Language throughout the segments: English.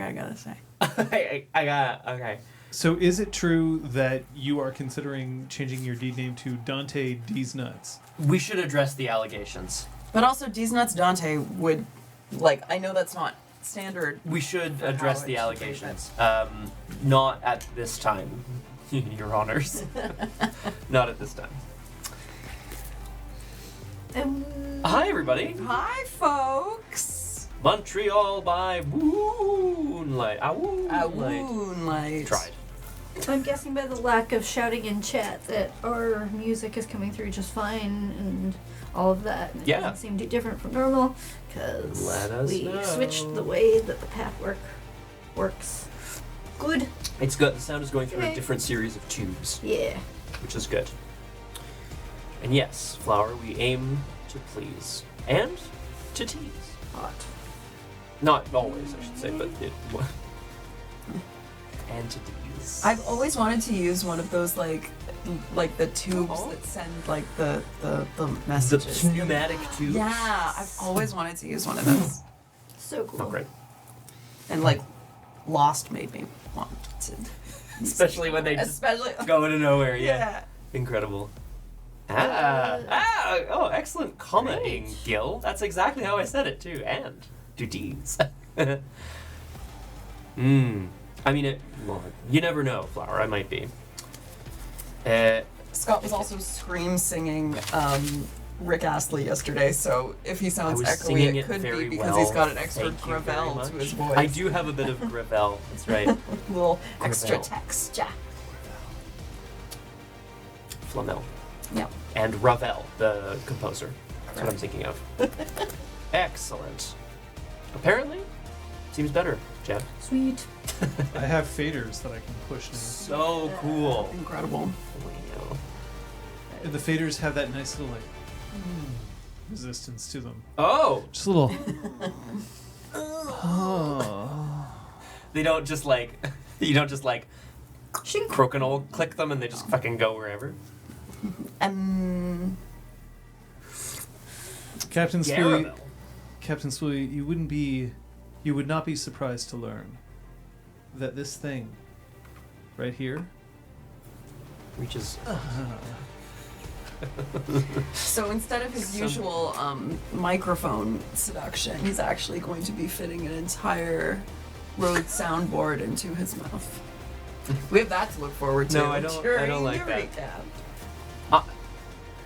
I gotta say. I got okay. So is it true that you are considering changing your deed name to Dante D's Nuts? We should address the allegations. But also, D's Nuts Dante would, I know that's not standard. We should For address how the it should allegations. Not at this time, Your Honors. Not at this time. Hi, everybody. Hi, folks. Montreal by Moonlight. Moonlight. Tried. I'm guessing by the lack of shouting in chat that our music is coming through just fine and all of that. And it Yeah. doesn't seem too different from normal Let because us we know. switched the way that the path works. Good. It's good. The sound is going through a Okay. different series of tubes, Yeah. which is good. And yes, Flower, we aim to please and to tease. Hot. Not always, I should say, but it. And to tease. I've always wanted to use one of those like the tubes Oh. that send the the messages. pneumatic tubes. Yeah, I've always wanted to use one of those. So cool. Oh, great. And Lost made me want to. Especially when they just Especially. go into nowhere. Yeah. Yeah. Incredible. Uh, Oh, excellent commenting, Great. Gil. That's exactly how I said it too. And do deeds. I mean, well, you never know, Flower. I might be. Scott was also scream singing Rick Astley yesterday, so if he sounds I was echoey, singing it it could very be because well. he's got an extra Thank you very gravel much. to his voice. I do have a bit of gravel. That's right. A little extra Gravel. texture. Flamel. Yeah. And Ravel, the composer. That's what I'm thinking of. Excellent. Apparently, seems better, Jeff. Sweet. I have faders that I can push now. So cool. Incredible. Wow. And the faders have that nice little resistance to them. Oh, Just a little. Oh. they don't just you don't just Shink. crokinole click them and they just fucking go wherever. Captain Spooey, Garamel. Captain Spooey, you would not be surprised to learn that this thing right here. Reaches. So instead of his usual microphone seduction, he's actually going to be fitting an entire Rode soundboard into his mouth. We have that to look forward to. No, I don't during like the that. recap.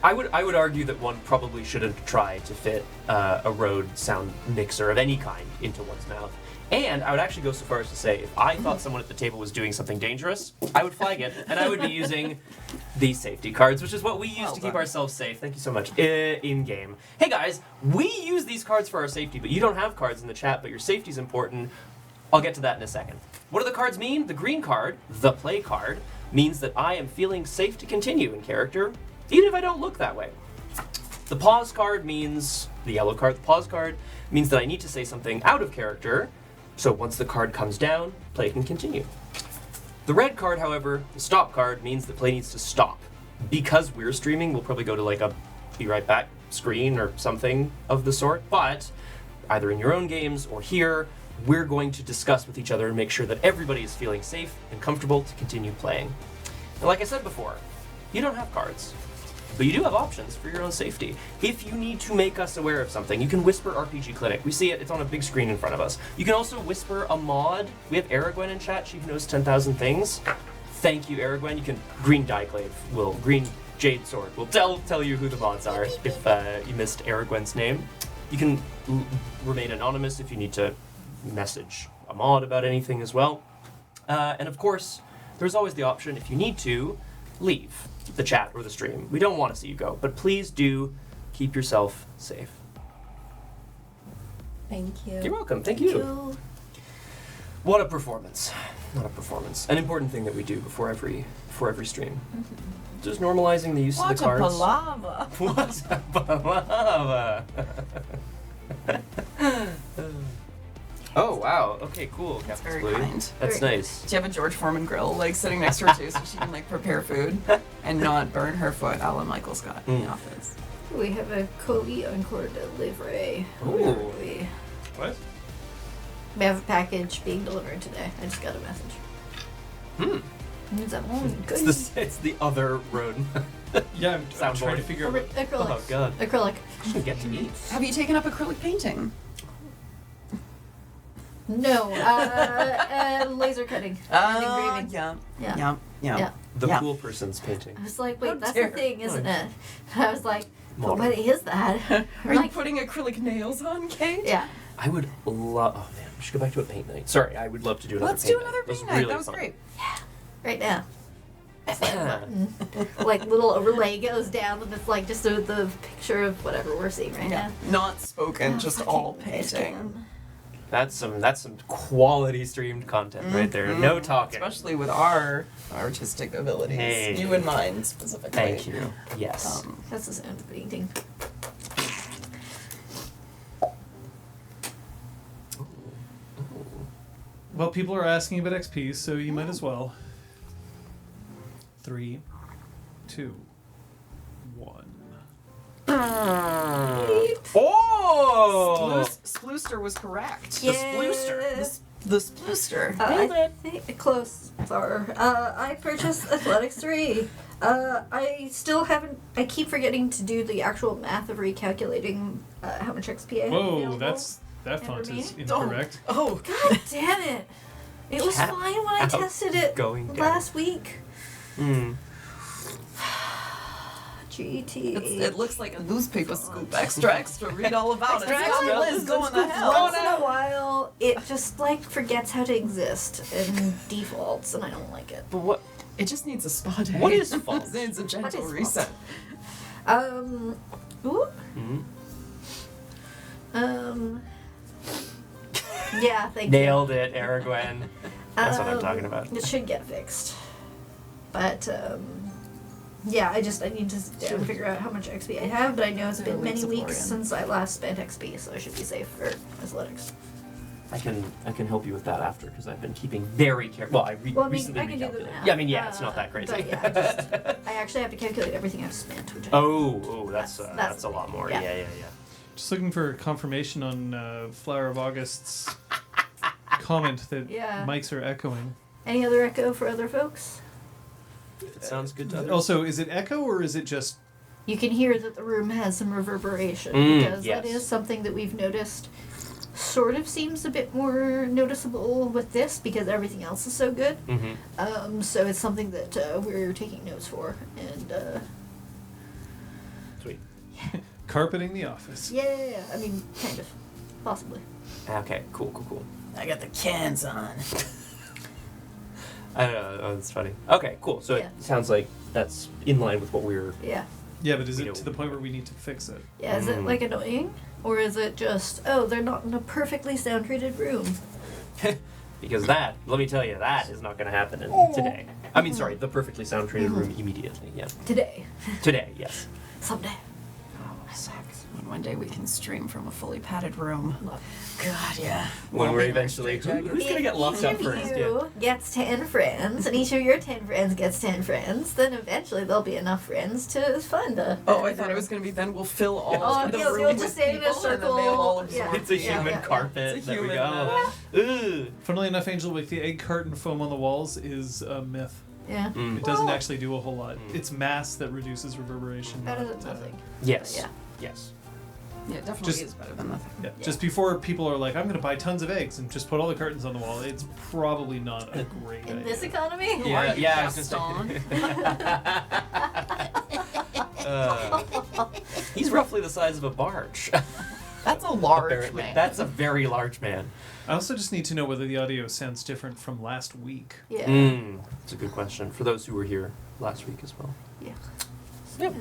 I would argue that one probably shouldn't try to fit a Rode sound mixer of any kind into one's mouth. And I would actually go so far as to say, if I thought someone at the table was doing something dangerous, I would flag it, and I would be using these safety cards, which is what we use Well to keep done. ourselves safe. Thank you so much. In game. Hey guys, we use these cards for our safety, but you don't have cards in the chat, but your safety's important. I'll get to that in a second. What do the cards mean? The green card, the play card, means that I am feeling safe to continue in character, even if I don't look that way. The pause card means, the yellow card, the pause card, means that I need to say something out of character, so once the card comes down, play can continue. The red card, however, the stop card, means that play needs to stop. Because we're streaming, we'll probably go to a be right back screen or something of the sort, but either in your own games or here, we're going to discuss with each other and make sure that everybody is feeling safe and comfortable to continue playing. And like I said before, you don't have cards, but you do have options for your own safety. If you need to make us aware of something, you can whisper RPGClinic. We see it, it's on a big screen in front of us. You can also whisper a mod. We have Aragwen in chat, she knows 10,000 things. Thank you, Aragwen. You can, Green Dieclave will, Green Jade Sword will tell you who the mods are if you missed Aragwen's name. You can remain anonymous if you need to message a mod about anything as well. And of course, there's always the option, if you need to, leave the chat or the stream. We don't want to see you go, but please do keep yourself safe. Thank you. You're welcome. Thank you. What a performance. Not a performance. An important thing that we do before every stream. Just normalizing the use of the cards. What a palava. What a palava. Oh, wow. Okay, cool. That's Captain very Blue. kind. That's Very nice. Do you have a George Foreman grill sitting next to her too, so she can prepare food and not burn her foot, a la Michael Scott in the office? We have a Colie Encore de Livre. Ooh. Where are we? What? We have a package being delivered today. I just got a message. Means I'm only good. It's the other road. Yeah, I'm trying Soundboard. to figure out what... Acrylic. Oh, God. Acrylic. I should get to eat. Have you taken up acrylic painting? No. Laser cutting. And engraving. Yeah. Yeah. The Yeah. cool person's painting. I was like, How wait, that's dare- the thing, isn't it? I was like, but Modern. what is that? Are you Like, putting acrylic nails on, Kate? yeah. I would love... Oh, man. We should go back to a paint night. Sorry, I would love to do another Let's paint do another night. It was paint night. really That was fun. great. Right now. Like little overlay goes down and it's like just the picture of whatever we're seeing right now. Not spoken, just Fucking all nice painting. cam. That's some quality streamed content right there. No talking. Especially with our artistic abilities. Hey. You and mine specifically. Thank you. Yes. That's the sound of painting. Well, people are asking about XP, so you might as well. 3, 2, 1. Oh! Splooster was correct. Yeah. The Splooster. I think close. Far. I purchased Athletics 3. I still haven't. I keep forgetting to do the actual math of recalculating how much XP I have. Whoa, available. that font Remember is me? incorrect. Oh. God damn it! It was Cat fine when I tested it going down. last week. Mm. GT. It looks like a newspaper scoop. Extra. Read all about it. Extra, It's got extra. Liz going to hell. Once in a while, it just like forgets how to exist and defaults, and I don't like it. But what? It just needs a spa day. What is false? It needs a gentle What is reset. Ooh. Mm. Yeah, thank Nailed it, Aragwen. That's what I'm talking about. It should get fixed. But, yeah, I need to sit down and figure out how much XP I have, but I know it's been many Leaves of weeks Lorien. since I last spent XP, so I should be safe for athletics. I can help you with that after because I've been keeping very careful. Well, Well, I mean, recently I can do the recalculated. math. Yeah, I mean, yeah, it's not that crazy. But yeah, I actually have to calculate everything I've spent, which I that's That's a lot more. yeah. Yeah. Just looking for confirmation on Flower of August's comment that Yeah. mics are echoing. Any other echo for other folks? If it sounds good to others. Also, is it echo or is it just... You can hear that the room has some reverberation because yes. that is something that we've noticed sort of seems a bit more noticeable with this because everything else is so good. Mm-hmm. So it's something that we're taking notes for. And Sweet. carpeting the office? yeah, I mean, kind of. Possibly. Okay. Cool. I got the cans on. I don't know. Oh, that's funny. Okay. Cool. So Yeah. it sounds like that's in line with what we're. Yeah. Yeah, but is We it know- to the point where we need to fix it? Yeah, is it like annoying? Or is it just, oh, they're not in a perfectly sound treated room? Because that, let me tell you, that is not going to happen today. I mean, sorry, the perfectly sound treated room immediately. Yeah. Today. Today, yes. Someday. One day we can stream from a fully padded room. Love God, yeah. When We'll we're be like eventually, who's going to get locked each up of first? Yeah. you gets 10 friends, and each of your 10 friends gets 10 friends, then eventually there'll be enough friends to fund a... Oh, I thought it was going to be then we'll fill all Oh, of the you'll room just with stay in a people and then they'll all circle. absorb. Yeah. It's a human yeah. carpet It's a that we human go. Ugh. Funnily enough, Angel, with the egg carton foam on the walls is a myth. Yeah. Mm. It doesn't Well- actually do a whole lot. It's mass that reduces reverberation. Better not, than nothing. Yes. Yeah. Yes. Yeah, it definitely Just- is better than nothing. Yeah. Yeah. Just before people are like, I'm going to buy tons of eggs and just put all the curtains on the wall, it's probably not a great In idea. this economy? Who Yeah, are you, yeah, I was just Gaston? He's roughly the size of a barge. That's a large Apparently. man. That's a very large man. I also just need to know whether the audio sounds different from last week. Yeah. That's a good question for those who were here last week as well. Yeah. Yep.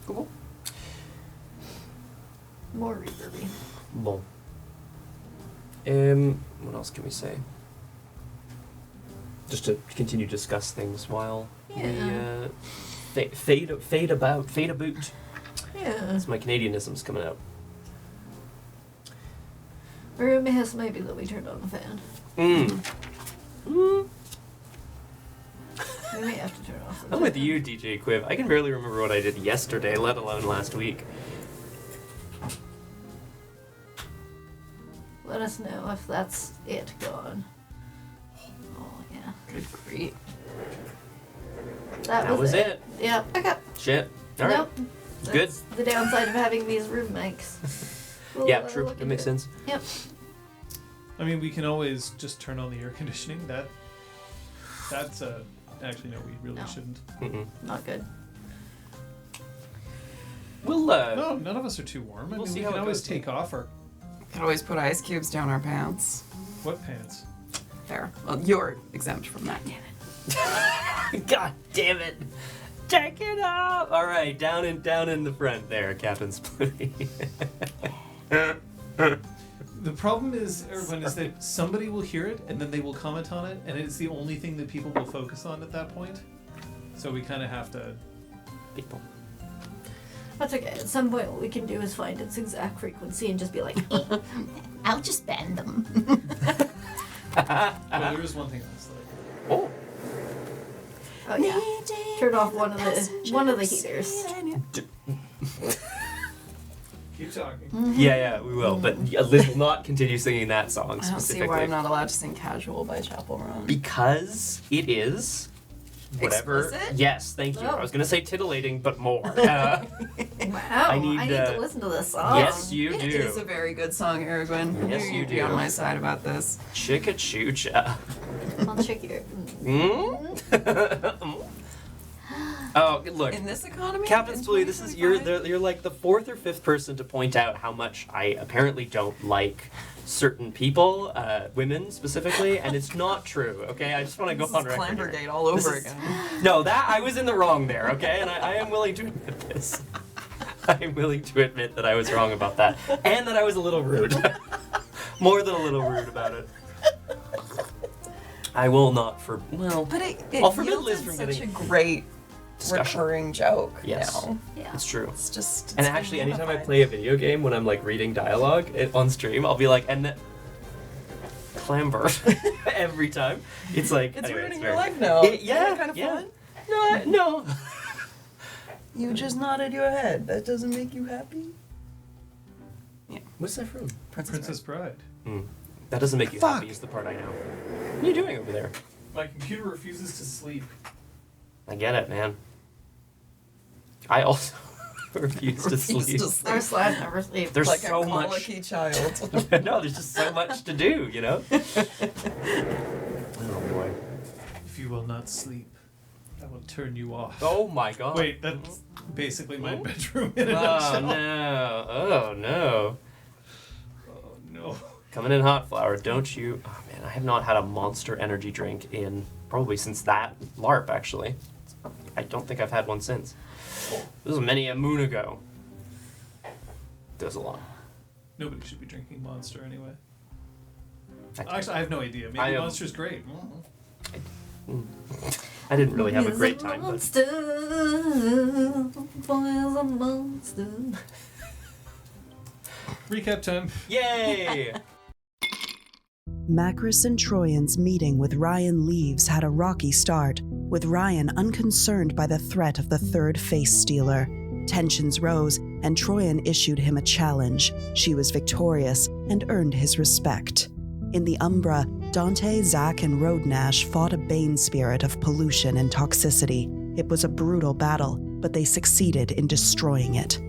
Cool. More reverby. Bon. What else can we say? Just to continue to discuss things while Yeah. we fade about. Yeah. That's my Canadianisms coming out. My room has maybe that we turned on the fan. We may have to turn off the I'm with fan. you, DJ Quiv. I can barely remember what I did yesterday, let alone last week. let us know if that's it gone. Oh, yeah. Good grief. That was it. Yep. Okay. Shit. All right. Nope. Good. That's the downside of having these room mics. We'll, Yeah, true. look That makes into sense. it. Yep. I mean, we can always just turn on the air conditioning. That's actually no, we really No. shouldn't. Mm-mm. Not good. We'll No, none of us are too warm. I We'll mean, see we how can it always goes. take off our Could always put ice cubes down our pants. what pants? There. Well, you're exempt from that. God damn it! Take it up. All right, down in the front there, Captain Splitty. The problem is, Erwin, is that somebody will hear it and then they will comment on it, and it's the only thing that people will focus on at that point. So we kind of have to. People. That's okay. At some point, what we can do is find its exact frequency and just be like, I'll just bend them. Well, there is one thing else. Oh. Oh yeah. Turn off one of the heaters. Keep talking. Yeah, we will. But Liz will not continue singing that song I don't specifically. see why I'm not allowed to sing Casual by Chapel Roan. Because it is whatever. Explicit? Yes, thank you. Oh. I was gonna say titillating, but more. Wow. I need, to listen to this song. Yes, you It do. is a very good song, Aragorn. Yes, you You'd be do. on my side about this. Chicka-choo-cha. I'll check your. Oh, look. In this economy? Captain in Spoolie, this is you're 2025? you're like the fourth or fifth person to point out how much I apparently don't like certain people, women specifically, and it's not true. Okay, I just want to go This on is record. here. Clambergate all over This is- again. No, that I was in the wrong there. Okay, and I am willing to admit this. I am willing to admit that I was wrong about that, and that I was a little rude. More than a little rude about it. I will not But it I'll forbid yielded Liz from such getting a great discussion. recurring joke. Yes. Now. Yeah. It's true. It's just. And it's actually, anytime I unified. play a video game, when I'm like reading dialogue on stream, I'll be like, and clamber every time. It's like It's anyway, ruining very- your life now. Yeah, Isn't that kind of yeah. fun? No. You just nodded your head. That doesn't make you happy? What's that from? Princess Bride. That doesn't make you Fuck. happy. Is the part I know. What are you doing over there? My computer refuses to sleep. I get it, man. I also refuse to sleep. Our slash never sleep. There's like so a much. colicky child. No, there's just so much to do, you know? Oh boy. If you will not sleep, I will turn you off. Oh my god. Wait, that's basically my bedroom in a Oh nutshell. no. Oh no. Oh no. Coming in hot, Flower, don't you? Oh man, I have not had a Monster energy drink in probably since that LARP, actually. I don't think I've had one since. This was many a moon ago. Does a lot. Nobody should be drinking Monster anyway. I Actually, I have no idea. Maybe I am- Monster's great. I didn't really have a He's great time, but monster. Boy is a monster. Recap time. yay! Macris and Troyan's meeting with Ryan Leeves had a rocky start, with Ryan unconcerned by the threat of the third face stealer. Tensions rose, and Troyan issued him a challenge. She was victorious and earned his respect. In the Umbra, Dante, Zack, and Roadnash fought a bane spirit of pollution and toxicity. It was a brutal battle, but they succeeded in destroying it.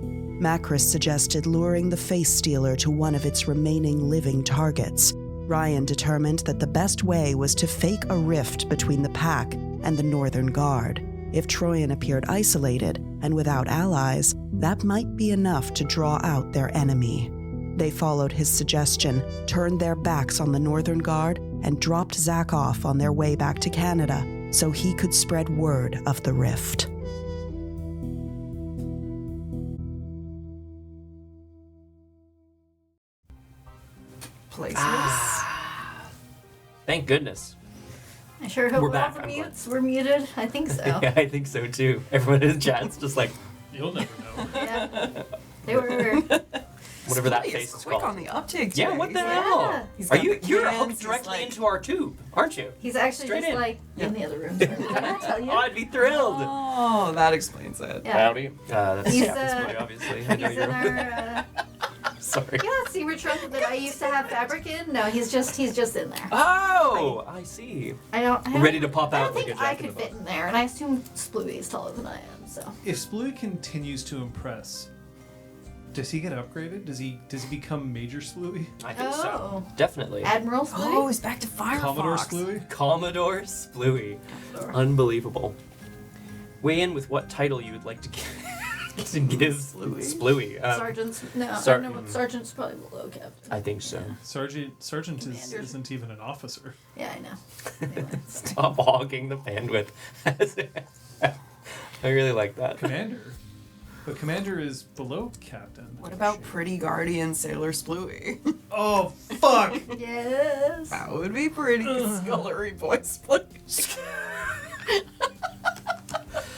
Macris suggested luring the face stealer to one of its remaining living targets. Ryan determined that the best way was to fake a rift between the pack and the Northern Guard. If Troyan appeared isolated and without allies, that might be enough to draw out their enemy. They followed his suggestion, turned their backs on the Northern Guard, and dropped Zack off on their way back to Canada so he could spread word of the rift. Places. Thank goodness. I sure hope We're all back, the I'm mutes were muted. I think so. Yeah, I think so too. Everyone in the chat's just like, You'll never know. Yeah. They were. whatever that Spoolie face is quick on called. the uptake Yeah, today. what the Yeah. hell? He's Are got you? the You're cans, hooked he's directly like- into our tube, aren't you? He's actually Straight just in. like in the other room. Did I tell you? Oh, I'd be thrilled. Oh, that explains it. Yeah. Howdy. That's He's, Captain Spoolie, obviously. I know He's you're. in our Sorry. Yeah, zebra trunk that I used to have fabric in. No, he's just in there. Oh, I see. I don't Ready to pop I out don't like think a I jack in could the fit box. in there, and I assume Splooey is taller than I am. So If Splooey continues to impress, does he get upgraded? Does he become Major Splooey? I think so. Oh. Definitely. Admiral Splooey. Oh, he's back to Firefox. Commodore Splooey? Commodore Splooey. Unbelievable. Weigh in with what title you would like to give Splooey. Sergeant's no. I Sar- don't know what sergeant's probably below captain. I think so. Sergeant Commander. isn't even an officer. Yeah, I know. Anyway. Stop hogging the bandwidth. I really like that. Commander. But Commander is below Captain. What about Pretty Guardian Sailor Splooey? Oh, fuck! Yes. That would be pretty. Scullery Boy Splooey.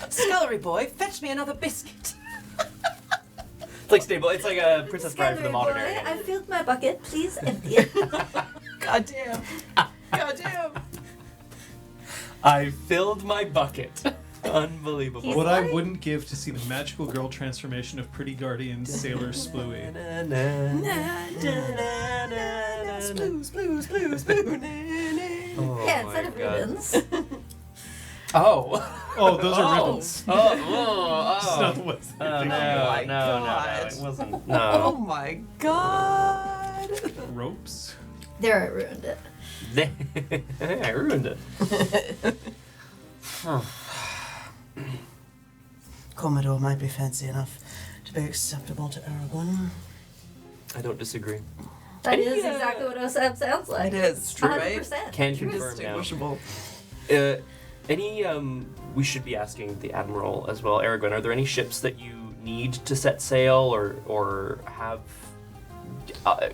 Scullery boy, fetch me another biscuit. It's like stable. It's like a Princess Bride for the modern Boy, era. I filled my bucket. Please empty it. Goddamn. Goddamn. I filled my bucket. Unbelievable. He's What I like- wouldn't give to see the magical girl transformation of Pretty Guardian Sailor Splooey. Sploo, sploo, sploo, sploo. Oh Yeah, my instead of God. ribbons. Oh. Oh, those are ribbons. Oh. It's not the ones Oh, you're no, thinking of. no, it wasn't. Oh No. my god. Ropes? There, I ruined it. I ruined it. Commodore might be fancy enough to be acceptable to Aragorn. I don't disagree. That Any, is exactly what OSAP sounds like. It is, it's true, right? 100%. Can confirm now. Indistinguishable. Any we should be asking the Admiral as well, Aragorn, are there any ships that you need to set sail or have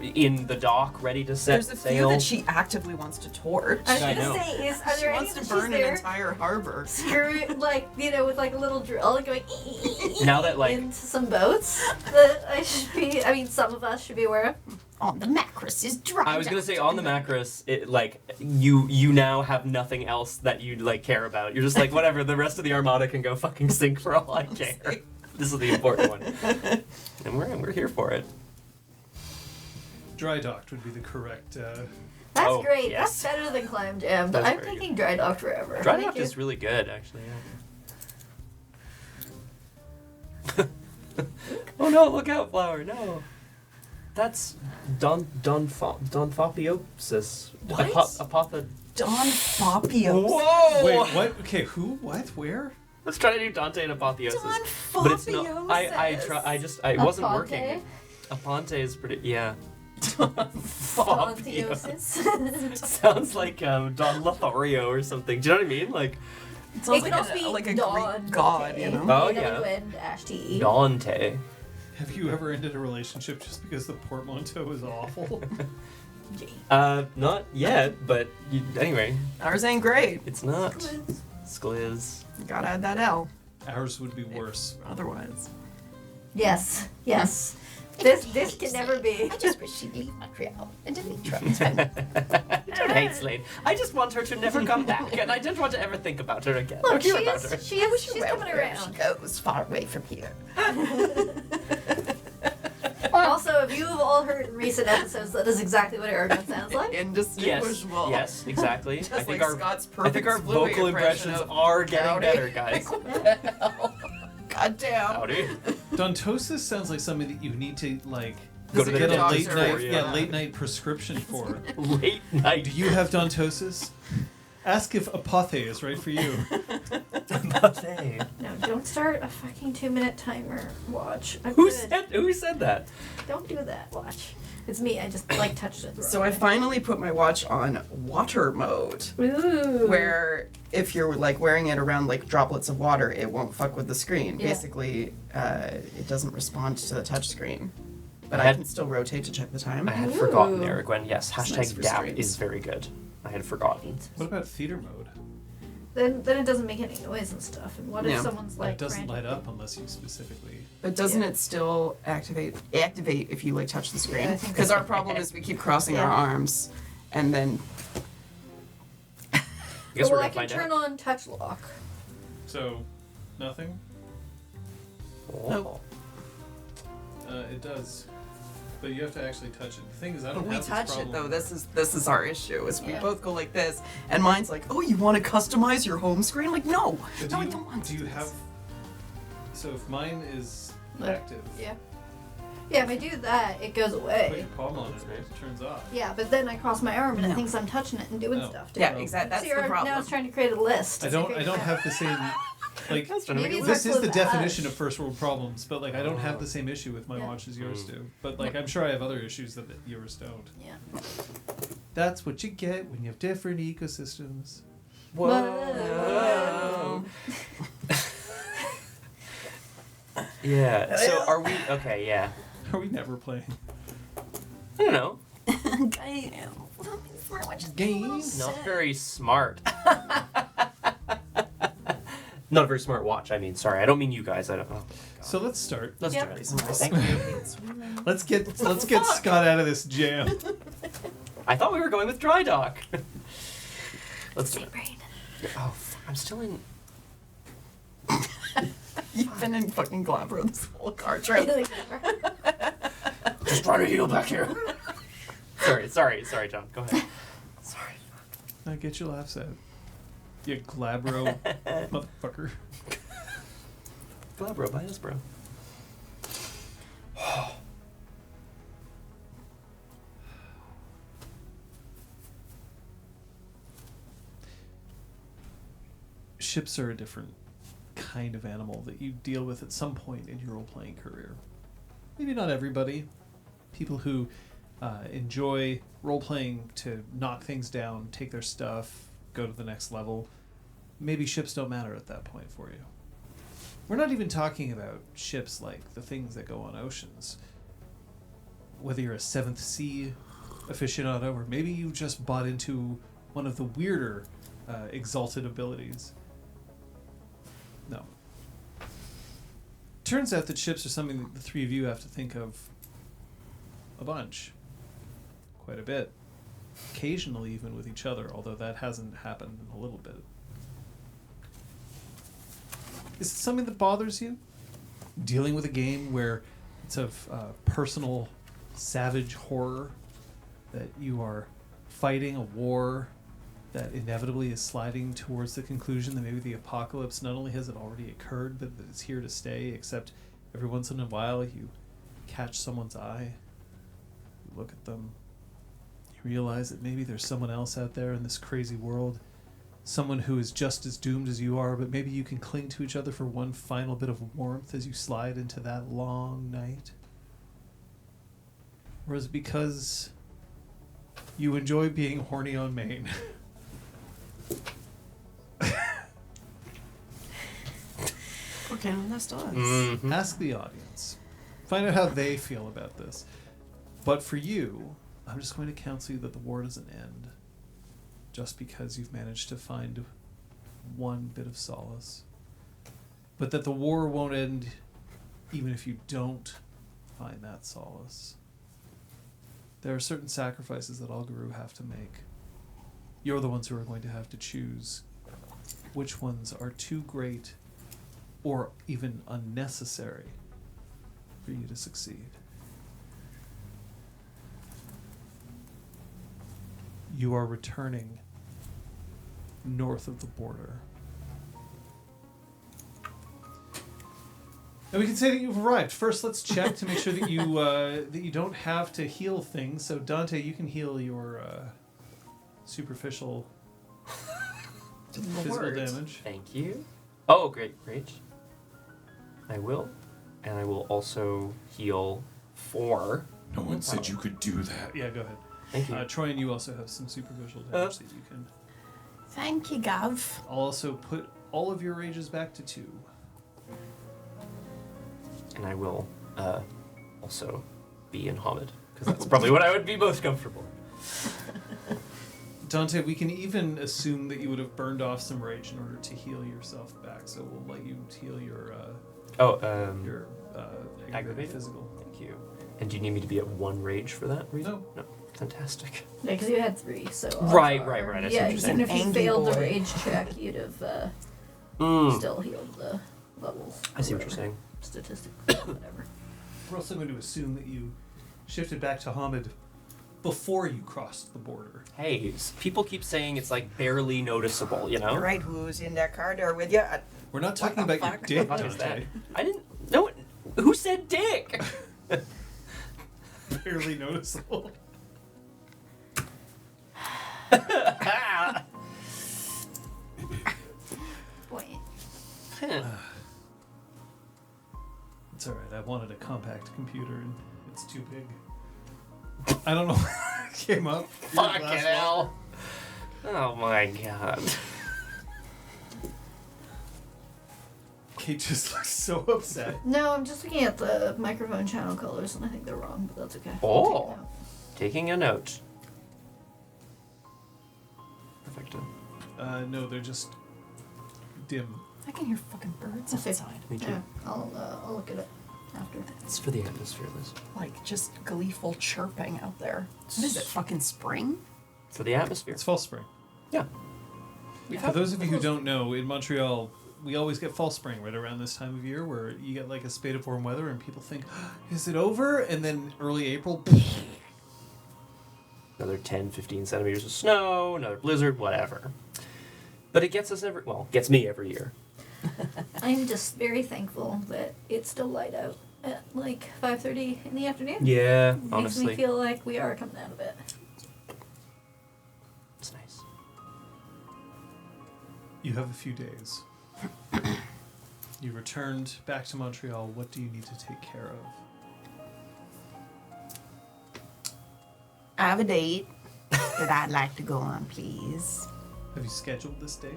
in the dock ready to set There's a sail? few that she actively wants to torch. I was I gonna know. say, are She there any wants that to she's burn an there entire harbor. screwing, like, with like a little drill and going Now that, like- into some boats that I should be, some of us should be aware of? On the Macris is dry. I was gonna say on the Macris, it like you now have nothing else that you like care about. You're just like whatever. The rest of the armada can go fucking sink for all I care. This is the important one, and we're here for it. Dry docked would be the correct. That's Oh, great. yes. That's better than climb jam. That's I'm very taking dry dock forever. Dry Thank dock you. is really good, actually. Yeah. Oh no! Look out, flower! No, that's Donphopiosis. What? Don Foppios. Whoa! Wait, what? Okay, who? What? Where? Let's try to do Dante and Apotheosis. Don But it's not. It wasn't Aponte? working. Aponte is pretty. Yeah. Apotheosis. Sounds like Don Lothario or something. Do you know what I mean? Like It sounds It could like also be like a Dawn. Greek god, you know? Oh, yeah. A-W-N-T-E. Dante. Have you ever ended a relationship just because the portmanteau is awful? Not yet, but anyway, Ours ain't great. it's not. Skliz. You gotta add that L. Ours would be worse. Otherwise. Yes. Yes. This can never be. I just wish she'd leave Montreal and delete Trump. I don't hate Slade. I just want her to never come back, and I don't want to ever think about her again. or Look, hear about her. she's coming She around. goes far away from here. Also, if you have all heard in recent episodes, that is exactly what Aragon sounds like. Yes, Indistinguishable. yes, exactly. Just I think like our Scott's I think our perfect Bluey vocal impression impressions of are getting Howdy. better, guys. God damn. Howdy. Dontosis sounds like something that you need to Go to the get a doctor late for, night, yeah. late night prescription for. Late night. Do you have dontosis? Ask if apothe is right for you. No, don't start a fucking 2-minute timer. Watch. I'm Who good. said that? Don't do that. Watch. It's me. I just touched it. the So wrong I finally put my watch on water mode, way. Ooh. where if you're like wearing it around like droplets of water, it won't fuck with the screen. Yeah. Basically, it doesn't respond to the touch screen. But I I had- can still rotate to check the time. I had forgotten, Ooh. Aragwen. Yes, It's nice hashtag for DAP streams. is very good. I had forgotten. What about theater mode? Then it doesn't make any noise and stuff. And what if Yeah. someone's like it doesn't light frantic? up unless you specifically. But doesn't Yeah. it still activate if you like touch the Yeah, screen? I think Because so. our problem is we keep crossing Yeah. our arms, and then I guess we're Well, I gonna can find turn out. on touch lock. So, nothing? Oh. It does. But you have to actually touch it. The thing is, I don't But we have this touch it problem. though. This is our issue. Is we Yeah. both go like this, and mine's like, oh, you want to customize your home screen? I'm like, no, But no, I don't want to. Do you do have? this. So if mine is But- active, Yeah. Yeah, if I do that, it goes put away. your palm on it, it turns off. Yeah, but then I cross my arm and it No. thinks I'm touching it and doing No. stuff to Yeah, it. exactly. That's See, the problem. now it's trying to create a list. I don't have the same. Like That's trying to make Maybe it it's this our is the close definition ash. of first world problems, but like I don't have the same issue with my Yeah. watch as yours do. But like I'm sure I have other issues that yours don't. Yeah. That's what you get when you have different ecosystems. Whoa. Yeah. So are we? Okay. Yeah. Are we never playing I don't know. games? Not very smart. Not a very smart watch. I mean, sorry. I don't mean you guys. I don't. Oh, So let's start. let's Yep. do it. Thank you. Let's get Scott out of this jam. I thought we were going with dry dock. Let's do Same it. brain. Oh, fuck, I'm still in. You've been in fucking Glabro this whole car trip. Just trying to heal back here. sorry, John. Go ahead. Sorry. Now get your laughs out. You glabro motherfucker. Glabro by us, bro. Ships are a different kind of animal that you deal with at some point in your role-playing career. Maybe not everybody. People who enjoy role-playing to knock things down, take their stuff, go to the next level. Maybe ships don't matter at that point for you. We're not even talking about ships like the things that go on oceans. Whether you're a 7th sea aficionado or maybe you just bought into one of the weirder exalted abilities. No. Turns out that ships are something that the three of you have to think of a bunch. Quite a bit. Occasionally even with each other, although that hasn't happened in a little bit. Is it something that bothers you? Dealing with a game where it's of personal, savage horror, that you are fighting a war that inevitably is sliding towards the conclusion that maybe the apocalypse, not only has it already occurred, but that it's here to stay, except every once in a while you catch someone's eye, you look at them, you realize that maybe there's someone else out there in this crazy world, someone who is just as doomed as you are, but maybe you can cling to each other for one final bit of warmth as you slide into that long night? Or is it because you enjoy being horny on Maine? Okay, that's us. Mm-hmm. Ask the audience. Find out how they feel about this. But for you, I'm just going to counsel you that the war doesn't end just because you've managed to find one bit of solace. But that the war won't end even if you don't find that solace. There are certain sacrifices that all guru have to make. You're the ones who are going to have to choose which ones are too great or even unnecessary for you to succeed. You are returning north of the border. And we can say that you've arrived. First, let's check to make sure that you don't have to heal things. So Dante, you can heal your superficial physical Lord. damage. Thank you. Oh, great. I will. And I will also heal 4. No one said you could do that. Yeah, go ahead. Thank you. Troy, and you also have some superficial damage that you can. Thank you, Gav. I'll also put all of your rages back to 2. And I will also be in Hamid, because that's probably what I would be most comfortable in. Dante, we can even assume that you would have burned off some rage in order to heal yourself back, so we'll let you heal your aggravated physical. Thank you. And do you need me to be at 1 rage for that reason? No. Fantastic. Yeah, because you had 3, so. Right, odds right, are- right, I see Yeah, what you're saying. even if you Angry failed the boy. rage check, you'd have still healed the levels. I see what you're Whatever. saying. Statistics, whatever. We're also going to assume that you shifted back to Hamid before you crossed the border. Hey, people keep saying it's like barely noticeable, you know? You're right, who's in that car door with you? We're not talking the about fuck? your dick, What is that? Dante. I didn't. No. Who said dick? Barely noticeable. Boy. It's alright, I wanted a compact computer and it's too big. I don't know where it came up. Fucking hell. Oh my god. Kate just looks so upset. No, I'm just looking at the microphone channel colors, and I think they're wrong, but that's okay. Oh. I'll Taking a note. Perfect. No, they're just dim. I can hear fucking birds Okay. outside. Me take too. it out. Yeah, I'll look at it after. It's for the atmosphere, Liz. Like, just gleeful chirping out there. What is it, fucking spring? For the atmosphere. It's fall spring. Yeah. For those of you who don't know, in Montreal, we always get fall spring right around this time of year where you get like a spate of warm weather and people think, is it over? And then early April, Another 10, 15 centimeters of snow, another blizzard, whatever. But it gets us gets me every year. I'm just very thankful that it's still light out at like 5:30 in the afternoon. Yeah, Makes honestly. me feel like we are coming out of it. It's nice. you have a few days. You returned back to Montreal. What do you need to take care of? I have a date that I'd like to go on, please. Have you scheduled this date?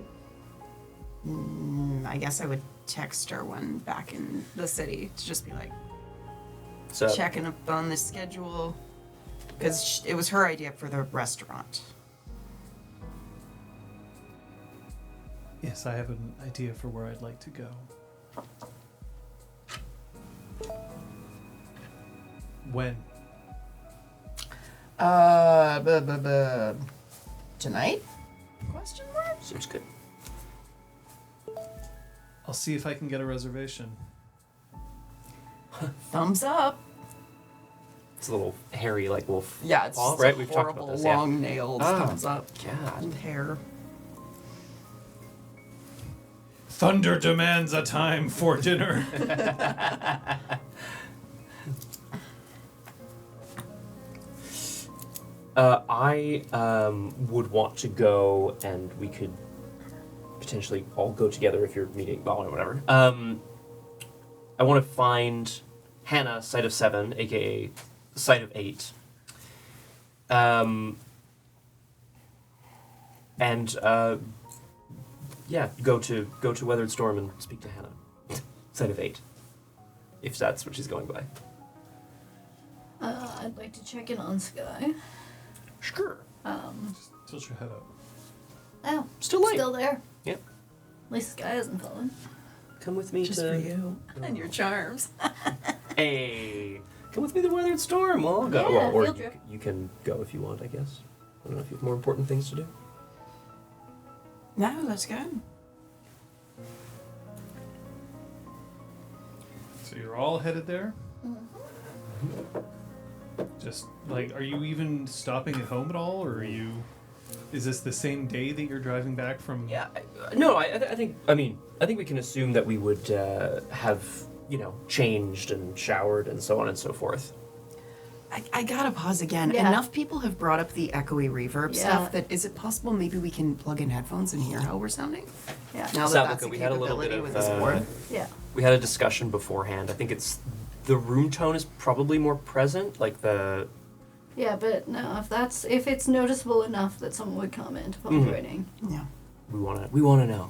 I guess I would text her when back in the city to just be like So checking up on the schedule. Because it was her idea for the restaurant. Yes, I have an idea for where I'd like to go. When? Tonight? Question mark? seems good. I'll see if I can get a reservation. Thumbs up. It's a little hairy, like wolf. Yeah, it's paw, just right. a We've talked horrible, about this. Yeah. long nailed Ah. thumbs up. God. And hair. Thunder demands a time for dinner. I would want to go, and we could potentially all go together if you're meeting. Well, whatever. I want to find Hannah, Site of 7, aka Site of 8. Yeah, go to Weathered Storm and speak to Hannah, Site of 8, if that's what she's going by. I'd like to check in on Sky. Sure. Tilt your head up. Oh, Still late. Still there. Yep. At least Sky hasn't fallen. Come with me Just to. for you and your charms. Hey, come with me to Weathered Storm. Well, I'll go. Yeah, Well, or field trip. you can go if you want, I guess. I don't know if you have more important things to do. No, let's go. So you're all headed there? Just like, are you even stopping at home at all, or are you? Is this the same day that you're driving back from? Yeah. No, I think. I mean, I think we can assume that we would have, changed and showered and so on and so forth. I gotta pause again. Yeah. Enough people have brought up the echoey reverb Yeah. stuff that is it possible maybe we can plug in headphones and hear how we're sounding? Yeah. Now that Sound that's like a we had a little bit capability of, with this board. Yeah. We had a discussion beforehand. I think the room tone is probably more present, like the. Yeah, but no, if it's noticeable enough that someone would comment upon joining. Yeah. We wanna know.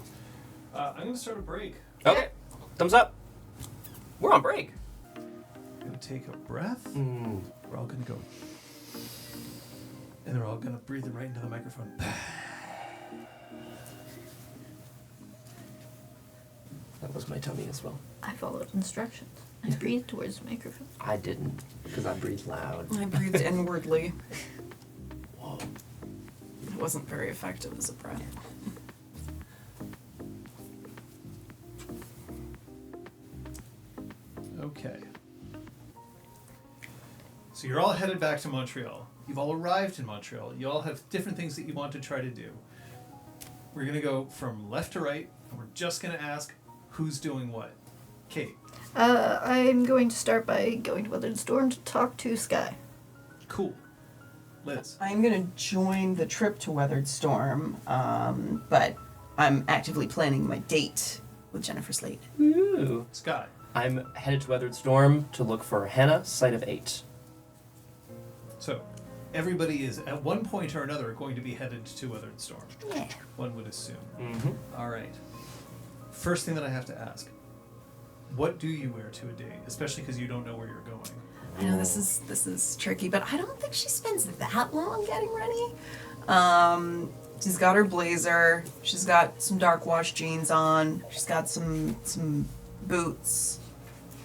I'm gonna start a break. Okay. Thumbs up. We're on break. Gonna take a breath. Mm. We're all gonna go, and they're all gonna breathe it right into the microphone. That was my tummy as well. I followed instructions. I breathed towards the microphone. I didn't, because I breathe loud. I breathed inwardly. Whoa. It wasn't very effective as a breath. Okay. So you're all headed back to Montreal. You've all arrived in Montreal. You all have different things that you want to try to do. We're going to go from left to right, and we're just going to ask who's doing what. Kate. I'm going to start by going to Weathered Storm to talk to Sky. Cool. Liz. I'm gonna join the trip to Weathered Storm, but I'm actively planning my date with Jennifer Slade. Ooh. Scott. I'm headed to Weathered Storm to look for Hannah, site of 8. So, everybody is at one point or another going to be headed to Weathered Storm. Yeah. One would assume. Mm-hmm. All right. First thing that I have to ask. What do you wear to a date? Especially because you don't know where you're going. I know this is tricky, but I don't think she spends that long getting ready. She's got her blazer. She's got some dark wash jeans on. She's got some boots.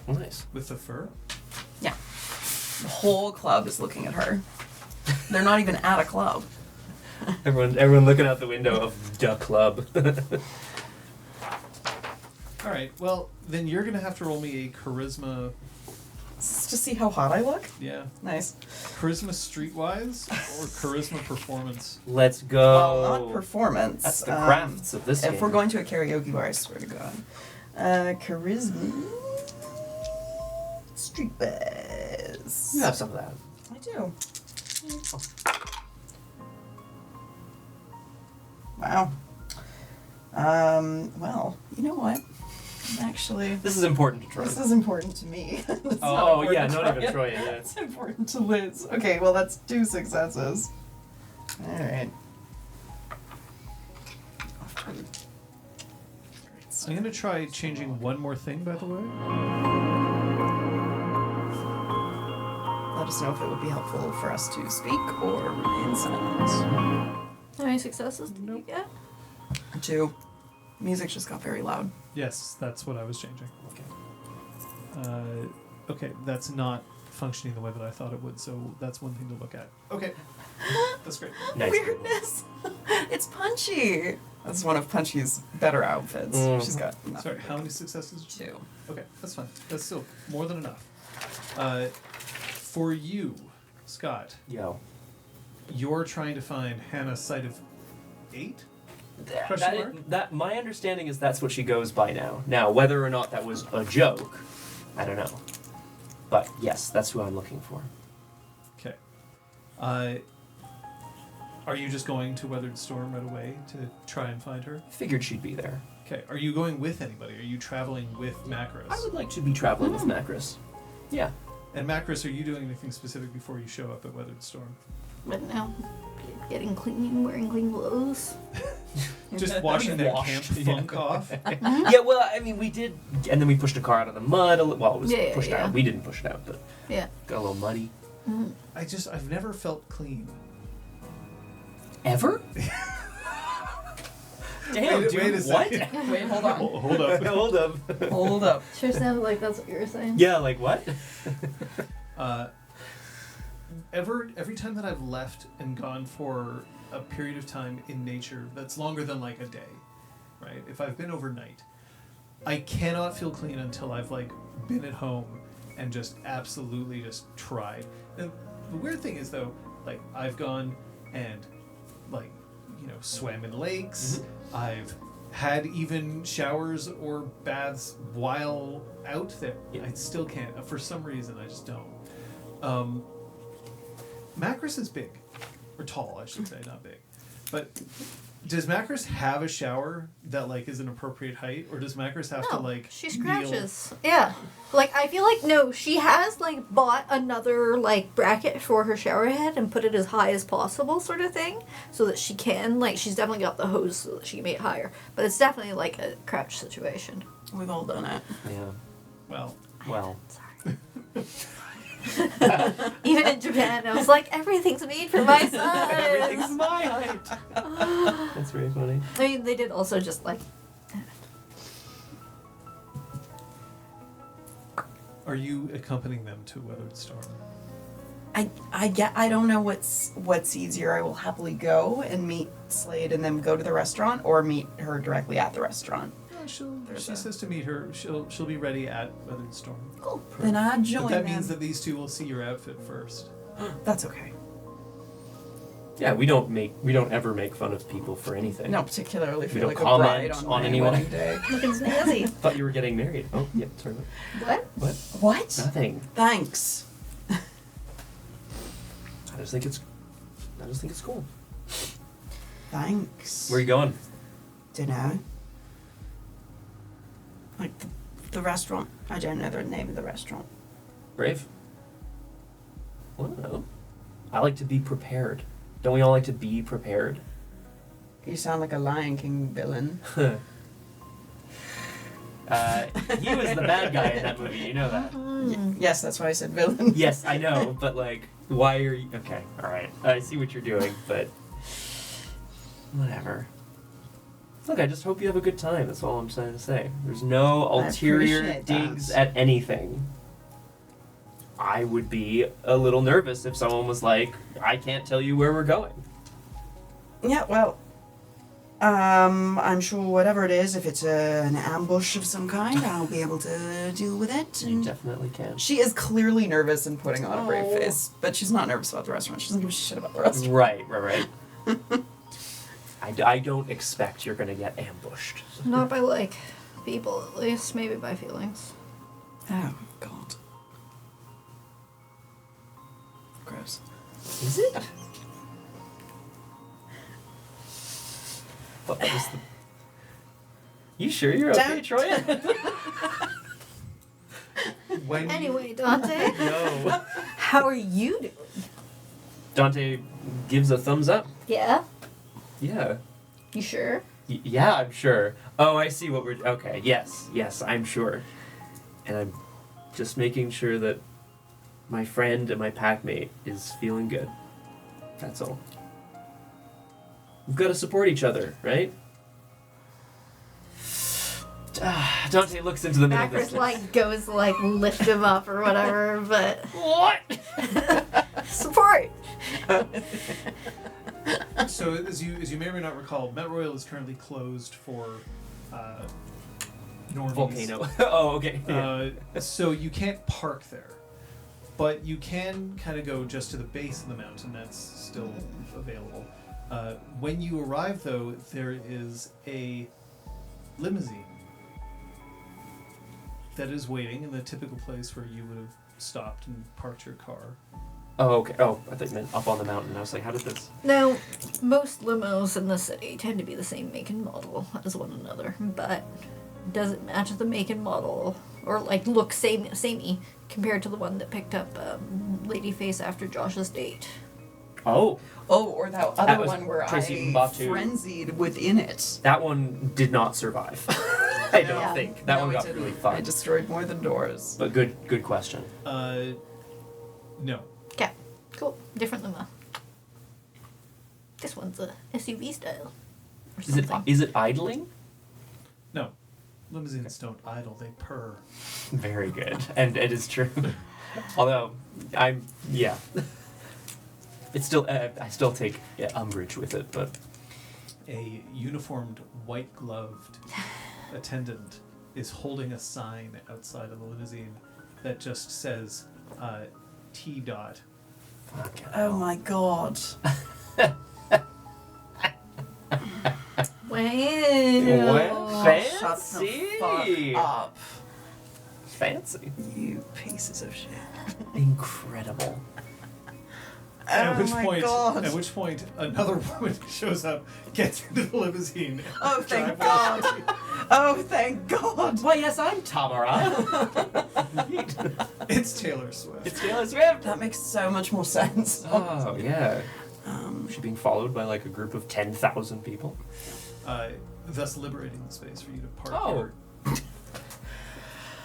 Nice. With the fur? Yeah. The whole club is looking at her. They're not even at a club. Everyone looking out the window of the club. All right. Well, then you're going to have to roll me a charisma. To see how hot I look? Yeah. Nice. Charisma streetwise or charisma performance? Let's go. Well, not performance. That's the crafts of this If game. we're going to a karaoke bar, I swear to God. Charisma. Streetwise. You have some of that. I do. Wow. Well, you know what? Actually, This is important to Troy. this is important to me. It's Oh, important yeah, to not even Troy. Troy, yeah. It's important to Liz. Okay, well, that's 2 successes. All right. I'm going to try changing one more thing, by the way. Let us know if it would be helpful for us to speak or remain silent. How many successes did you get? 2. Music just got very loud. Yes, that's what I was changing. Okay. Okay, that's not functioning the way that I thought it would, so that's one thing to look at. Okay, that's great. Nice. Weirdness. It's Punchy. That's one of Punchy's better outfits. She's got nothing. Sorry, how many successes? 2. Okay, that's fine. That's still more than enough. For you, Scott, Yo. you're trying to find Hannah's site of 8? That my understanding is that's what she goes by now. Now, whether or not that was a joke, I don't know. But yes, that's who I'm looking for. Okay. Are you just going to Weathered Storm right away to try and find her? Figured she'd be there. Okay. Are you going with anybody? Are you traveling with Macros? I would like to be traveling with Macros. Yeah. And Macros, are you doing anything specific before you show up at Weathered Storm? But now, getting clean, wearing clean clothes. Just washing that Washed. camp funk off? Yeah, well, I mean, we did, and then we pushed a car out of the mud. Well, it was Yeah, pushed yeah. out. We didn't push it out, but Yeah. got a little muddy. I've never felt clean. Ever? Damn, Wait- dude, wait a what? second. Wait, hold on. Hold up. Hold up. Hold up. Sure sounded like that's what you were saying. Yeah, like what? Every time that I've left and gone for a period of time in nature that's longer than like a day, right? If I've been overnight, I cannot feel clean until I've like been at home and just absolutely just tried. And the weird thing is though, like I've gone and like, you know, swam in lakes. I've had even showers or baths while out there. Yeah. I still can't. For some reason, I just don't. Macros is big. Or tall, I should say, not big. But does Macros have a shower that like is an appropriate height? Or does Macros have to No, like she kneel? scratches. Yeah. Like, I feel like, no, she has, like, bought another, like, bracket for her shower head and put it as high as possible, sort of thing, so that she can, like, she's definitely got the hose so that she can make it higher. But it's definitely, like, a crouch situation. We've all done it. Yeah. Well, Sorry. Even in Japan, I was like, everything's made for my size. Everything's my height. That's very funny. I mean, they did also just, like, are you accompanying them to Weathered Storm? I don't know what's easier. I will happily go and meet Slade and then go to the restaurant, or meet her directly at the restaurant. She says to meet her. She'll be ready at Weathered Storm. Cool. Then I join But that them. means that these two will see your outfit first. That's okay. Yeah, we don't ever make fun of people for anything. No, particularly if We you're don't like a bride comment on on my anyone. wedding day. Looking snazzy. Thought you were getting married. Oh, yeah, sorry. What? What? What? Nothing. Thanks. I just think it's cool. Thanks. Where are you going? Dunno. Like the restaurant. I don't know the name of the restaurant. Brave? Well, I like to be prepared. Don't we all like to be prepared? You sound like a Lion King villain. He was the bad guy in that movie, you know that. Yes, that's why I said villain. Yes, I know, but like, why are you... Okay, alright. I see what you're doing, but... Whatever. Look, I just hope you have a good time, that's all I'm trying to say. There's no I ulterior appreciate digs that. at anything. I would be a little nervous if someone was like, I can't tell you where we're going. Yeah, well, I'm sure whatever it is, if it's an ambush of some kind, I'll be able to deal with it. You And definitely can. She is clearly nervous and putting on a brave Oh. face, but she's not nervous about the restaurant. She doesn't give a shit about the restaurant. Right. I don't expect you're gonna get ambushed. Not by like people, at least. Maybe by feelings. Oh, God. Gross. Is it? What was the... You sure you're okay, Don't. Troya? When Anyway, Dante, No. how are you doing? Dante gives a thumbs up. Yeah? Yeah. You sure? Yeah, I'm sure. Oh, I see what we're... Okay, yes, I'm sure. And I'm just making sure that my friend and my packmate is feeling good. That's all. We've got to support each other, right? Dante looks into the middle of Backwards this. like goes to like lift him up or whatever, but What? support. So as you may or may not recall, Met Royal is currently closed for normies. Volcano. Oh, okay. So you can't park there, but you can kind of go just to the base of the mountain. That's still available. When you arrive, though, there is a limousine that is waiting in the typical place where you would have stopped and parked your car. Oh, okay. Oh, I thought you meant up on the mountain. I was like, how did this... Now, most limos in the city tend to be the same make and model as one another, but does it match the make and model or like look samey compared to the one that picked up Ladyface after Josh's date? Oh, Oh, or that That other was one where Tracy I Mbatu. frenzied within it. that one did not survive. I don't Yeah. think. That No, one it got didn't. really I fucked. destroyed more than doors. But good question. No. Okay, cool. Different limo. This one's a SUV style. Or something. Is it idling? No. Limousines don't idle, they purr. Very good. And it is true. Although, yeah. It's still, I still take umbrage with it, but... A uniformed, white-gloved attendant is holding a sign outside of the limousine that just says T. Dot. Fucking Oh my God. Wow. Fancy! Shut the fuck up, Fancy. you pieces of shit. Incredible. At Oh which my point, God. At which point, another woman shows up, gets into the limousine. Oh, and thank drives away. God. Oh, thank God. Why, yes, I'm Tamara. It's Taylor Swift. It's Taylor Swift. That makes so much more sense. Oh, yeah. She's being followed by like a group of 10,000 people. Thus liberating the space for you to park Oh. your...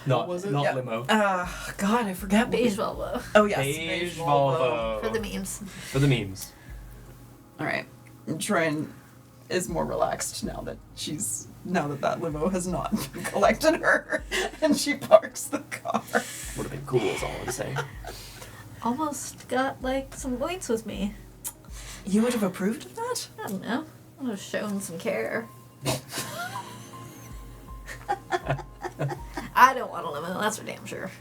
Not, was it? not Yeah. limo. God, I forgot. Beige Volvo. Oh, yes. Beige Volvo. For the memes. For the memes. All right. Troyan is more relaxed now that that limo has not collected her, and she parks the car. Would have been cool, is all I'm saying. Almost got like some points with me. You would have approved of that? I don't know. I would have shown some care. I don't want a limo, that's for damn sure.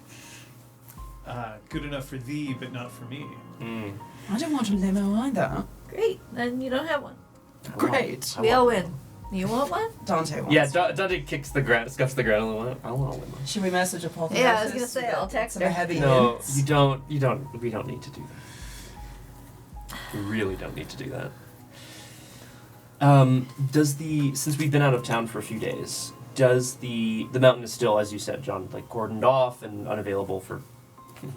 Good enough for thee, but not for me. I don't want a limo either. Great, then you don't have one. Great. We all win. You want one? Dante wants. Yeah, Dante kicks the ground, scuffs the ground, and I want a limo. Should we message a Apocalypse? Yeah, I was gonna say, I'll text some her. heavy No, hints? we don't need to do that. We really don't need to do that. Since we've been out of town for a few days, does the mountain is still, as you said, John, like cordoned off and unavailable for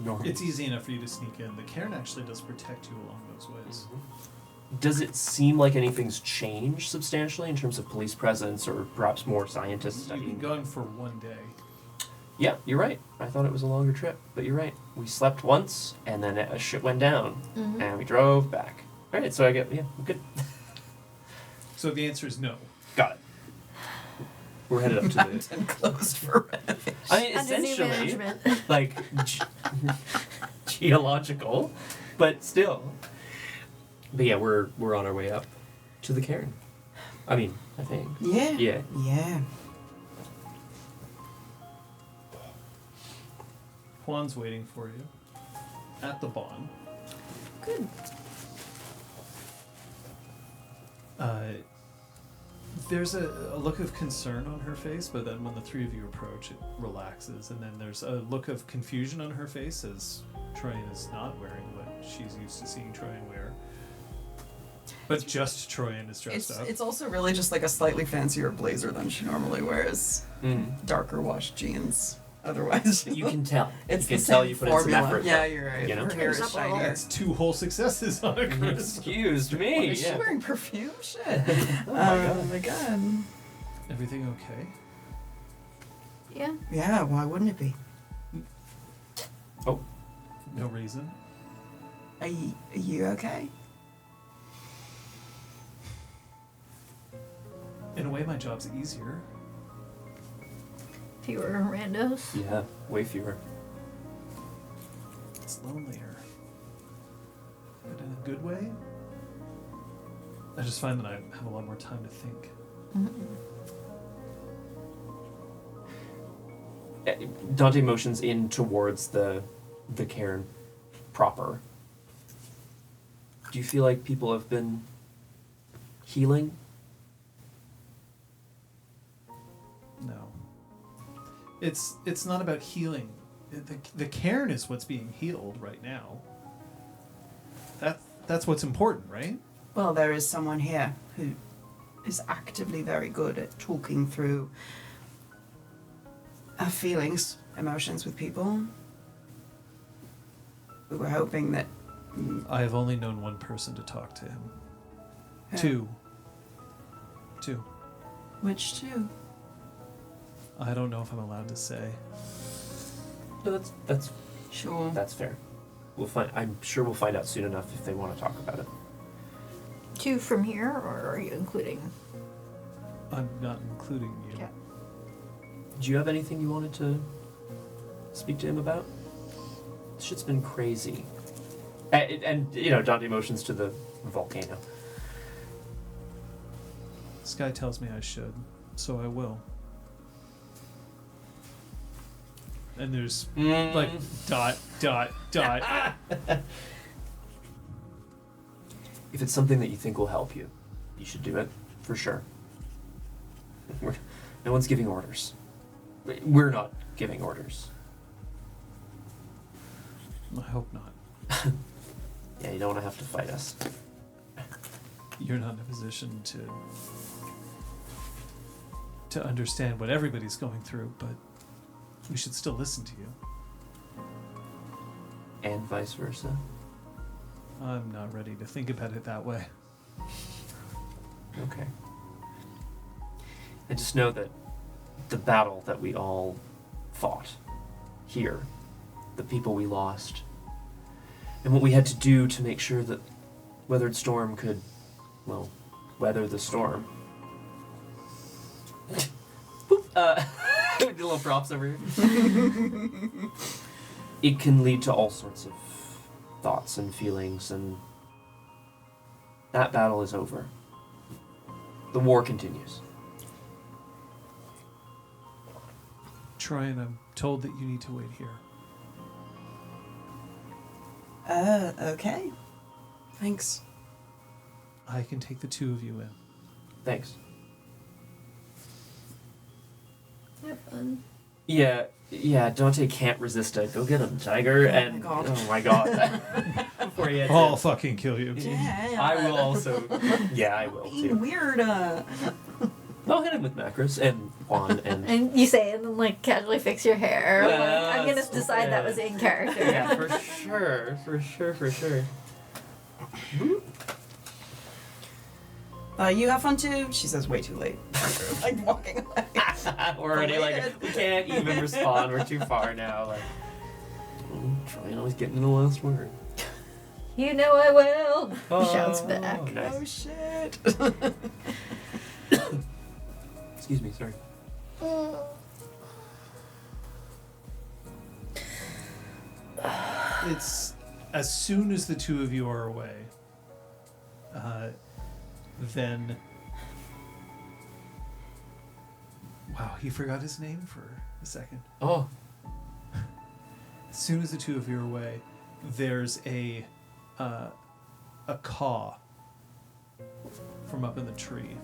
normal? It's easy enough for you to sneak in. The cairn actually does protect you along those ways. Does it seem like anything's changed substantially in terms of police presence or perhaps more scientists You've studying? been gone for 1 day. Yeah, you're right. I thought it was a longer trip, but you're right. We slept once, and then shit went down, and we drove back. All right, so we're good. So the answer is no. Got it. We're headed up to the... Mountain closed for renovation. I mean, Under new essentially, management. like, geological, but still. But yeah, we're on our way up to the cairn. I mean, I think. Yeah. Yeah. Yeah. Juan's waiting for you at the barn. Good. There's a look of concern on her face, but then when the three of you approach, it relaxes, and then there's a look of confusion on her face as Troyan is not wearing what she's used to seeing Troyan wear. But just Troyan is dressed up. It's also really just like a slightly fancier blazer than she normally wears. Mm. Darker washed jeans. Otherwise, You can tell. it's you the can tell same you put in some formula. effort. Yeah, you're right. You know? Her hair is Turns up a shinier. That's 2 whole successes on a charisma. Excuse me. Is she Yeah. wearing perfume? Shit. Oh my god. Everything okay? Yeah. Yeah, why wouldn't it be? No reason. Are you okay? In a way, my job's easier. Fewer randos. Yeah, way fewer. It's lonelier. But in a good way. I just find that I have a lot more time to think. Dante motions in towards the cairn proper. Do you feel like people have been healing? No. It's not about healing. The cairn is what's being healed right now. That's what's important, right? Well, there is someone here who is actively very good at talking through our feelings, emotions with people. We were hoping that. I have only known one person to talk to him. Who? Two. Which two? I don't know if I'm allowed to say. No, that's Sure. that's fair. We'll find. I'm sure we'll find out soon enough if they want to talk about it. 2 from here, or are you including? I'm not including you. Yeah. Do you have anything you wanted to speak to him about? This shit's been crazy. And you know, Dante motions to the volcano. Sky tells me I should, so I will. And there's like ... If it's something that you think will help you, you should do it for sure. No one's giving orders. We're not giving orders. I hope not. Yeah, you don't want to have to fight us. You're not in a position to understand what everybody's going through, but we should still listen to you. And vice versa. I'm not ready to think about it that way. Okay. I just know that the battle that we all fought here, the people we lost, and what we had to do to make sure that Weathered Storm could, well, weather the storm. Boop. Do little props over here. It can lead to all sorts of thoughts and feelings, and that battle is over. The war continues. Troy, and I'm told that you need to wait here. Okay. Thanks. I can take the two of you in. Thanks. Have fun. Yeah, Dante can't resist a go get him, Tiger, and oh my god. Before he heads I'll in. fucking kill you. Damn. I will also. Yeah, I will Being too. weird. I'll hit him with macros and wand and. And you say it and then like casually fix your hair. Well, Like, I'm gonna that's- decide that was in character. Yeah, for sure. You have fun too? She says way too late. Like walking away. We're already like, we can't even respond. We're too far now. Like, trying always getting the last word. You know I will. Shouts back. Nice. Oh shit. Excuse me, sorry. It's as soon as the two of you are away, then. Wow, he forgot his name for a second. Oh, As soon as the two of you are away, there's a caw from up in the tree.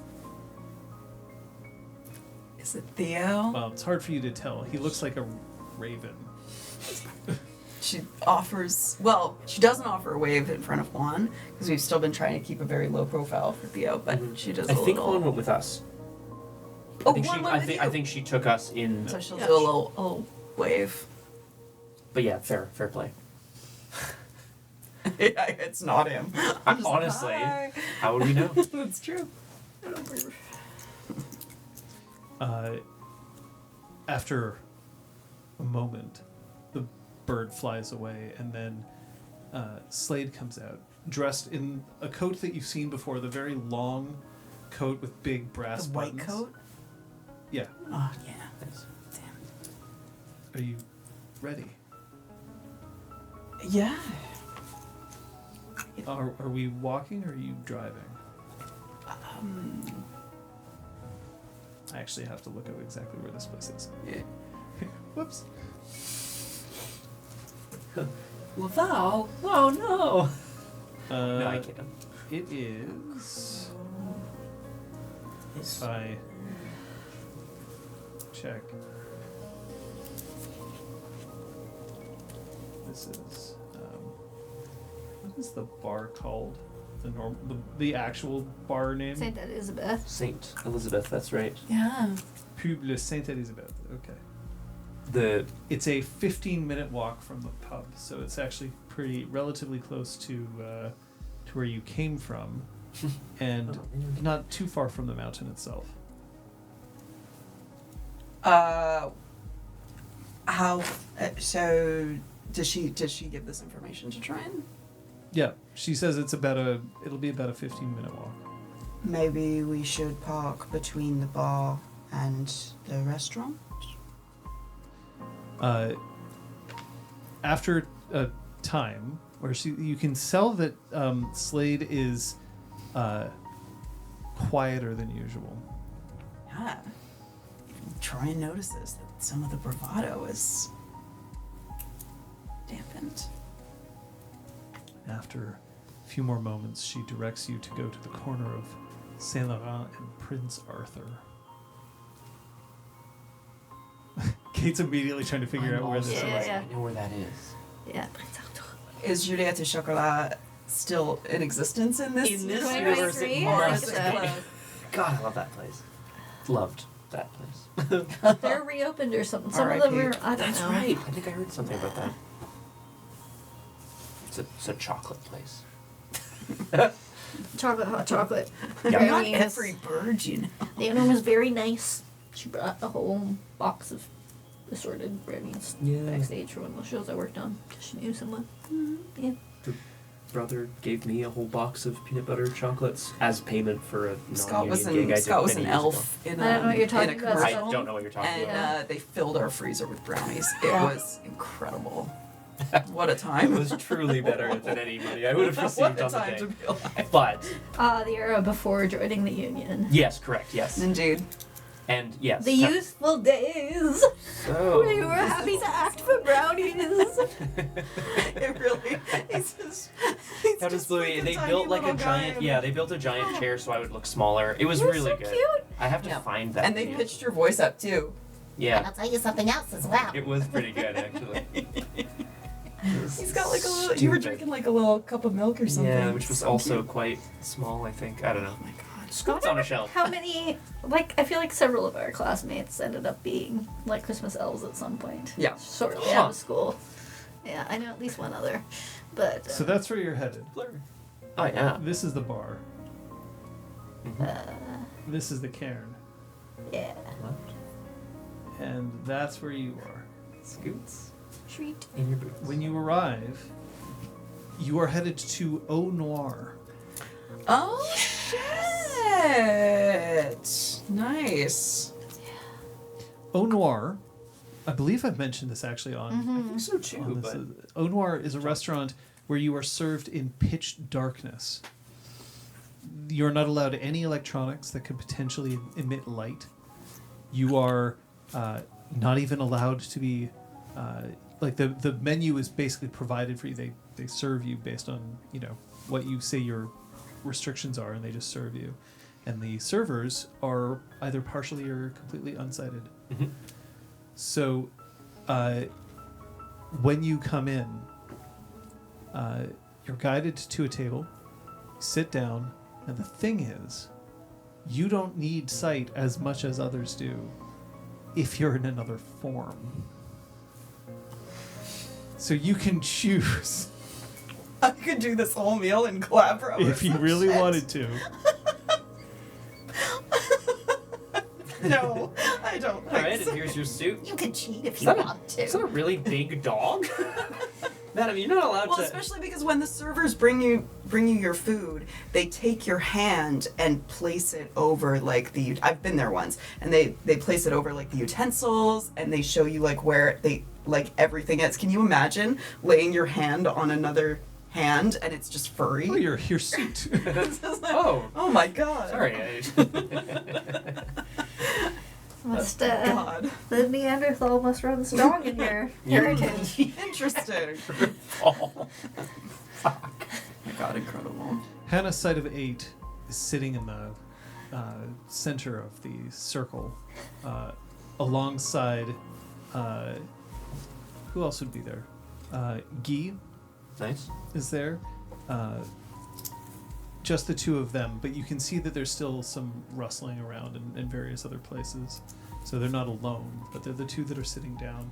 Is it Theo? Well, it's hard for you to tell. He looks like a raven. She offers. Well, she doesn't offer a wave in front of Juan because we've still been trying to keep a very low profile for Theo, but she does. I a think little. Juan went with us. Oh, I think Juan she. went I with think. you. I think she took us in. So she'll Yeah. do a little wave. But yeah, fair play. Yeah, it's not him. I'm just like, Honestly, "Hi." how would we know? That's true. After a moment, the bird flies away, and then Slade comes out, dressed in a coat that you've seen before, the very long coat with big brass The white buttons. coat. Yeah. Oh yeah. Thanks. Damn. Are you ready? Yeah. Are we walking or are you driving? I actually have to look up exactly where this place is. Yeah. Whoops. Laval? Oh no! No, No, I can't. It is. If I check. This is. What is the bar called? The actual bar name? Saint Elizabeth. Saint Elizabeth, that's right. Yeah. Pub Le Sainte Elizabeth. Okay. The It's a 15-minute walk from the pub, so it's actually relatively close to where you came from, and not too far from the mountain itself. How? So does she give this information to Trine? Yeah, she says it'll be about a 15-minute walk. Maybe we should park between the bar and the restaurant. After a time where you can tell that Slade is quieter than usual. Yeah. Trine notices that some of the bravado is dampened. After a few more moments, she directs you to go to the corner of Saint Laurent and Prince Arthur. Kate's immediately trying to figure out where this is. Yeah. I know where that is. Yeah, Prince Arthur. Is Juliette Chocolat still in existence in this? In this universe? universe, it Must must be. God, I love that place. Loved that place. They're reopened or something. Some of them R.I.P. are. I don't That's know. right. I think I heard something about that. It's a chocolate place. Chocolate, hot chocolate. Yeah. Not Very- every bird, you know. The owner was very nice. She brought a whole box of assorted brownies Yeah. backstage for one of the shows I worked on because she knew someone. Yeah. Brother gave me a whole box of peanut butter chocolates as payment for a Scott was non-union gig I did Scott was many an years elf in I don't know what you're talking in a about, ago. I commercial. don't know what you're talking And about. Yeah. they filled our freezer with brownies. It Yeah. was incredible. What a It time. was truly better than any money I would have What received a on the time day. to be alive. But The era before joining the union. yes, correct. Yes. Indeed. And yes. The youthful days. So. We were happy to act for brownies. It really. He's just That was like a they tiny built like a little guy giant. in Yeah, a- they built a giant chair so I would look smaller. It was You're really so good. cute. I have to Yeah. find that. And they video. pitched your voice up too. Yeah, I'll tell you something else as well. it was pretty good actually. He's got like a little. You were Stupid. drinking like a little cup of milk or something. Yeah, which was So also cute. quite small. I think. I don't know. Oh my god. Scoots on a shelf. How many, like, I feel like several of our classmates ended up being, like, Christmas elves at some point. Yeah. Shortly Huh. out of school. Yeah, I know at least one other. But, So that's where you're headed. Oh yeah. This is the bar. uh, This is the cairn. yeah. And that's where you are. Scoots Treat. in your boots. When you arrive, you are headed to Au Noir. Oh shit! Nice. Au Noir, I believe I've mentioned this actually on, I think so too, on this. but Au Noir is a restaurant where you are served in pitch darkness. You're not allowed any electronics that could potentially emit light. You are not even allowed to be like the menu is basically provided for you. They serve you based on what you say your restrictions are, and they just serve you. And the servers are either partially or completely unsighted. Mhm. So when you come in, you're guided to a table, sit down, and the thing is, you don't need sight as much as others do if you're in another form. So you can choose I could do this whole meal in Glabro. if you really wanted to. No, I don't. all right. And here's your suit. You can cheat if Is you that, want is that to. a really big dog? Madam, you're not allowed Well, to. especially because when the servers bring you your food, they take your hand and place it over like the. I've been there once, and they place it over like the utensils, and they show you like where they like everything is. Can you imagine laying your hand on another hand and it's just furry? Oh, your suit. Oh, my god. sorry. Must, God. the Neanderthal must run strong in your heritage. Interesting. Oh. Oh my god, incredible. Hannah's side of 8 is sitting in the center of the circle, alongside. Who else would be there? Guy Nice. is there. Just the two of them, but you can see that there's still some rustling around in various other places. So they're not alone, but they're the two that are sitting down.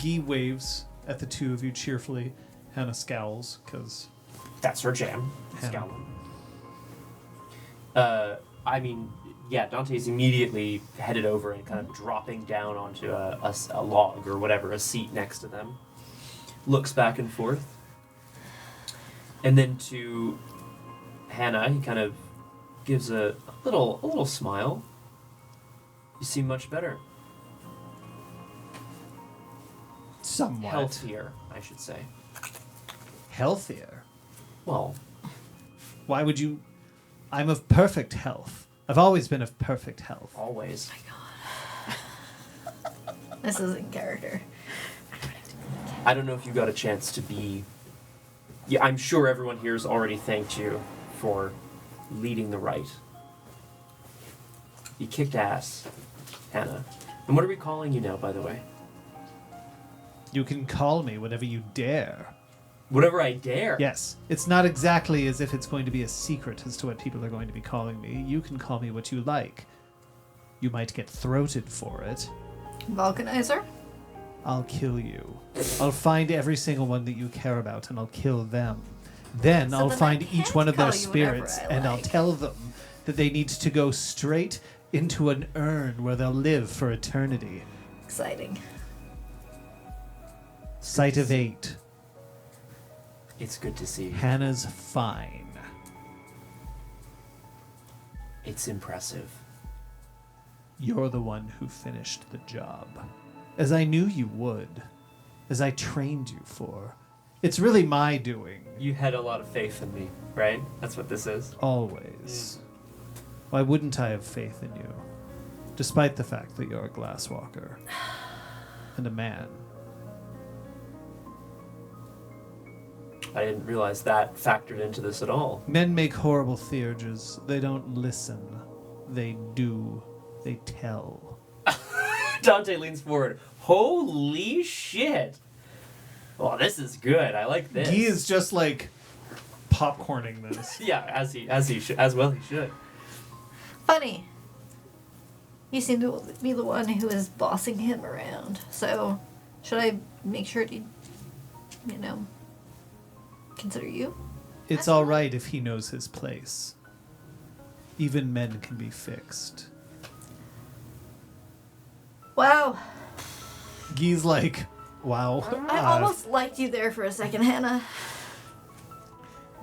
Guy waves at the two of you cheerfully. Hannah scowls, because... That's her jam. Hannah. Scowling. I mean, yeah, Dante's immediately headed over and kind of dropping down onto a log or whatever, a seat next to them. Looks back and forth. And then to Hannah, he kind of gives a little smile. You seem much better. Somewhat. Healthier, I should say. Healthier? Well, Why would you... I'm of perfect health. I've always been of perfect health. always. This is in character. I don't know if you got a chance to be... Yeah, I'm sure everyone here has already thanked you for leading the right. You kicked ass, Hannah. And what are we calling you now, by the way? You can call me whatever you dare. Whatever I dare. Yes, it's not exactly as if it's going to be a secret as to what people are going to be calling me. You can call me what you like. You might get throated for it. Vulcanizer? I'll kill you. I'll find every single one that you care about and I'll kill them. Then So I'll then I find each can't one of their call you whatever spirits I and I'll like. tell them that they need to go straight into an urn where they'll live for eternity. Exciting. Sight of 8. It's good to see you. Hannah's fine. It's impressive. You're the one who finished the job. As I knew you would. As I trained you for. It's really my doing. You had a lot of faith in me, right? That's what this is. Always. Why wouldn't I have faith in you? Despite the fact that you're a glasswalker and a man. I didn't realize that factored into this at all. Men make horrible theurges. They don't listen. They do. They tell. Dante leans forward. Holy shit! Oh, this is good. I like this. He is just like popcorning this. Yeah, as he should, as well he should. Funny. You seem to be the one who is bossing him around. So, should I make sure to, consider you? It's all right if he knows his place. Even men can be fixed. Wow. Guy's like, wow. I almost liked you there for a second, Hannah.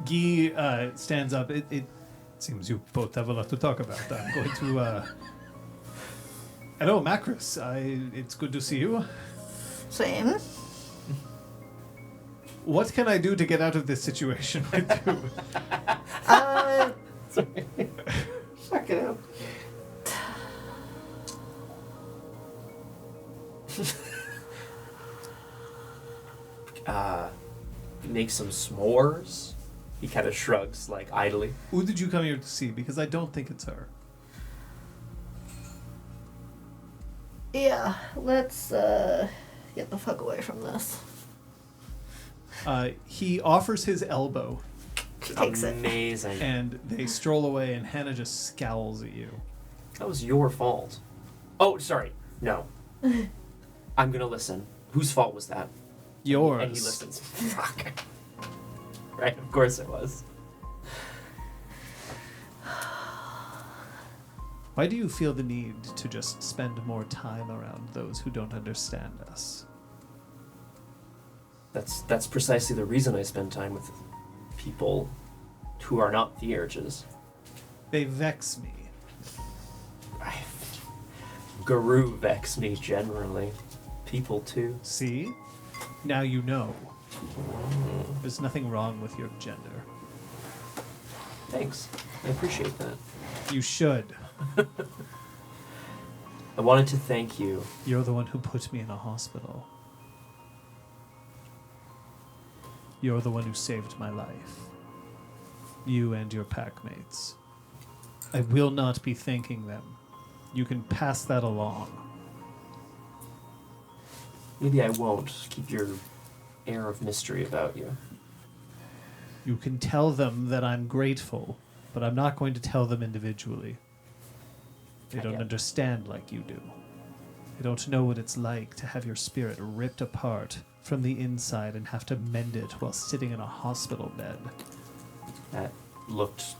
Guy stands up. It seems you both have a lot to talk about. I'm going to... Hello, Macris. It's good to see you. Same. What can I do to get out of this situation with you? Sorry. Suck it up. Make some s'mores. He kind of shrugs, like, idly. Who did you come here to see? Because I don't think it's her. Yeah, let's get the fuck away from this. He offers his elbow, She takes it. Amazing. and they stroll away, and Hannah just scowls at you. That was your fault. Oh, sorry. No. I'm gonna listen. Whose fault was that? Yours. And he listens. Fuck. Right, of course it was. Why do you feel the need to just spend more time around those who don't understand us? That's precisely the reason I spend time with people who are not theurges. They vex me. Guru vex me generally. People too. See? Now you know. There's nothing wrong with your gender. Thanks. I appreciate that. You should. I wanted to thank you. You're the one who put me in a hospital. You're the one who saved my life. You and your pack mates. I will not be thanking them. You can pass that along. Maybe I won't. Keep your air of mystery about you. You can tell them that I'm grateful, but I'm not going to tell them individually. They don't understand like you do. They don't know what it's like to have your spirit ripped apart from the inside and have to mend it while sitting in a hospital bed. It looked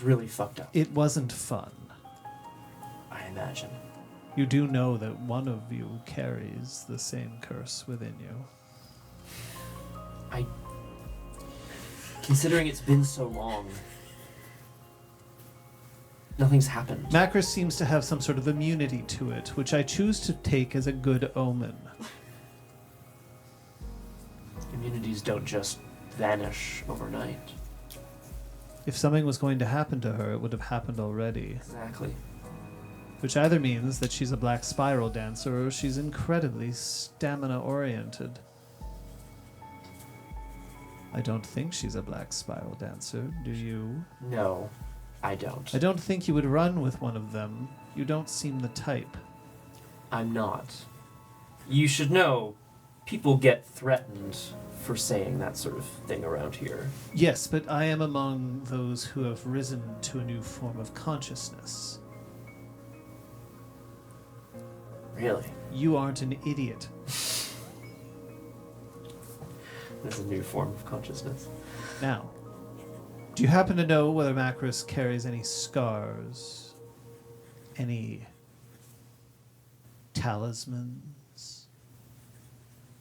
really fucked up. It wasn't fun. I imagine. You do know that one of you carries the same curse within you. Considering it's been so long, nothing's happened. Macris seems to have some sort of immunity to it, which I choose to take as a good omen. Immunities don't just vanish overnight. If something was going to happen to her, it would have happened already. Exactly. Which either means that she's a black spiral dancer or she's incredibly stamina-oriented. I don't think she's a black spiral dancer, do you? No, I don't. I don't think you would run with one of them. You don't seem the type. I'm not. You should know, people get threatened for saying that sort of thing around here. Yes, but I am among those who have risen to a new form of consciousness. Really? You aren't an idiot. There's a new form of consciousness. Now, do you happen to know whether Macris carries any scars? Any talismans?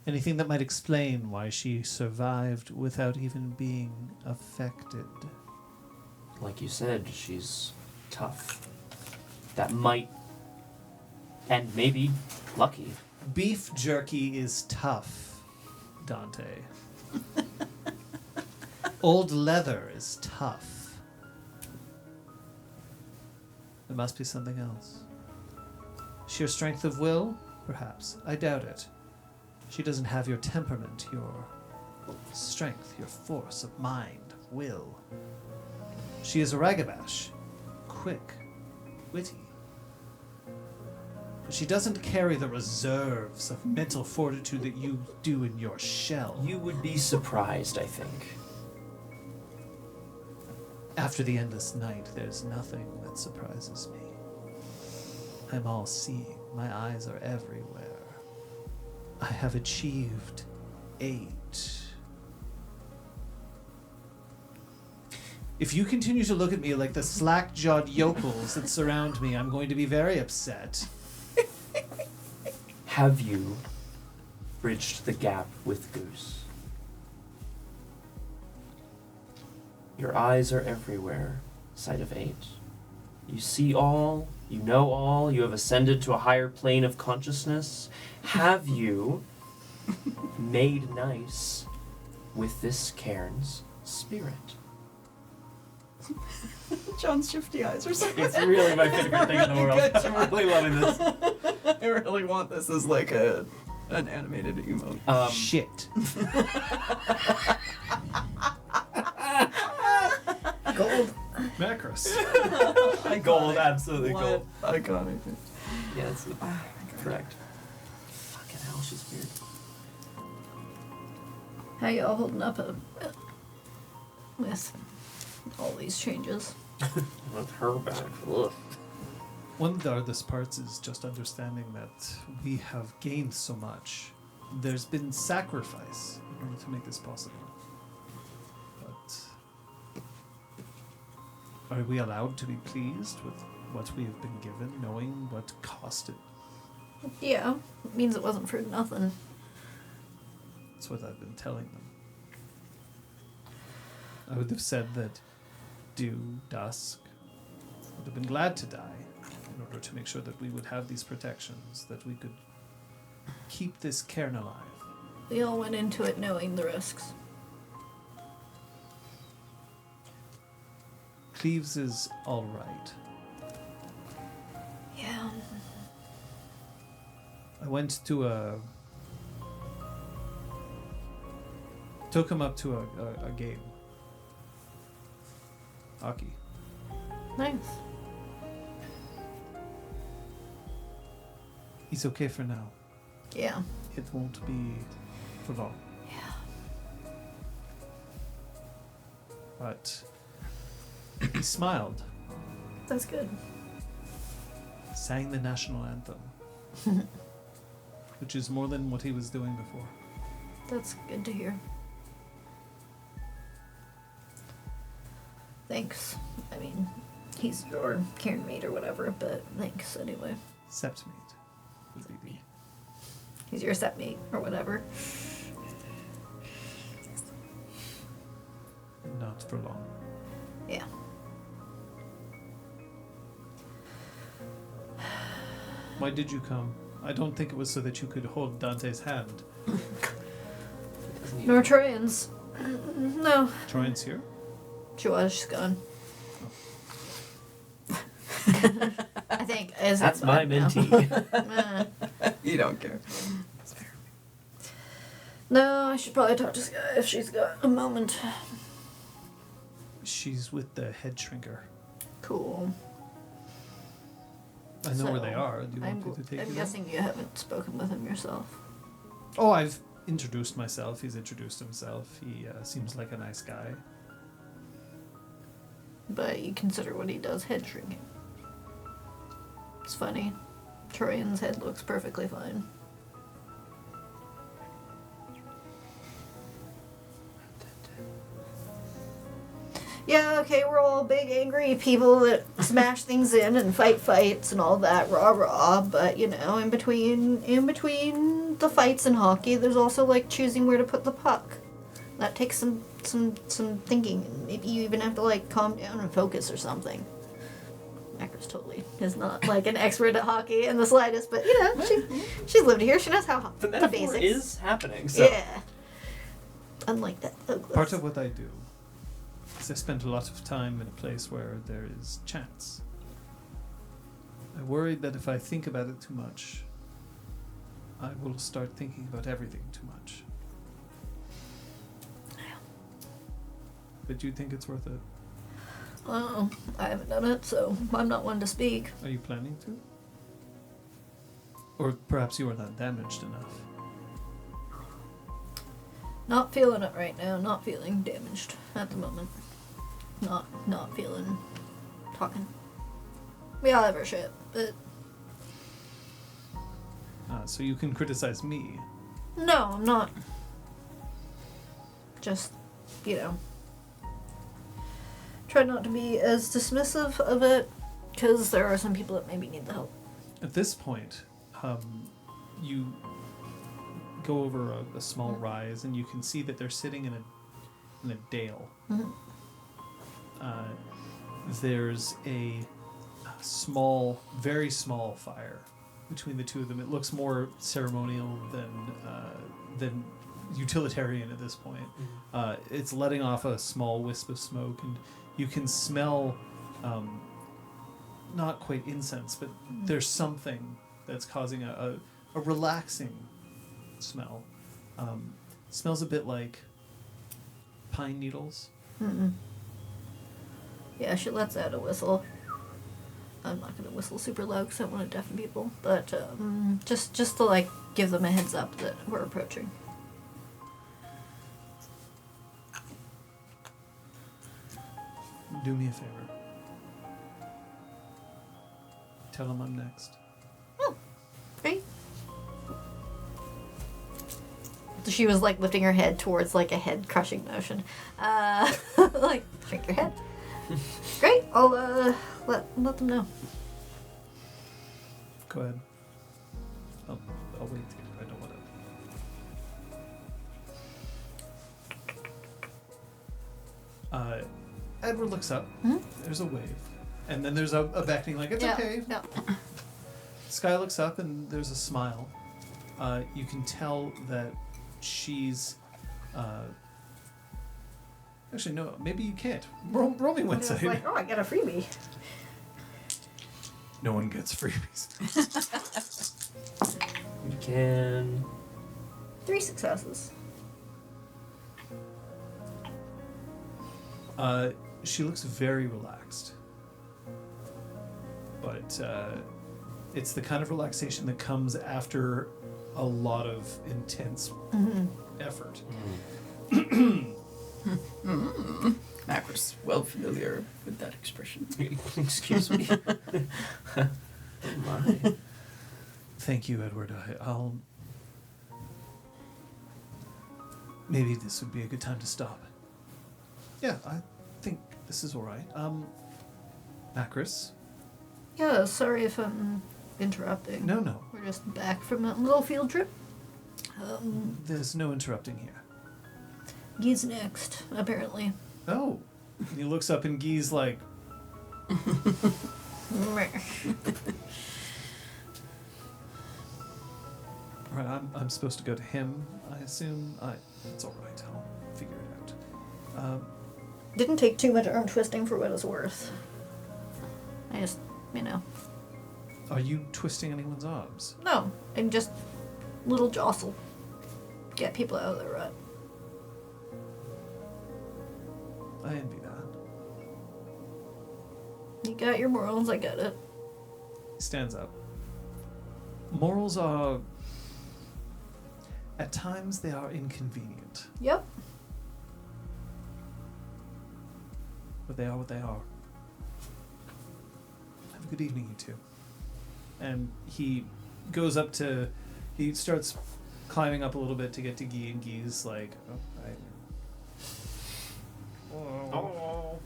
Anything that might explain why she survived without even being affected? Like you said, she's tough. That might, and maybe, lucky. Beef jerky is tough, Dante. Old leather is tough. There must be something else. Sheer strength of will? Perhaps. I doubt it. She doesn't have your temperament, your strength, your force of mind, of will. She is a ragabash. Quick, witty. But she doesn't carry the reserves of mental fortitude that you do in your shell. You would be surprised, I think. After the endless night, there's nothing that surprises me. I'm all seeing. My eyes are everywhere. I have achieved 8. If you continue to look at me like the slack-jawed yokels that surround me, I'm going to be very upset. Have you bridged the gap with Goose? Your eyes are everywhere. Sight of 8. You see all, you know all, you have ascended to a higher plane of consciousness. Have you made nice with this Cairn's spirit? John's shifty eyes or something. It's really my favorite thing in the world. I'm really loving this. I really want this as like an animated emote. Shit. Gold. Macros. Gold, absolutely What? gold. Iconic. Yeah, that's correct. Fucking hell, she's weird. How y'all holding up with all these changes? With her back. Ugh. One of the hardest parts is just understanding that we have gained so much. There's been sacrifice in order to make this possible. But are we allowed to be pleased with what we have been given, knowing what cost it? Yeah, it means it wasn't for nothing. That's what I've been telling them. I would have said that Dew, Dusk would have been glad to die in order to make sure that we would have these protections, that we could keep this cairn alive. We all went into it knowing the risks. Leeves is all right. Yeah. I went to took him up to a game. Hockey. Nice. He's okay for now. Yeah. It won't be for long. Yeah. But he smiled, That's good. sang the national anthem, which is more than what he was doing before. That's good to hear. Thanks. I mean, he's your cairn mate or whatever, but thanks anyway. Sept mate would be the He's your sept mate or whatever. not for long. Yeah. Why did you come? I don't think it was so that you could hold Dante's hand. Nortroyans. No. Troyan's here? She was. She's gone. I think. Is That's my mentee. You don't care. No, I should probably talk to Sky if she's got a moment. She's with the head shrinker. Cool. I know where they So, are. Do you want me to take I'm you? guessing you haven't spoken with him yourself. Oh, I've introduced myself. He's introduced himself. He seems like a nice guy. But you consider what he does head shrinking. It's funny. Troyan's head looks perfectly fine. Yeah, okay, we're all big angry people that smash things in and fight fights and all that rah rah, but you know, in between the fights in hockey, there's also like choosing where to put the puck. That takes some thinking, and maybe you even have to like calm down and focus or something. Macros totally is not like an expert at hockey in the slightest, but you know, she's lived here, she knows how The the metaphor basics. is happening, so. Yeah. Unlike that Douglas. Part of what I do is I spend a lot of time in a place where there is chance. I worried that if I think about it too much, I will start thinking about everything too much. But do you think it's worth it? I haven't done it, so I'm not one to speak. Are you planning to? Or perhaps you are not damaged enough. Not feeling it right now. Not feeling damaged at the moment. Not feeling talking. We all have our shit, but So you can criticize me. no, I'm not. Just, you know, try not to be as dismissive of it, because there are some people that maybe need the help. At this point, you go over a small rise, and you can see that they're sitting in a dale. Mhm. There's a small, very small fire between the two of them. It looks more ceremonial than utilitarian at this point. It's letting off a small wisp of smoke, and you can smell not quite incense, but there's something that's causing a relaxing smell. Smells a bit like pine needles. Yeah, she lets out a whistle. I'm not gonna whistle super loud because I don't want to deafen people, but just to like give them a heads up that we're approaching. Do me a favor. Tell them I'm next. Right? She was like lifting her head towards like a head crushing motion. Like, shrink your head. Great, I'll let them know. Go ahead. I'll wait. I don't want to. Edward looks up. There's a wave. And then there's a beckoning like, it's okay. Yeah. Sky looks up and there's a smile. You can tell that she's... Actually, no, maybe you can't. Roll me one It's side. like, oh, I got a freebie. No one gets freebies. You can. 3 successes. She looks very relaxed. But it's the kind of relaxation that comes after a lot of intense effort. Macros, well familiar with that expression. Excuse me. Oh my. Thank you, Edward. I'll... Maybe this would be a good time to stop. Yeah, I think this is all right. Macros? Yeah, sorry if I'm interrupting. No. We're just back from a little field trip. There's no interrupting here. He's next, apparently. Oh. And he looks up and Guy's like... Alright, I'm supposed to go to him, I assume. It's alright, I'll figure it out. Didn't take too much arm twisting for what it's worth. I just, Are you twisting anyone's arms? No, and just little jostle. Get people out of their rut. I envy that. You got your morals, I get it. He stands up. Morals are... At times they are inconvenient, Yep. but they are what they are. Have a good evening, you two. And he goes up to... He starts climbing up a little bit to get to Guy, and Guy's like... Oh, right. Oh.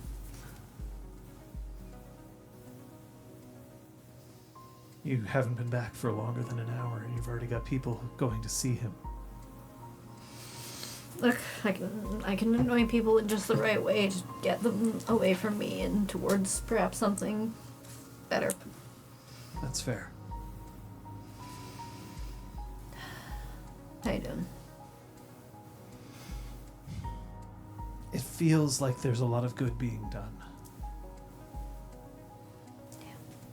You haven't been back for longer than an hour, and you've already got people going to see him. Look, I can annoy people in just the right way to get them away from me and towards perhaps something better. That's fair. How you doing? It feels like there's a lot of good being done.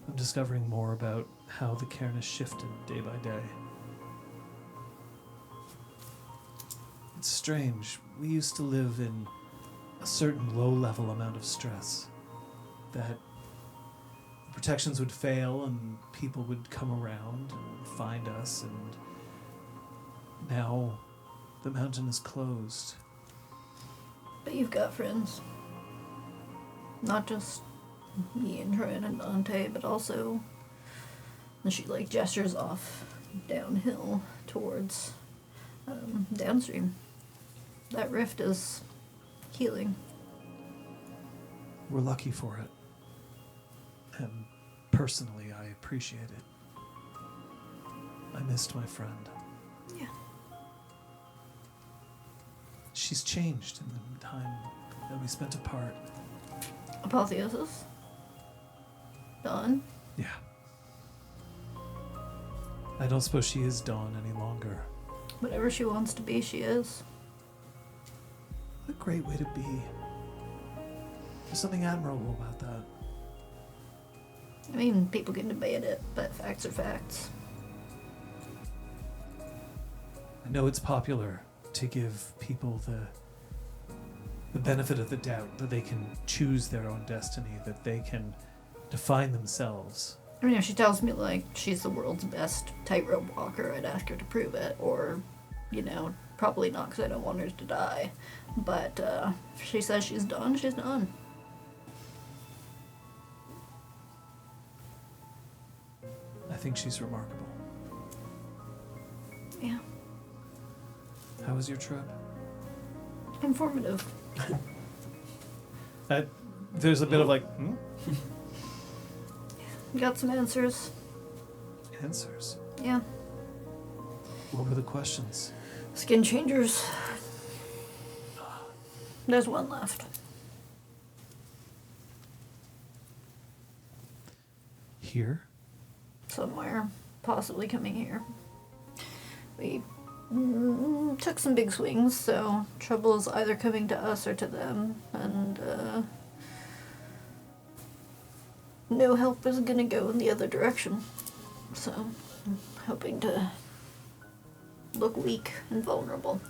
I'm discovering more about how the cairn has shifted day by day. It's strange. We used to live in a certain low-level amount of stress. That protections would fail and people would come around and find us, and now the mountain is closed. But you've got friends. Not just me and Troyan and Dante, but also... And she, like, gestures off downhill towards downstream. That rift is healing. We're lucky for it. And personally, I appreciate it. I missed my friend. Yeah. She's changed in the time that we spent apart. Apotheosis? Dawn? Yeah. I don't suppose she is Dawn any longer. Whatever she wants to be, she is. What a great way to be. There's something admirable about that. I mean, people can debate it, but facts are facts. I know it's popular to give people the benefit of the doubt, that they can choose their own destiny, that they can define themselves. I mean, if she tells me, like, she's the world's best tightrope walker, I'd ask her to prove it. Or, you know, probably not, because I don't want her to die. But if she says she's done, she's done. I think she's remarkable. Yeah. How was your trip? Informative. There's a bit of like, Got some answers. Answers. Yeah. What were the questions? Skin changers. There's one left. Here? Somewhere. Possibly coming here. We took some big swings, so trouble is either coming to us or to them, and no help is gonna go in the other direction. So I'm hoping to look weak and vulnerable.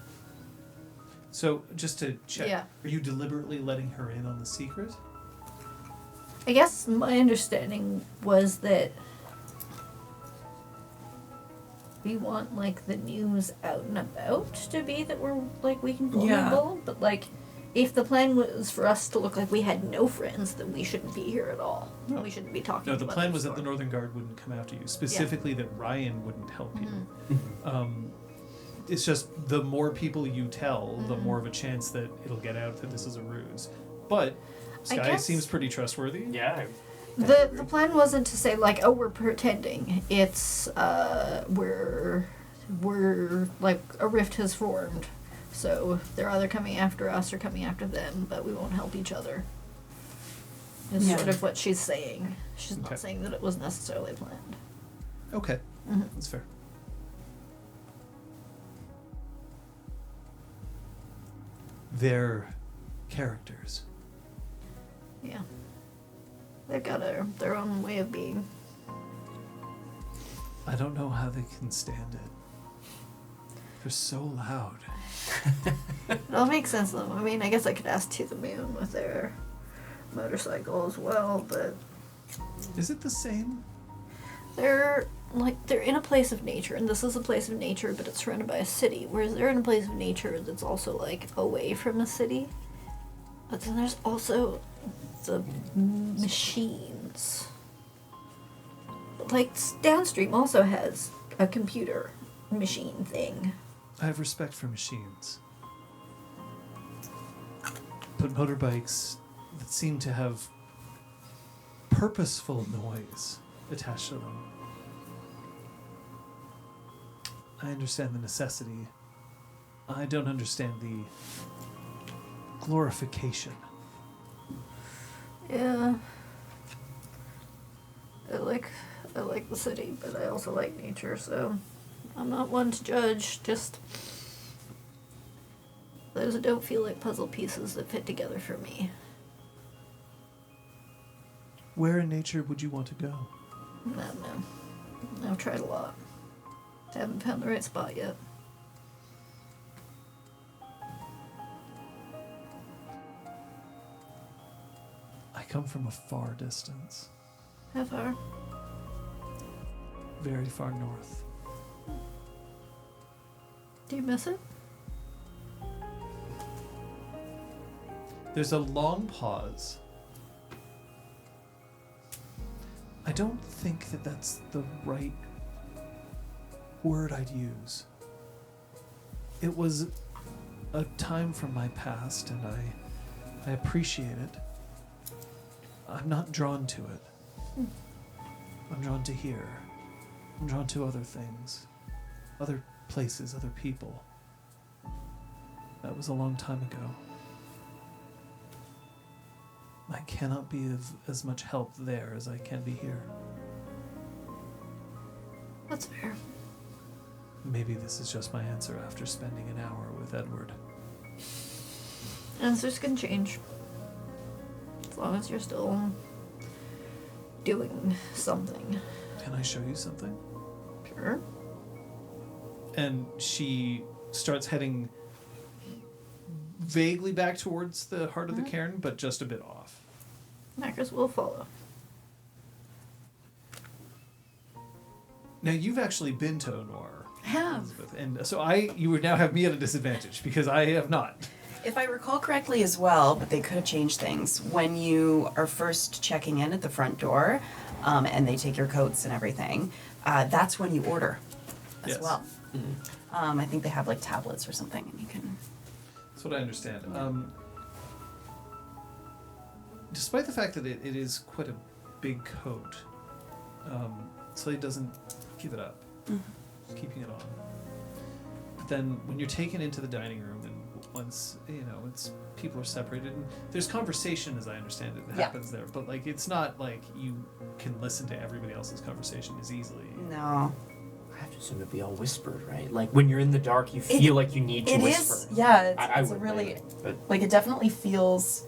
So, just to check, Yeah. Are you deliberately letting her in on the secret? I guess my understanding was that we want, like, the news out and about to be that we're, like, weak and vulnerable. But, like, if the plan was for us to look like we had no friends, then we shouldn't be here at all. No. We shouldn't be talking No, about the plan this was that the story. Northern Guard wouldn't come after you. Specifically, that Ryan wouldn't help you. It's just the more people you tell, the more of a chance that it'll get out that this is a ruse. But Sky guess- seems pretty trustworthy. Yeah. The plan wasn't to say, like, oh, we're pretending. It's, we're like, a rift has formed. So they're either coming after us or coming after them, but we won't help each other. Is Yeah. sort of what she's saying. She's Okay. not saying that it was necessarily planned. Okay, Mhm. that's fair. They're characters. Yeah. They've got their own way of being. I don't know how they can stand it. They're so loud. It all makes sense though. I mean, I guess I could ask To the Moon with their motorcycle as well, but Is it the same? they're in a place of nature, and this is a place of nature, but it's surrounded by a city. Whereas they're in a place of nature that's also, like, away from the city. But then there's also the machines. Like, downstream also has a computer machine thing. I have respect for machines. But motorbikes that seem to have purposeful noise attached to them. I understand the necessity. I don't understand the glorification. Yeah. I like the city, but I also like nature, so I'm not one to judge, just those don't feel like puzzle pieces that fit together for me. Where in nature would you want to go? No. I've tried a lot. Haven't found the right spot yet. I come from a far distance, How far? very far north. Do you miss it? There's a long pause. I don't think that that's the right word I'd use. It was a time from my past, and I appreciate it. I'm not drawn to it. I'm drawn to here. I'm drawn to other things, other places, other people. That was a long time ago. I cannot be of as much help there as I can be here. That's fair. Maybe this is just my answer after spending an hour with Edward. Answers can change. As long as you're still doing something. Can I show you something? Sure. And she starts heading vaguely back towards the heart of the cairn, but just a bit off. Knackers will follow. Now, you've actually been to Honor, I have. Elizabeth, and so you would now have me at a disadvantage because I have not. If I recall correctly as well, but they could have changed things, when you are first checking in at the front door, and they take your coats and everything, that's when you order as Yes. well. I think they have like tablets or something, and you can. That's what I understand. Despite the fact that it is quite a big coat, Slade doesn't give it up. He's keeping it on. But then when you're taken into the dining room, and once it's people are separated, and there's conversation, as I understand it, that Yeah. happens there. But like, it's not like you can listen to everybody else's conversation as easily. No. I have to assume it'd be all whispered, right? Like when you're in the dark, you feel like you need to It whisper. is, yeah. I It's a would really maybe, but like it definitely feels.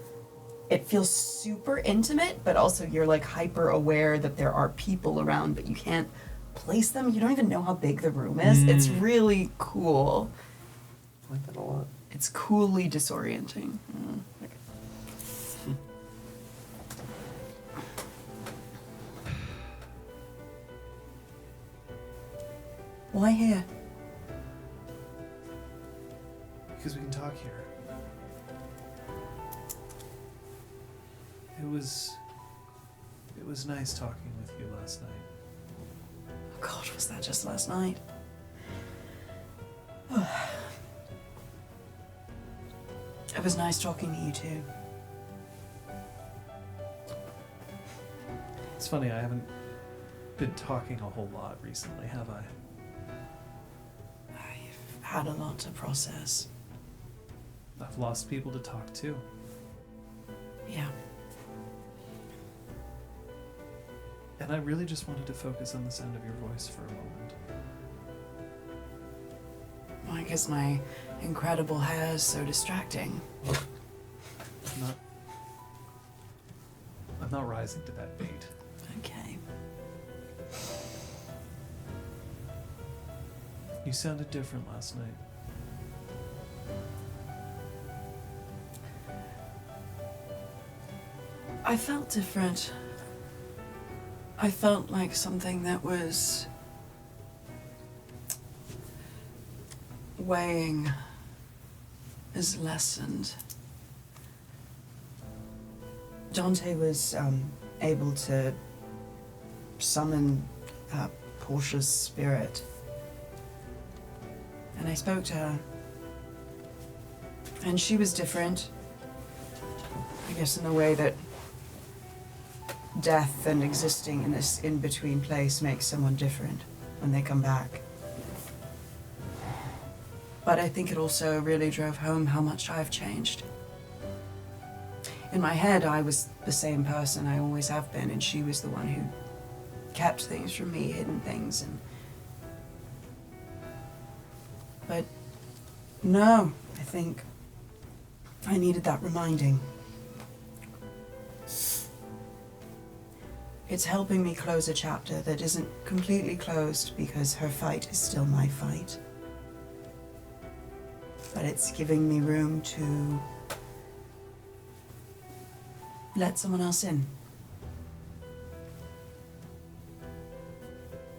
It feels super intimate, but also you're like hyper aware that there are people around, but you can't place them. You don't even know how big the room is. It's really cool. I like that a lot. It's coolly disorienting. Why here? Because we can talk here. It was nice talking with you last night. Oh God, was that just last night? It was nice talking to you too. It's funny, I haven't been talking a whole lot recently, have I? I've had a lot to process. I've lost people to talk to. Yeah. And I really just wanted to focus on the sound of your voice for a moment. I guess my incredible hair is so distracting. I'm not rising to that bait. Okay. You sounded different last night. I felt different. I felt like something that was weighing is lessened. Dante was able to summon Portia's spirit. And I spoke to her. And she was different. I guess in the way that death and existing in this in-between place makes someone different when they come back. But I think it also really drove home how much I've changed. In my head, I was the same person I always have been, and she was the one who kept things from me, hidden things, and... But no, I think I needed that reminding. It's helping me close a chapter that isn't completely closed because her fight is still my fight. But it's giving me room to let someone else in.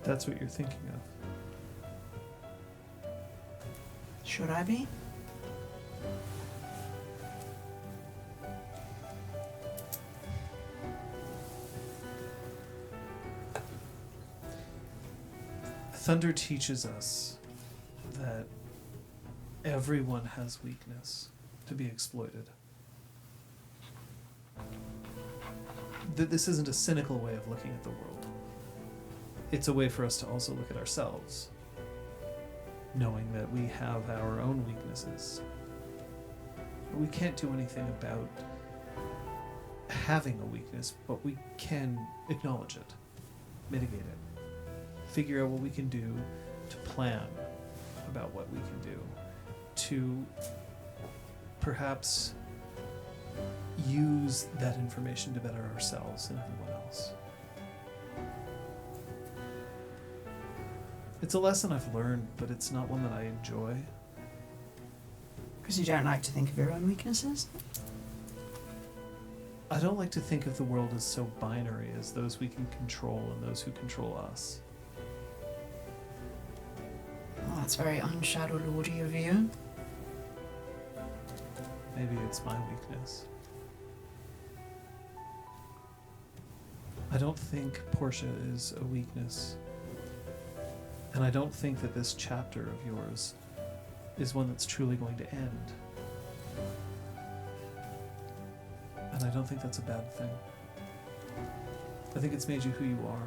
That's what you're thinking of. Should I be? Thunder teaches us that everyone has weakness to be exploited. That this isn't a cynical way of looking at the world. It's a way for us to also look at ourselves, knowing that we have our own weaknesses. We can't do anything about having a weakness, but we can acknowledge it, mitigate it, figure out what we can do to plan about what we can do, to perhaps use that information to better ourselves and everyone else. It's a lesson I've learned, but it's not one that I enjoy. Because you don't like to think of your own weaknesses? I don't like to think of the world as so binary as those we can control and those who control us. Well, that's very unshadow lordy of you. Maybe it's my weakness. I don't think Portia is a weakness. And I don't think that this chapter of yours is one that's truly going to end. And I don't think that's a bad thing. I think it's made you who you are.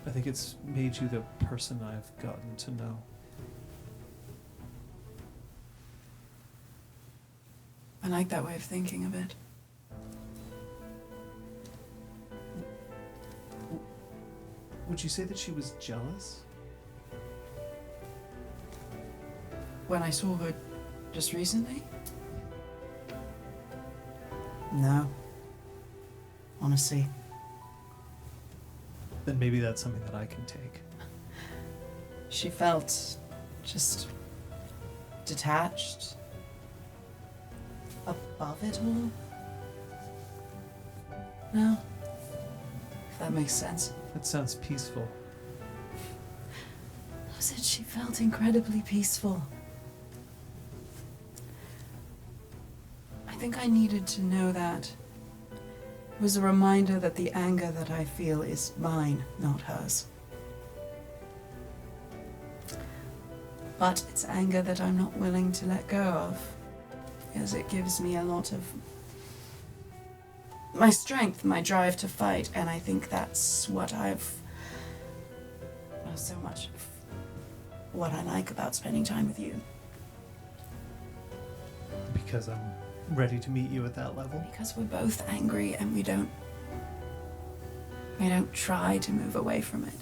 I think it's made you the person I've gotten to know. I like that way of thinking of it. Would you say that she was jealous? When I saw her just recently? No. Honestly. Then maybe that's something that I can take. She felt just detached. Above it all. No. If that makes sense. That sounds peaceful. I said she felt incredibly peaceful. I think I needed to know that. It was a reminder that the anger that I feel is mine, not hers. But it's anger that I'm not willing to let go of, because it gives me a lot of my strength, my drive to fight, and I think that's what so much of what I like about spending time with you. Because I'm ready to meet you at that level. Because we're both angry and we don't try to move away from it.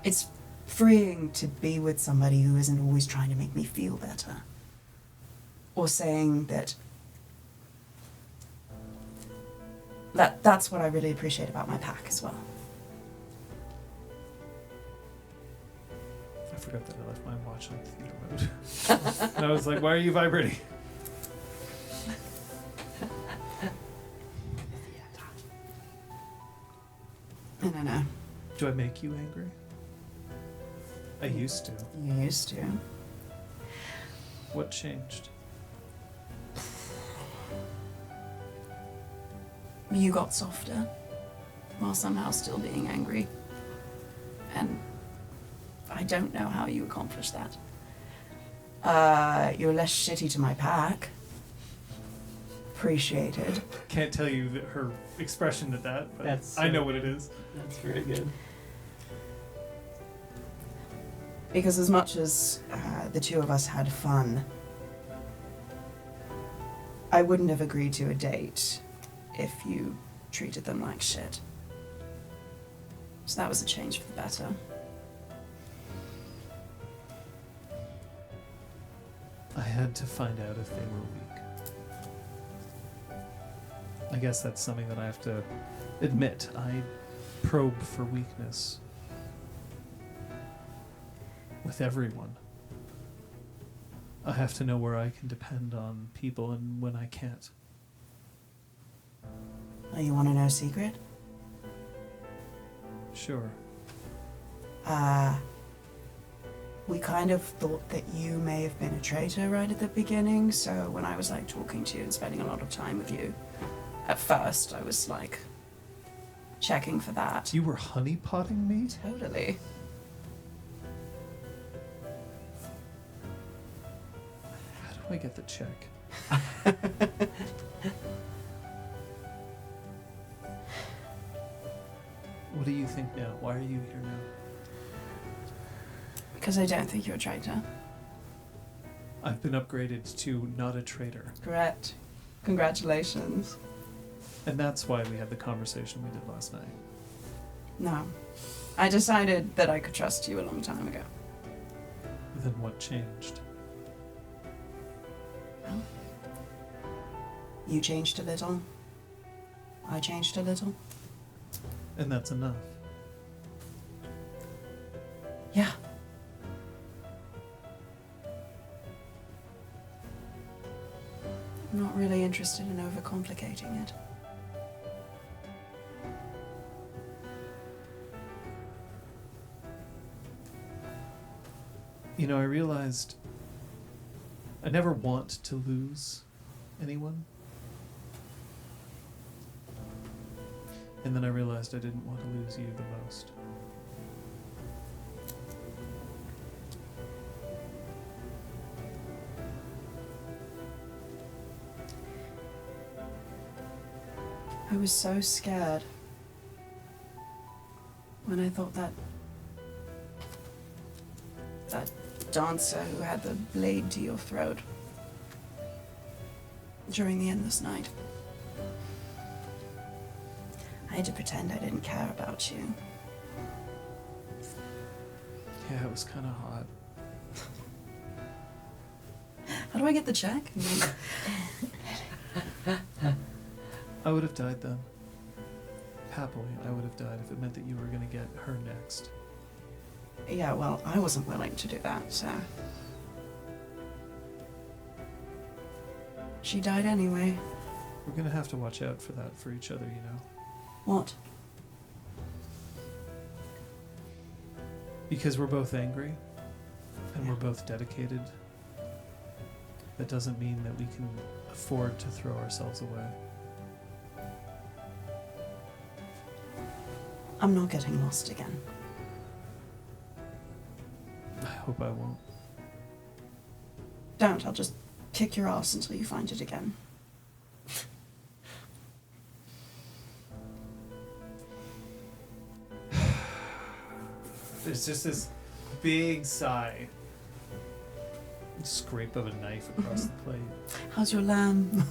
It's freeing to be with somebody who isn't always trying to make me feel better. Or saying that's what I really appreciate about my pack as well. I forgot that I left my watch on theater mode. And I was like, why are you vibrating? No. Do I make you angry? I used to. You used to. What changed? You got softer, while somehow still being angry. And I don't know how you accomplished that. You're less shitty to my pack. Appreciated. Can't tell you that her expression at that, but That's I know what it is. That's very good. Because as much as the two of us had fun, I wouldn't have agreed to a date if you treated them like shit. So that was a change for the better. I had to find out if they were weak. I guess that's something that I have to admit. I probe for weakness with everyone. I have to know where I can depend on people and when I can't. Oh, you want to know a secret? Sure. We kind of thought that you may have been a traitor right at the beginning, so when I was like talking to you and spending a lot of time with you, at first I was like checking for that. You were honeypotting me? Totally. How do I get the check? What do you think now? Why are you here now? Because I don't think you're a traitor. I've been upgraded to not a traitor. Correct. Congratulations. And that's why we had the conversation we did last night. No. I decided that I could trust you a long time ago. Then what changed? Well, you changed a little. I changed a little. And that's enough. Yeah. I'm not really interested in overcomplicating it. You know, I realized I never want to lose anyone. And then I realized I didn't want to lose you the most. I was so scared when I thought that dancer who had the blade to your throat during the endless night. I had to pretend I didn't care about you. Yeah, it was kind of hot. How do I get the check? I would have died then. Happily, I would have died if it meant that you were going to get her next. Yeah, well, I wasn't willing to do that, so. She died anyway. We're going to have to watch out for that for each other, you know. What? Because we're both angry and we're both dedicated. That doesn't mean that we can afford to throw ourselves away. I'm not getting lost again. I hope I won't. Don't, I'll just kick your ass until you find it again. There's just this big sigh. Scrape of a knife across the plate. How's your lamb?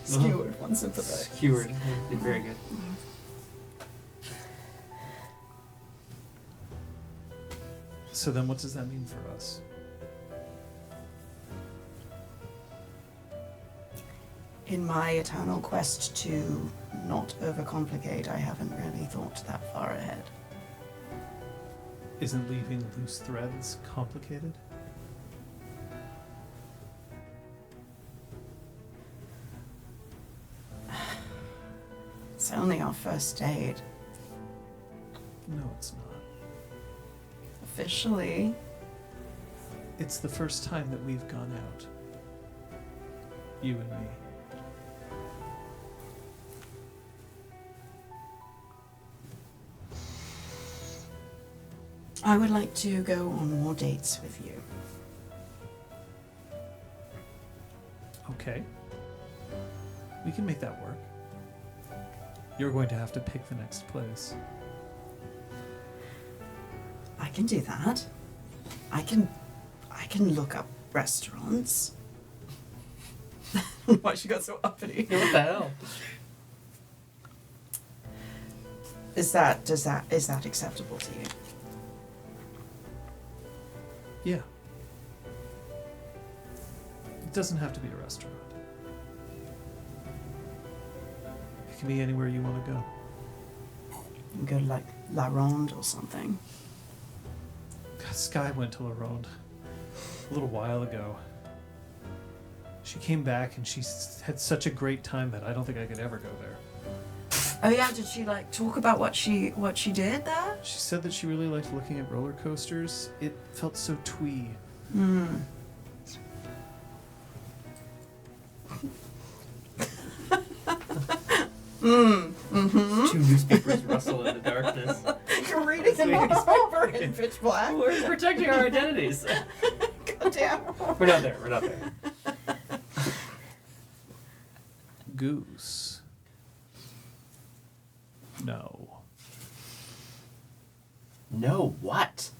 Skewered, one sympathetic. Skewered. Did very good. So then what does that mean for us? In my eternal quest to not overcomplicate, I haven't really thought that far ahead. Isn't leaving loose threads complicated? It's only our first date. No, it's not. Officially. It's the first time that we've gone out. You and me. I would like to go on more dates with you. Okay. We can make that work. You're going to have to pick the next place. I can do that. I can look up restaurants. Why she got so uppity? What the hell? Is that acceptable to you? Yeah. It doesn't have to be a restaurant. It can be anywhere you want to go. You can go to like La Ronde or something. God, Sky went to La Ronde a little while ago. She came back and she had such a great time that I don't think I could ever go there. Oh yeah, did she like talk about what she did there? She said that she really liked looking at roller coasters. It felt so twee. Two newspapers rustle in the darkness. You're reading a newspaper in pitch black. We're protecting our identities. Goddamn. We're not there. We're not there. Goose. No. No, what?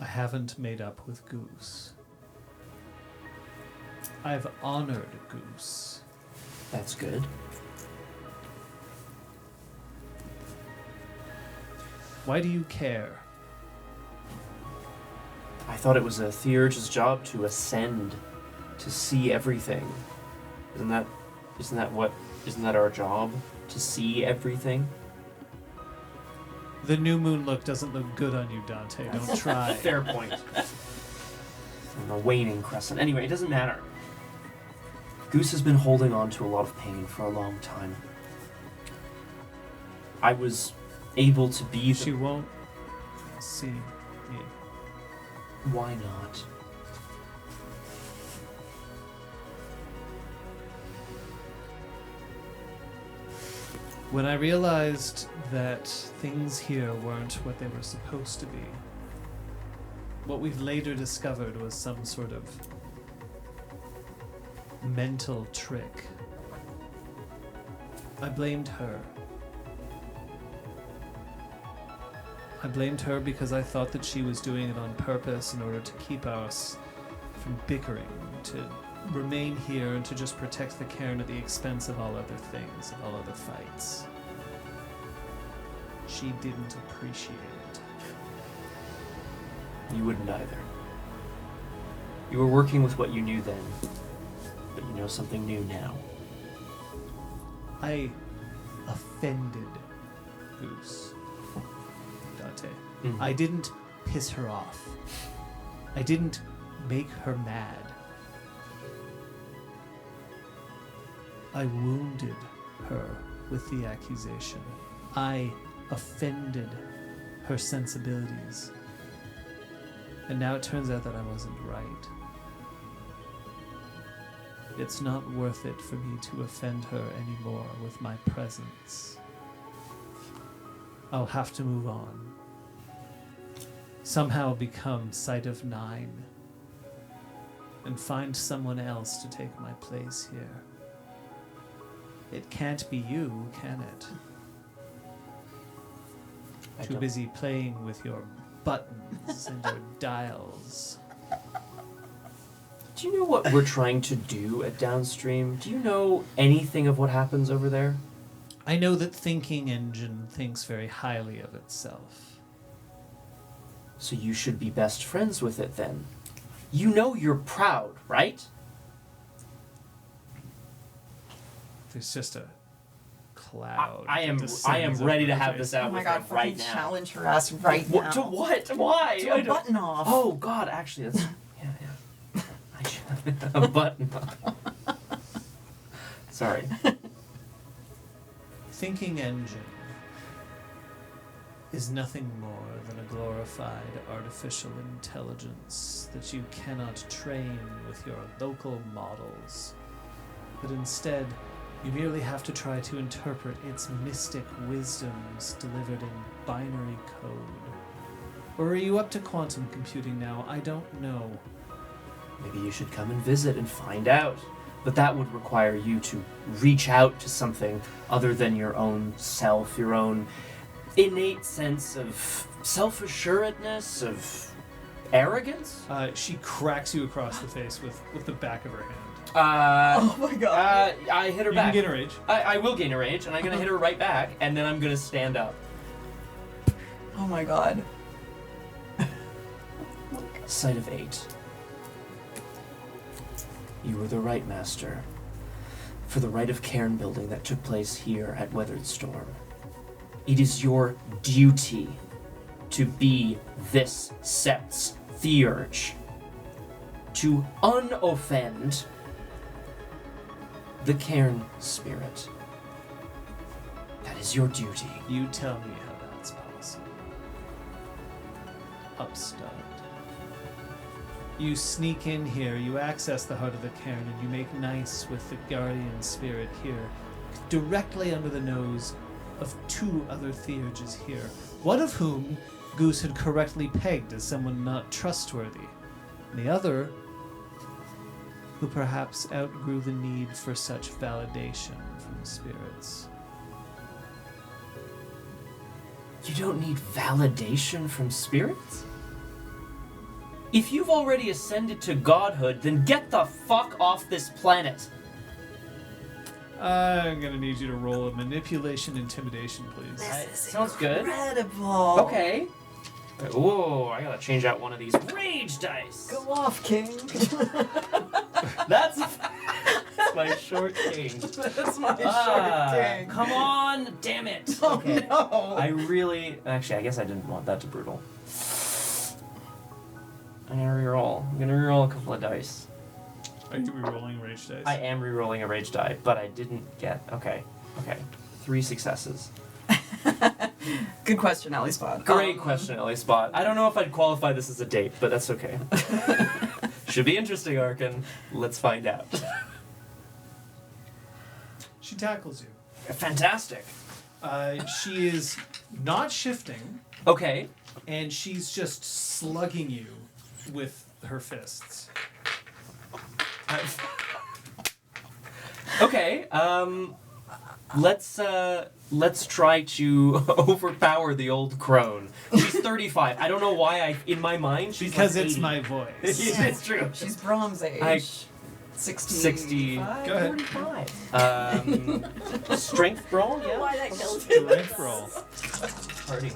I haven't made up with Goose. I've honored Goose. That's good. Why do you care? I thought it was a theurge's job to ascend, to see everything. Isn't that our job? To see everything? The new moon look doesn't look good on you, Dante. Don't try. Fair point. I'm a waning crescent. Anyway, it doesn't matter. Goose has been holding on to a lot of pain for a long time. I was able to be She won't see me. Why not? When I realized that things here weren't what they were supposed to be, what we've later discovered was some sort of mental trick. I blamed her. I blamed her because I thought that she was doing it on purpose in order to keep us from bickering, to remain here and to just protect the cairn at the expense of all other things, of all other fights. She didn't appreciate it. You wouldn't either. You were working with what you knew then, but you know something new now. I offended Goose, Dante. Mhm. I didn't piss her off. I didn't make her mad. I wounded her with the accusation. I offended her sensibilities. And now it turns out that I wasn't right. It's not worth it for me to offend her anymore with my presence. I'll have to move on. Somehow become Sight of Nine. And find someone else to take my place here. It can't be you, can it? I Too don't- busy playing with your buttons and your dials. Do you know what we're trying to do at Downstream? Do you know anything of what happens over there? I know that Thinking Engine thinks very highly of itself. So you should be best friends with it then. You know you're proud, right? There's just a cloud. I am that descends ready over to her have face. this out Oh my with god, her right fucking now. challenge her ass right now. To what? Why? To I a don't- button off. Oh God, actually, that's yeah. I should a button. Sorry. Thinking Engine is nothing more than a glorified artificial intelligence that you cannot train with your local models, but instead you merely have to try to interpret its mystic wisdoms delivered in binary code. Or are you up to quantum computing now? I don't know. Maybe you should come and visit and find out. But that would require you to reach out to something other than your own self, your own innate sense of self-assuredness, of arrogance. She cracks you across the face with the back of her hand. Oh my god. I hit her You back. can gain a rage. I will gain a rage, and I'm gonna hit her right back, and then I'm gonna stand up. Oh my god. Sight of 8. You were the right master. for the rite of cairn building that took place here at Weathered Storm. It is your duty to be this sept's theurge, to unoffend the cairn spirit. That is your duty. You tell me how that's possible. Upstart. You sneak in here, you access the heart of the cairn, and you make nice with the guardian spirit here, directly under the nose of two other theurges here, one of whom Goose had correctly pegged as someone not trustworthy, and the other who perhaps outgrew the need for such validation from spirits. You don't need validation from spirits? If you've already ascended to godhood, then get the fuck off this planet. I'm gonna need you to roll a manipulation intimidation, please. Sounds good. Incredible. Okay. Whoa, I gotta change out one of these rage dice. Go off, King. That's my short king. That's my short king. Come on, damn it. Oh, Okay. no. Actually, I guess I didn't want that to brutal. I'm gonna reroll a couple of dice. Are you re-rolling rage dice? I am rerolling a rage die, but I didn't get. Okay. 3 successes. Good question, Ellie Spot. Great question, Ellie Spot. I don't know if I'd qualify this as a date, but that's okay. Should be interesting, Arkin. Let's find out. She tackles you. Fantastic. She is not shifting, Okay. and she's just slugging you with her fists. Okay. Let's try to overpower the old crone. She's 35. I don't know why in my mind she's Because like it's 80. my voice. It's true. She's Bronze Age. I- 60. Go ahead. 45. Strength brawl, yeah. Why that killed you? Strength roll. Party.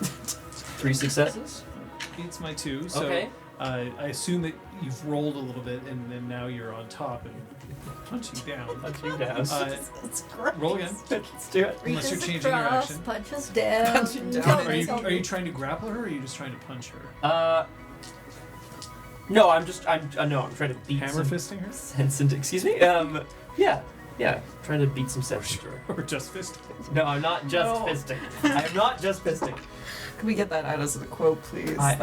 3 successes. Beats my 2, so Okay. I assume that you've rolled a little bit, and then now you're on top and punching down. Punch you down. That's great. Roll again. Let's do it. Unless you're Reaches changing your across, action. punches down. Punching down. Tell Are me, you, tell are you me. trying to grapple her, or are you just trying to punch her? No, I'm trying to beat Hammer some fisting her? sense into, excuse me? Yeah, trying to beat some sense into her. Or just fisting? No, I'm not just No. fisting. I'm not just fisting. Can we get that out as a quote, please? God,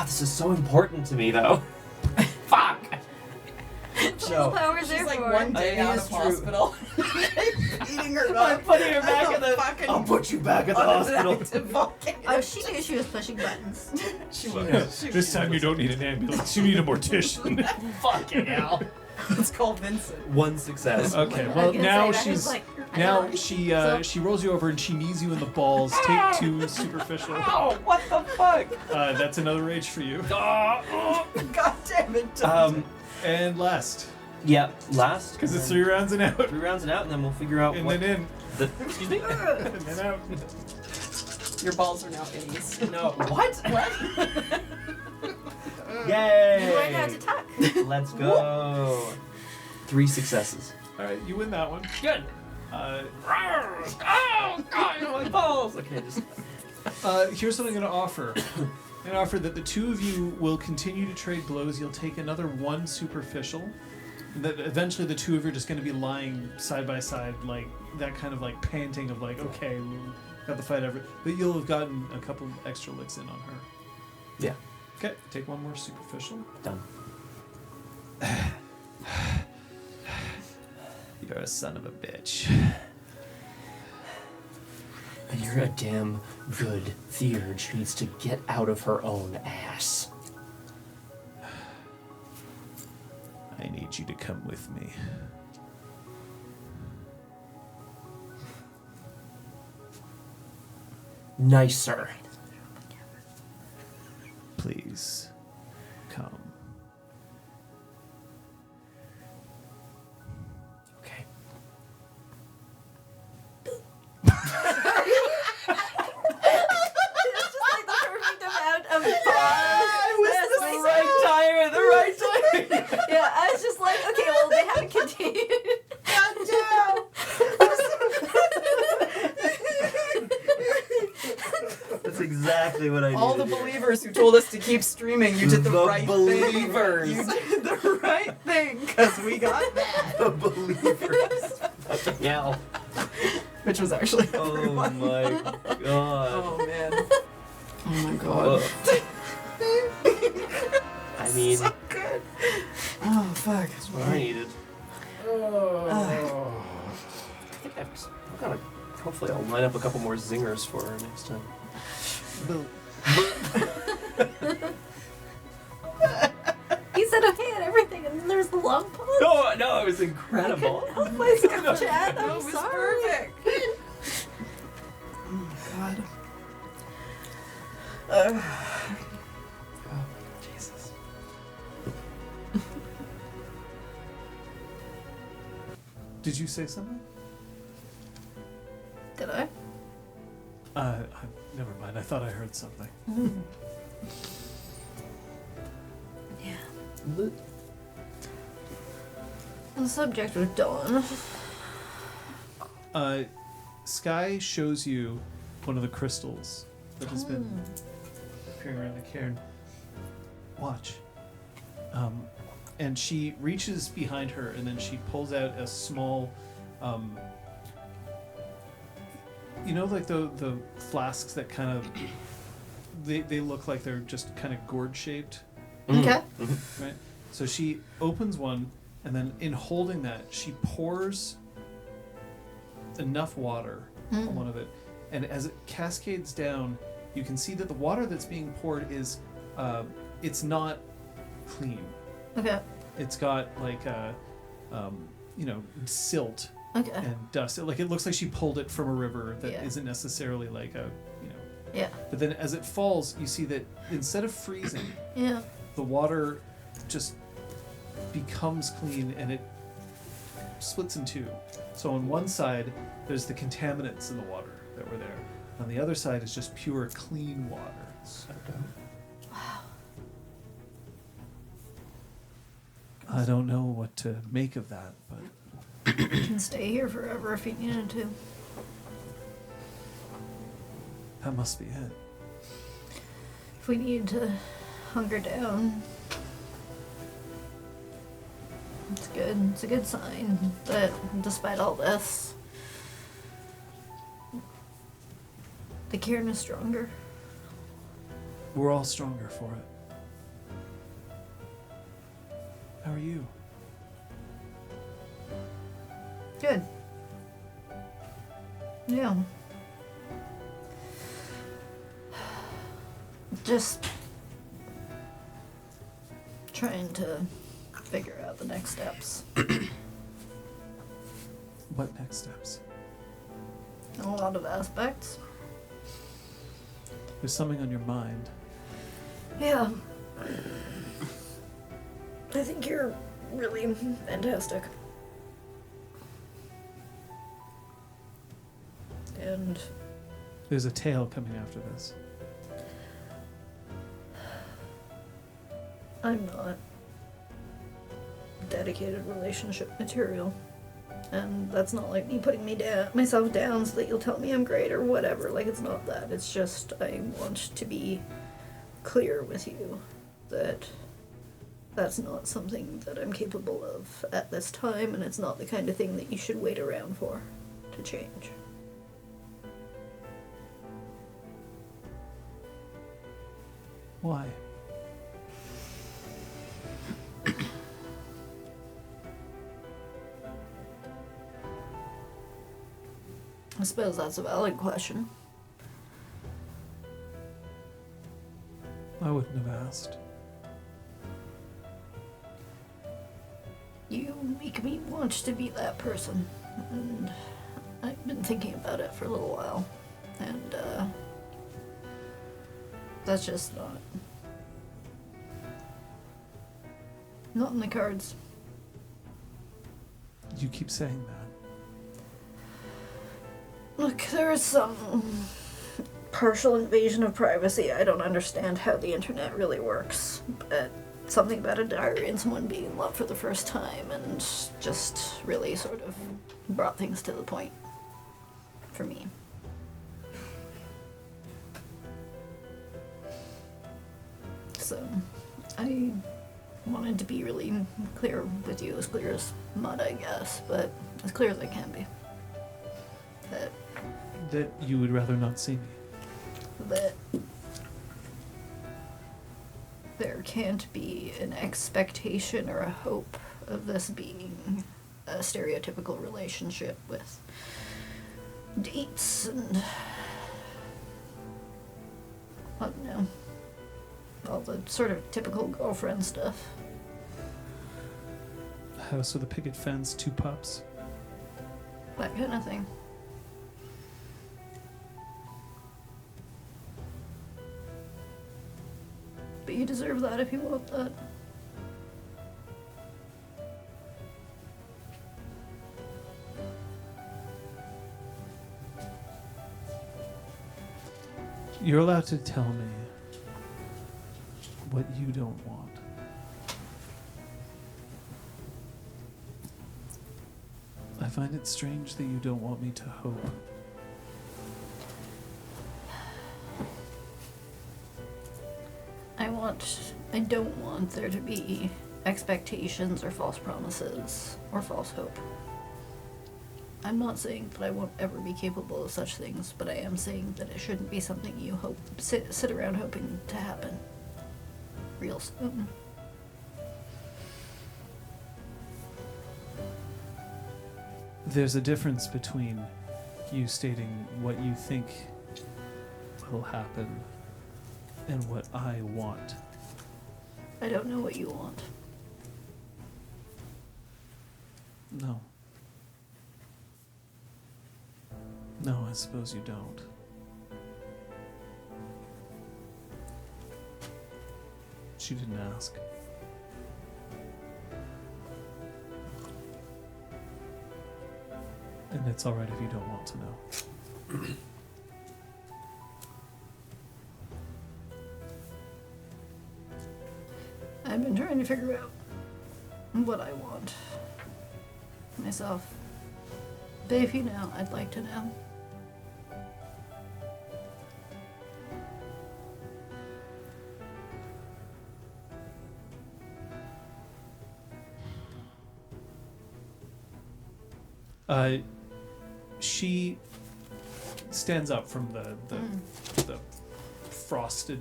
this is so important to me, though. Fuck. Full power's She's there like for one it. day I out think of it's true. hospital. Eating her I'm up. putting her back in the. fucking I'll put you back at the hospital. unactive volcano. Oh, she knew she was pushing buttons. She was. This time you don't need an ambulance, you need a mortician. Fucking hell. It's called Vincent. 1 success. Okay, I well was gonna now say, that was she's like, I now know. she So- she rolls you over and she knees you in the balls. Take 2 superficial. Oh, what the fuck? That's another rage for you. God damn it. And last, Yeah, last. because it's and 3 rounds and out, then 3 rounds and out, and then we'll figure out and what. then in, Excuse me? and then out. Your balls are now innies. No. What? What? Yay! You learned how to talk. Let's go. 3 successes. All right, you win that one. Good. Uh, Oh God, my balls. Okay, just. Here's what I'm going to offer. I'm going to offer that the 2 of you will continue to trade blows. You'll take another 1 superficial. And that eventually the 2 of you are just going to be lying side by side, like that kind of like panting of like, okay, we got the fight over. But you'll have gotten a couple extra licks in on her. Yeah. Okay, take 1 more superficial. Done. You're a son of a bitch. And you're a damn good theurge who needs to get out of her own ass. I need you to come with me. Nicer. Please, come. Okay. It's just like the perfect amount of I was Yeah, I was just like, okay, well, they haven't continued. That's exactly what I All the needed. believers who told us to keep streaming, you did the right believers. thing. You did the right thing, because we got that. The believers. Yeah. Which was actually Oh everyone. my god. Oh, man. Oh, my God. I mean, So good. Oh, fuck. that's what I needed. I think I've got to. Hopefully, I'll line up a couple more zingers for her next time. He said okay at everything, and then there's the long pause. No, it was incredible. Oh my god, Chad, That I'm was sorry. perfect. Oh, my God. Oh, Jesus. Did you say something? Did I? Never mind. I thought I heard something. Yeah. On the subject of Dawn. Sky shows you one of the crystals that has been appearing around the cairn. Watch. And she reaches behind her, and then she pulls out a small, you know, like the flasks that kind of they look like they're just kind of gourd shaped, Okay. right? So she opens one, and then in holding that, she pours enough water on one of it, and as it cascades down, you can see that the water that's being poured is, it's not clean. Okay. It's got like silt Okay. and dust. Like it looks like she pulled it from a river that Yeah. isn't necessarily like a, Yeah. But then as it falls, you see that instead of freezing, Yeah. the water just becomes clean and it splits in two. So on one side, there's the contaminants in the water that were there. On the other side is just pure clean water. I don't know what to make of that, but You can stay here forever if you needed to. that must be it. If we need to hunker down. It's good. It's a good sign that despite all this, the cairn is stronger. We're all stronger for it. How are you? Good. Yeah. Just trying to figure out the next steps. What next steps? In a lot of aspects. There's something on your mind. Yeah. I think you're really fantastic. And There's a tale coming after this. I'm not dedicated relationship material. And that's not like me putting myself down so that you'll tell me I'm great or whatever. Like, it's not that. It's just I want to be clear with you that that's not something that I'm capable of at this time, and it's not the kind of thing that you should wait around for to change. Why? I suppose that's a valid question. I wouldn't have asked. You make me want to be that person, and I've been thinking about it for a little while, and that's just not in the cards. You keep saying that. Look, there's some partial invasion of privacy. I don't understand how the internet really works, but something about a diary and someone being in love for the first time, and just really sort of brought things to the point for me. So I wanted to be really clear with you, as clear as mud, I guess, but as clear as I can be. That you would rather not see me. That there can't be an expectation or a hope of this being a stereotypical relationship with dates and, I don't know, all the sort of typical girlfriend stuff. House with a picket fence, 2 pups. That kind of thing. But you deserve that if you want that. You're allowed to tell me what you don't want. I find it strange that you don't want me to hope. I don't want there to be expectations or false promises or false hope. I'm not saying that I won't ever be capable of such things, but I am saying that it shouldn't be something you sit around hoping to happen real soon. There's a difference between you stating what you think will happen and what I want. I don't know what you want. No. No, I suppose you don't. She didn't ask. And it's alright if you don't want to know. I've been trying to figure out what I want myself. But if you know, I'd like to know. She stands up from the frosted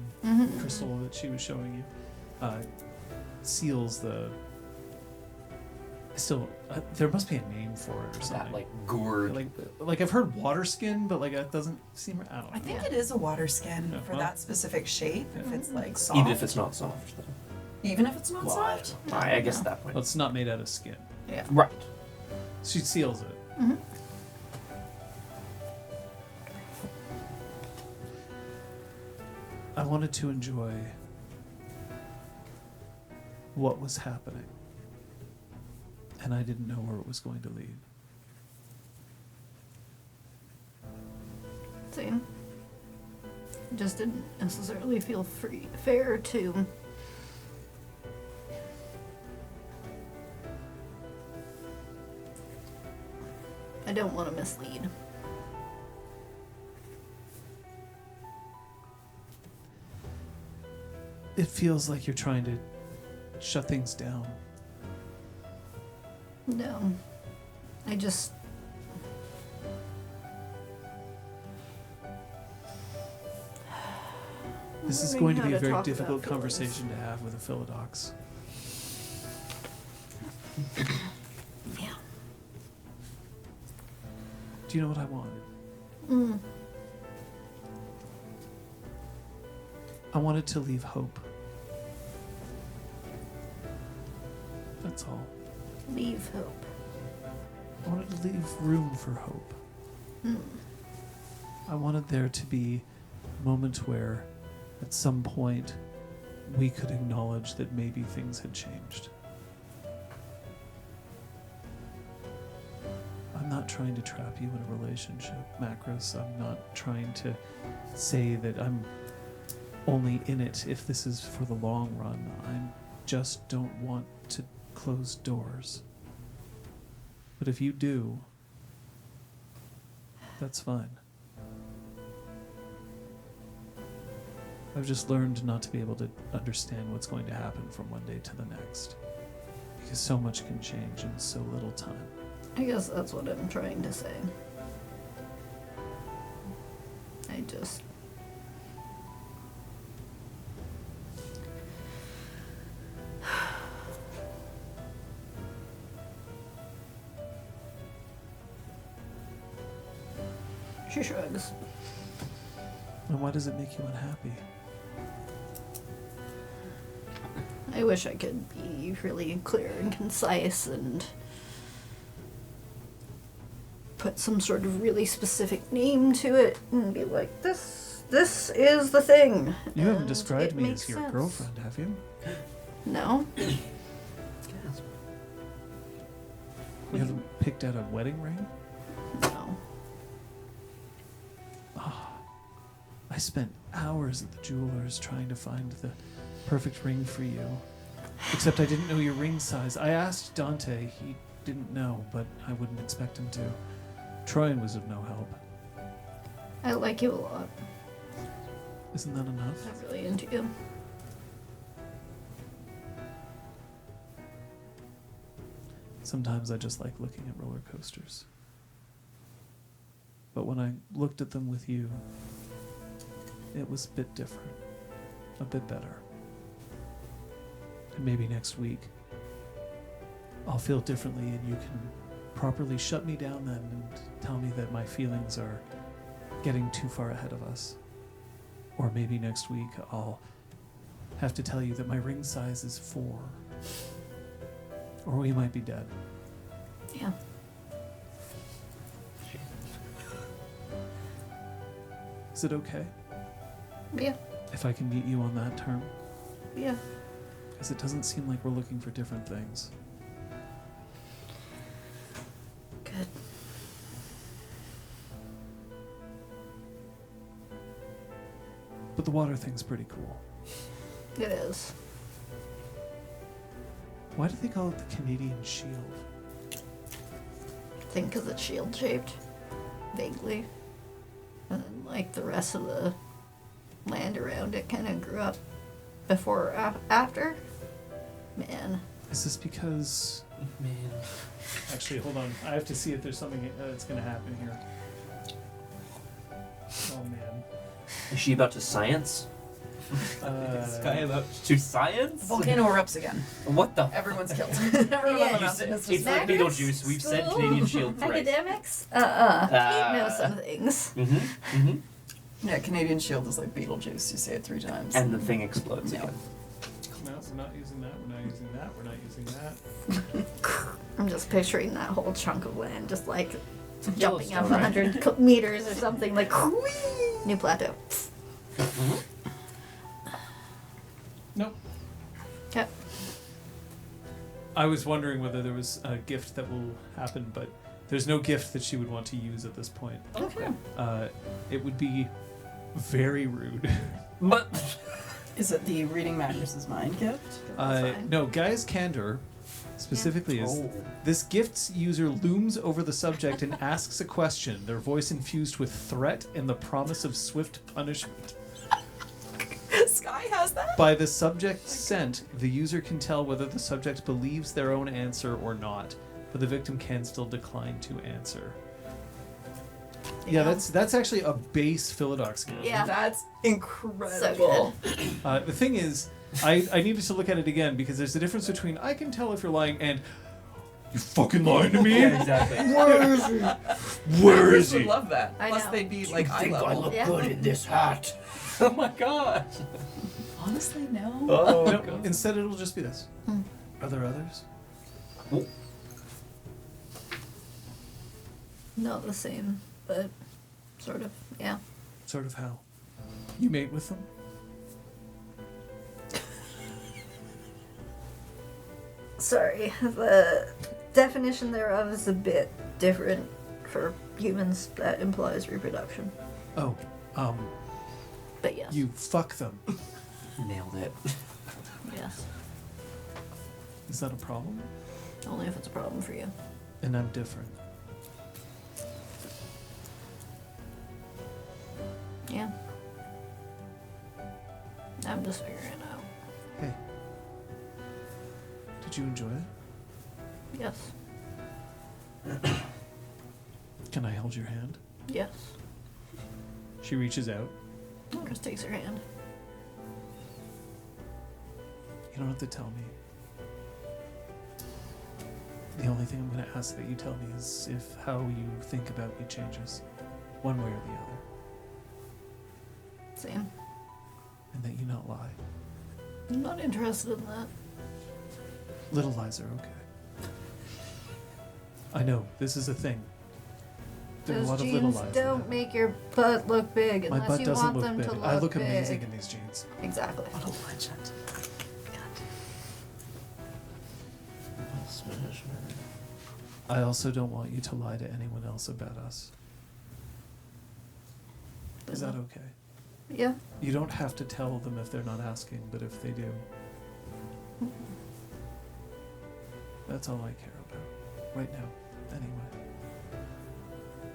crystal that she was showing you. Seals the. Still, there must be a name for it or something. That like gourd. Like I've heard water skin, but like that doesn't seem. I don't know. I think it is a water skin Yeah, for well- that specific shape. If it's like soft. Even if it's not soft, though. Even if it's not Well, soft. I guess at that point. Well, it's not made out of skin. Yeah. Right. She seals it. I wanted to enjoy what was happening, and I didn't know where it was going to lead. Same. Just didn't necessarily feel fair to I don't want to mislead. It feels like you're trying to shut things down. No. I just This is learning going to how be a very talk difficult about feelings. conversation to have with a Philodox. Yeah. Do you know what I wanted? Mm. I wanted to leave hope. That's all. Leave hope. I wanted to leave room for hope. Mm. I wanted there to be a moment where, at some point, we could acknowledge that maybe things had changed. I'm not trying to trap you in a relationship, Macros. I'm not trying to say that I'm only in it if this is for the long run. I'm just don't want to close doors. But if you do, that's fine. I've just learned not to be able to understand what's going to happen from one day to the next. Because so much can change in so little time. I guess that's what I'm trying to say. I just... She shrugs. And why does it make you unhappy? I wish I could be really clear and concise and put some sort of really specific name to it and be like, this is the thing. You haven't And described it me makes as your sense. girlfriend, have you? No. You haven't picked out a wedding ring? No. I spent hours at the jeweler's trying to find the perfect ring for you. Except I didn't know your ring size. I asked Dante. He didn't know, but I wouldn't expect him to. Troyan was of no help. I like you a lot. Isn't that enough? I'm really into you. Sometimes I just like looking at roller coasters. But when I looked at them with you, it was a bit different. A bit better. And maybe next week, I'll feel differently and you can properly shut me down then and tell me that my feelings are getting too far ahead of us. Or maybe next week I'll have to tell you that my ring size is 4. Or we might be dead. Yeah. Is it okay Yeah. if I can meet you on that term? Yeah. Because it doesn't seem like we're looking for different things. Good. But the water thing's pretty cool. It is. Why do they call it the Canadian Shield? I think because it's shield shaped. Vaguely. And then, like, the rest of the land around it kind of grew up before or after. Man. Is this because... Man. Actually, hold on. I have to see if there's something that's going to happen here. Oh, man. Is she about to science? Is Sky about to science? Volcano erupts again. What the? Everyone's killed. Everyone on the You mountain said, is it's like Magnets? Beetlejuice. We've said School? Canadian Shield thrice. Academics? Kate knows some things. Yeah, Canadian Shield is like Beetlejuice. You say it 3 times. And the thing explodes No. again. No, we're not using that. We're not using that. We're not using that. I'm just picturing that whole chunk of land just like jumping up Yellowstone, right? 100 meters or something, like new plateau. Nope. Okay. I was wondering whether there was a gift that will happen, but there's no gift that she would want to use at this point. Okay. It would be very rude. But Is it the reading Magnus's mind gift? Fine. No, Guy's Candor specifically is this gift's user looms over the subject and asks a question, their voice infused with threat and the promise of swift punishment. Sky has that? By the subject sent, the user can tell whether the subject believes their own answer or not, but the victim can still decline to answer. Yeah, that's actually a base Philodox gift. Yeah. That's incredible. So good. The thing is, I needed to look at it again because there's a difference between I can tell if you're lying and you fucking lying to me. yeah, exactly. Where is he? Where Where is would he? love that. I Plus know. they'd be like eye level. Yeah. good in this hat. Oh my god. Honestly, no. Oh No, god. instead it'll just be this. Are there others? Not the same, but sort of, yeah. Sort of how? You mate with them? Sorry, the definition thereof is a bit different for humans. That implies reproduction. Oh, But yes. you fuck them. Nailed it. Yes. Is that a problem? Only if it's a problem for you. And I'm different. Yeah. I'm just figuring it out. Hey. Did you enjoy it? Yes. Can I hold your hand? Yes. She reaches out. Chris takes her hand. You don't have to tell me. The only thing I'm going to ask that you tell me is if how you think about me changes, one way or the other, Same. and that you not lie. I'm not interested in that. Little lies are okay. I know, this is a thing. There are a Those lot of little jeans lies. don't make your butt look big My unless butt you doesn't want look them big. to look I look big. amazing in these jeans. Exactly. What a legend. Smash, man. I also don't want you to lie to anyone else about us. Is that okay? Yeah. You don't have to tell them if they're not asking, but if they do. That's all I care about. Right now, anyway.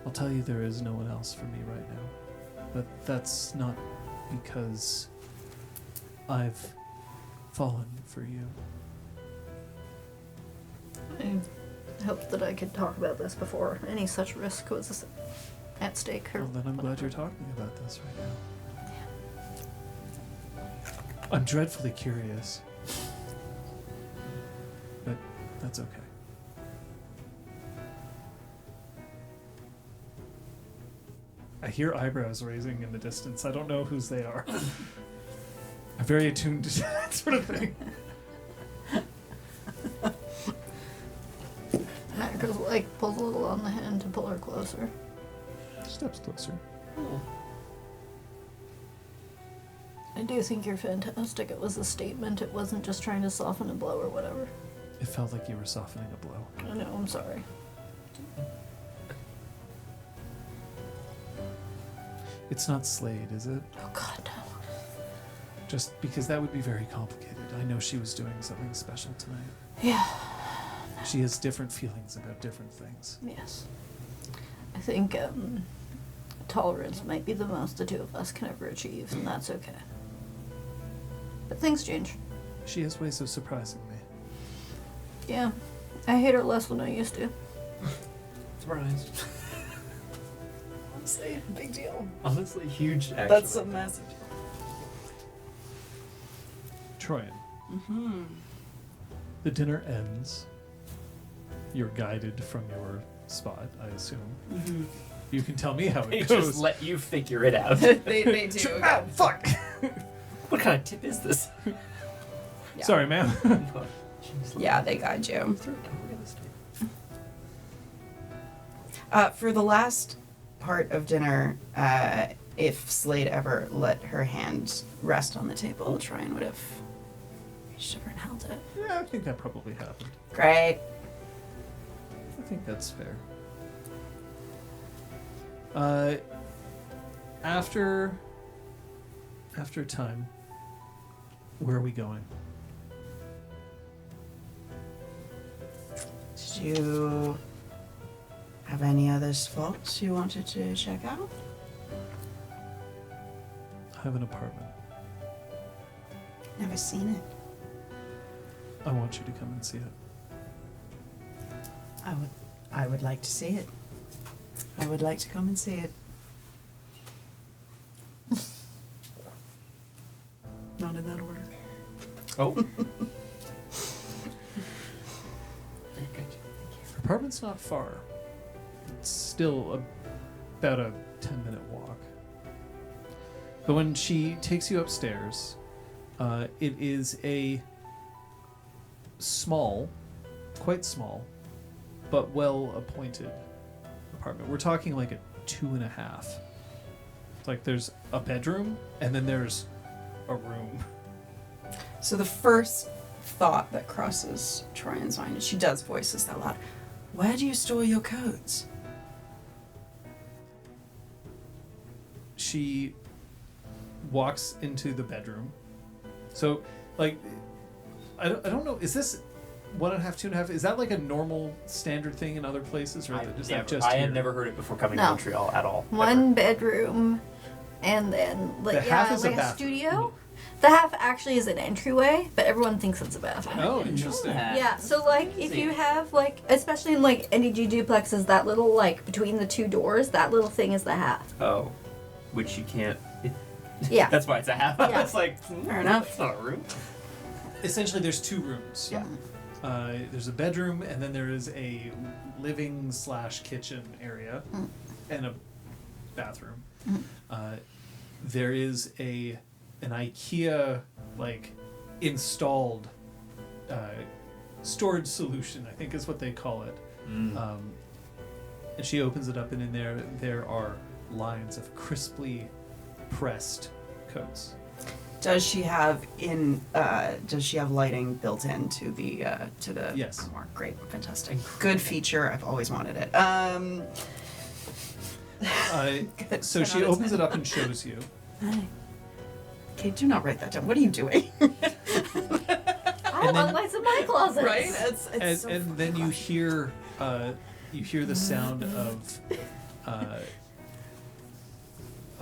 I'll tell you there is no one else for me right now. But that's not because I've fallen for you. I hoped that I could talk about this before any such risk was at stake. Or Well, then I'm glad you're talking about this right now. I'm dreadfully curious. But that's okay. I hear eyebrows raising in the distance. I don't know whose they are. I'm very attuned to that sort of thing. Macros like pulls a little on the hand to pull her closer. Steps closer. I do think you're fantastic. It was a statement. It wasn't just trying to soften a blow or whatever. It felt like you were softening a blow. I know, I'm sorry. It's not Slade, is it? Oh god, no. Just because that would be very complicated. I know she was doing something special tonight. Yeah, She has different feelings about different things. yes. I think tolerance might be the most the two of us can ever achieve, and that's okay. But things change. She has ways of surprising me. Yeah, I hate her less than I used to. Surprise. Honestly, big deal. Honestly, huge actually. That's a massive deal. Troyan, Mm-hmm. the dinner ends. You're guided from your spot, I assume. Mm-hmm. You can tell me how They it just goes. let you figure it out. they do. Ah, fuck! What kind of tip is this? Yeah. Sorry, ma'am. Yeah, they got you. Through it. We're gonna stay. For the last part of dinner, if Slade ever let her hand rest on the table, Troyan would have reached over and held it. Yeah, I think that probably happened. Great. I think that's fair. After time, where are we going? Did you have any other spots you wanted to check out? I have an apartment. Never seen it. I want you to come and see it. I would like to see it. I would like to come and see it. Not in that order. Oh. Her apartment's not far. It's still about a 10-minute walk. But when she takes you upstairs, it is a small, quite small, but well-appointed apartment. We're talking like a 2.5. Like there's a bedroom, and then there's a room. So the first thought that crosses Troyan's mind, and she does voice this out loud, where do you store your coats? She walks into the bedroom. So, like, I don't know. Is this 1.5, 2.5. Is that like a normal standard thing in other places, or is that just I here? had never heard it before coming to No. Montreal at all. One bedroom, and then The like half is a like a bathroom. studio. The half actually is an entryway, but everyone thinks it's a bathroom. Oh, interesting. Yeah, so like if you have like, especially in like NDG duplexes, that little like between the two doors, that little thing is the half. Oh, which you can't. Yeah. That's why it's a half. Yeah. It's like fair enough. It's not a room. Essentially, there's 2 rooms. Yeah. There's a bedroom, and then there is a living/kitchen area, and a bathroom. There is an IKEA like installed storage solution, I think is what they call it. And she opens it up, and in there are lines of crisply pressed coats. Does she have lighting built into the Yes. armoire? Great, fantastic, good feature. I've always wanted it. Good. So 10 she out of opens 10. it up and shows you. Okay, do not write that down. What are you doing? Oh, unlights in my closet. Right? It's And, so and then you hear the sound of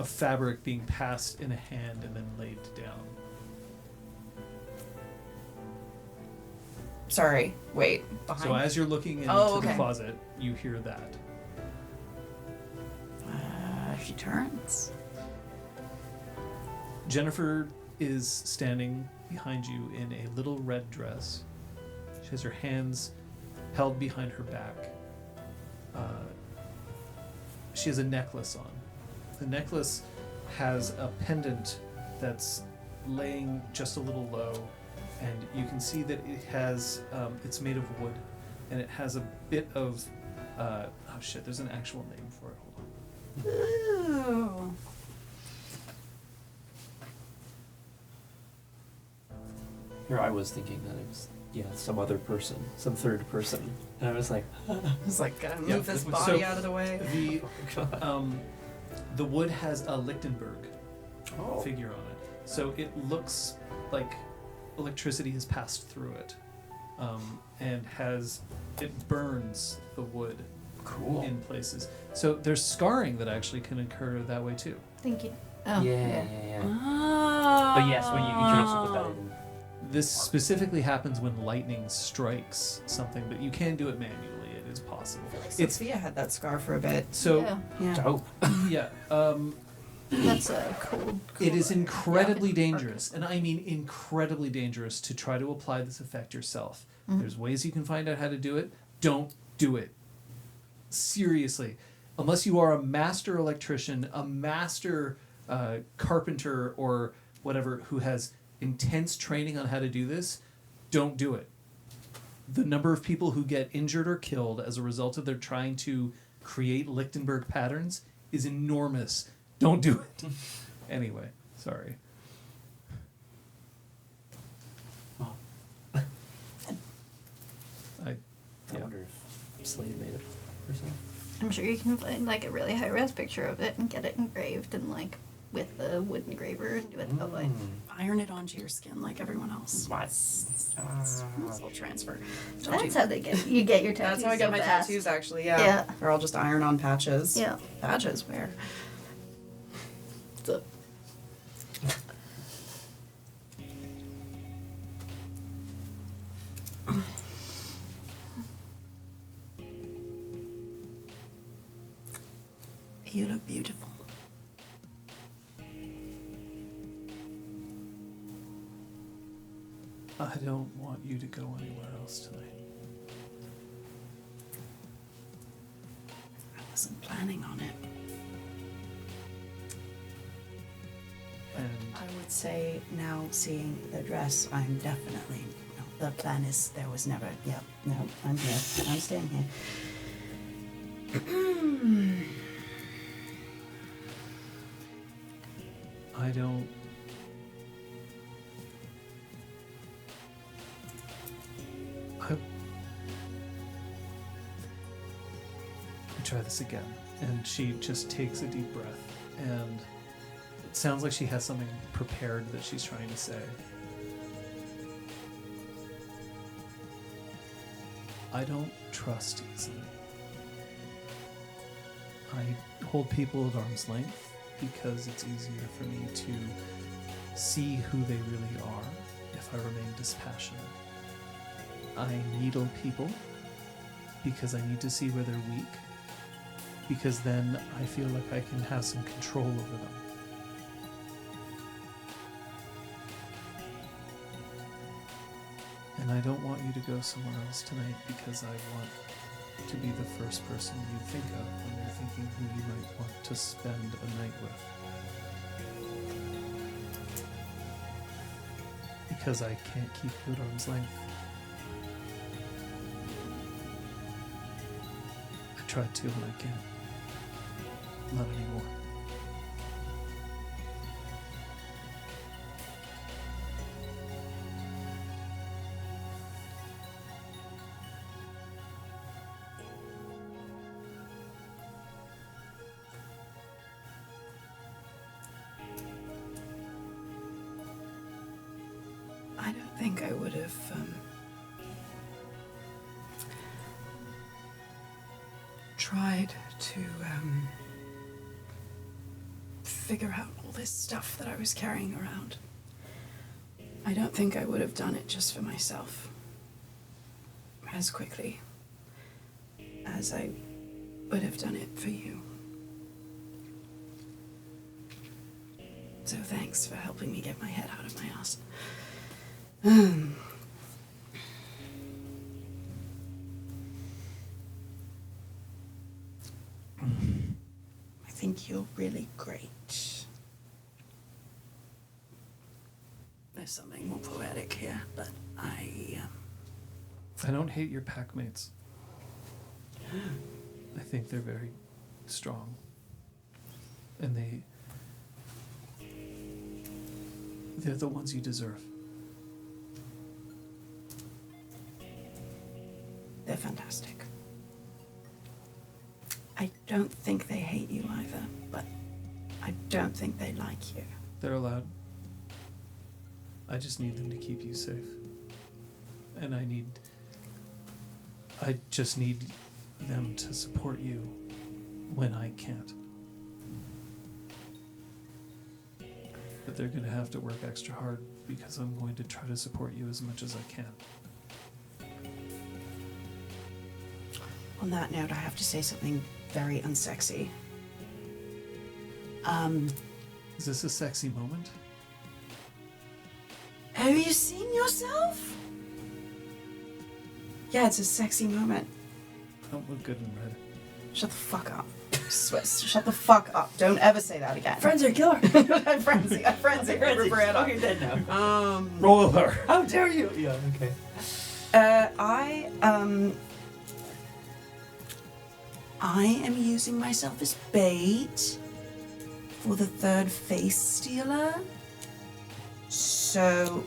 fabric being passed in a hand and then laid down. Sorry. Wait. Behind. So as you're looking into Oh, the okay. closet, you hear that. She turns. Jennifer is standing behind you in a little red dress. She has her hands held behind her back. She has a necklace on. The necklace has a pendant that's laying just a little low, and you can see that it has it's made of wood, and it has a bit of oh shit, there's an actual name for it. Hold on. Ooh. Here I was thinking that it was some other person, some third person, and I was like, It's like gotta Yeah, move this so- body out of the way. The wood has a Lichtenberg oh, figure on it, so it looks like electricity has passed through it, and it burns the wood cool. in places. So there's scarring that actually can occur that way too. Thank you. Oh. Yeah. Oh. But yes, when you can also put that in. This specifically happens when lightning strikes something, but you can do it manually. It is possible. It's Sophia had that scar for a bit. so Yeah, Yeah. Dope. yeah. that's a cool. It is incredibly Yeah. dangerous, and I mean incredibly dangerous, to try to apply this effect yourself. There's ways you can find out how to do it. Don't do it. Seriously. Unless you are a master electrician, a master carpenter, or whatever, who has intense training on how to do this, don't do it. The number of people who get injured or killed as a result of their trying to create Lichtenberg patterns is enormous. Don't do it. Anyway, sorry. I Yeah. wonder if Slade made it herself. I'm sure you can find like a really high res picture of it and get it engraved and like with the wood engraver and do it that way. Iron it onto your skin like everyone else. What? Muscle transfer. That's how you get your tattoos. That's how I get so my fast. tattoos, actually. Yeah. Yeah. They're all just iron-on patches. Yeah. Patches where? So, You look beautiful. I don't want you to go anywhere else tonight. I wasn't planning on it. And I would say now, seeing the dress, I'm definitely. No, the plan is there was never. Yep. No, I'm here. I'm staying here. I don't. I try this again. And she just takes a deep breath. And it sounds like she has something prepared that she's trying to say. I don't trust easily. I hold people at arm's length because it's easier for me to see who they really are if I remain dispassionate. I needle people because I need to see where they're weak, because then I feel like I can have some control over them. And I don't want you to go somewhere else tonight because I want to be the first person you think of when you're thinking who you might want to spend a night with. Because I can't keep you at arm's length. I tried to and I can't. Not anymore. I don't think I would have tried to figure out all this stuff that I was carrying around. I don't think I would have done it just for myself as quickly as I would have done it for you. So thanks for helping me get my head out of my ass. I think you're really great. There's something more poetic here, but I don't hate your pack mates. I think they're very strong. And they're the ones you deserve. They're fantastic. I don't think they hate you either, but I don't think they like you. They're allowed. I just need them to keep you safe. And I just need them to support you when I can't. But they're going to have to work extra hard because I'm going to try to support you as much as I can. On that note, I have to say something very unsexy. Is this a sexy moment? Have you seen yourself? Yeah, it's a sexy moment. I don't look good in red. Shut the fuck up. Swiss, shut the fuck up. Don't ever say that again. Frenzy killer. Frenzy. Okay, dead now. Roll over. How dare you? Yeah, okay. I am using myself as bait for the third face stealer. So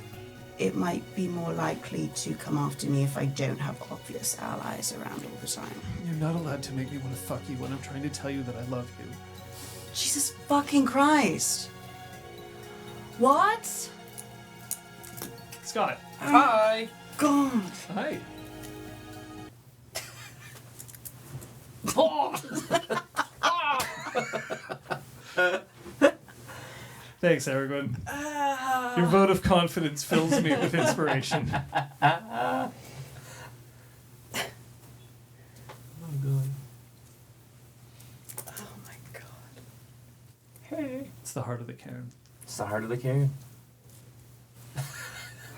it might be more likely to come after me if I don't have obvious allies around all the time. You're not allowed to make me want to fuck you when I'm trying to tell you that I love you. Jesus fucking Christ. What? Scott. Hi. God. Hi. Thanks, everyone. Your vote of confidence fills me with inspiration. Oh, God. Oh my God. Hey. It's the heart of the Karen. It's the heart of the Karen. What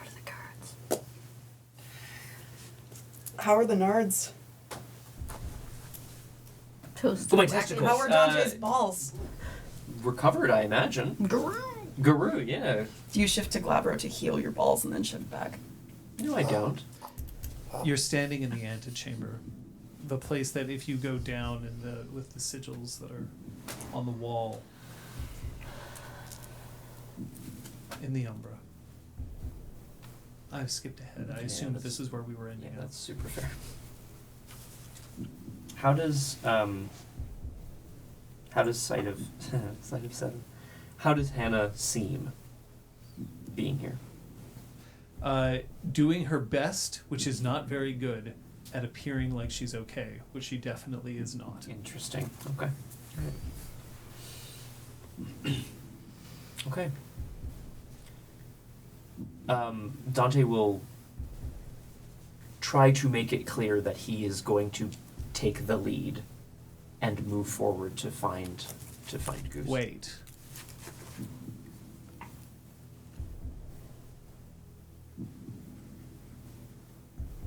are the cards? How are the nards? Toast. Oh, my testicles. How are Dante's balls? Recovered, I imagine. Guru, yeah. Do you shift to Glabro to heal your balls and then shift back? No, I don't. You're standing in the antechamber, the place that if you go down with the sigils that are on the wall in the Umbra. I've skipped ahead. I assumed that's- this is where we were ending Yeah, up. that's super fair. How does Sight of Seven? How does Hannah seem being here? Doing her best, which is not very good, at appearing like she's okay, which she definitely is not. Interesting. Okay. Okay. Dante will try to make it clear that he is going to take the lead and move forward to find Goose. Wait.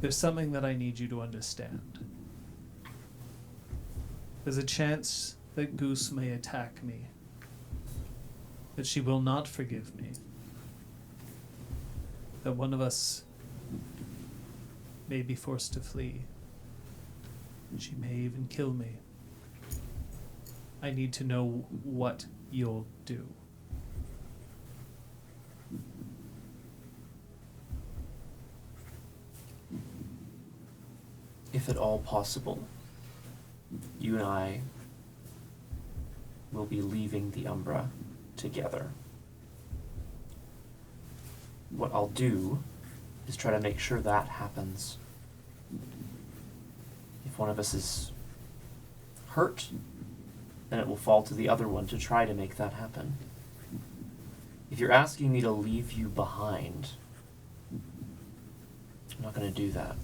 There's something that I need you to understand. There's a chance that Goose may attack me, that she will not forgive me, that one of us may be forced to flee. She may even kill me. I need to know what you'll do. If at all possible, you and I will be leaving the Umbra together. What I'll do is try to make sure that happens. If one of us is hurt, then it will fall to the other one to try to make that happen. If you're asking me to leave you behind, I'm not going to do that.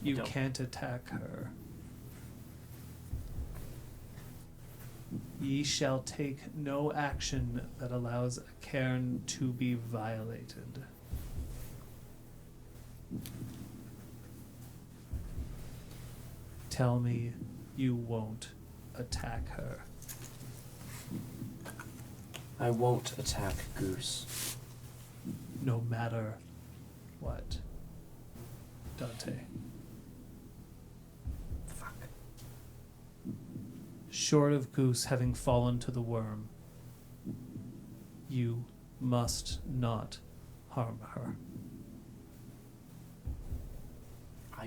You Don't. can't attack her. Ye shall take no action that allows a cairn to be violated. Tell me you won't attack her. I won't attack Goose. No matter what. Dante. Fuck. Short of Goose having fallen to the worm, you must not harm her.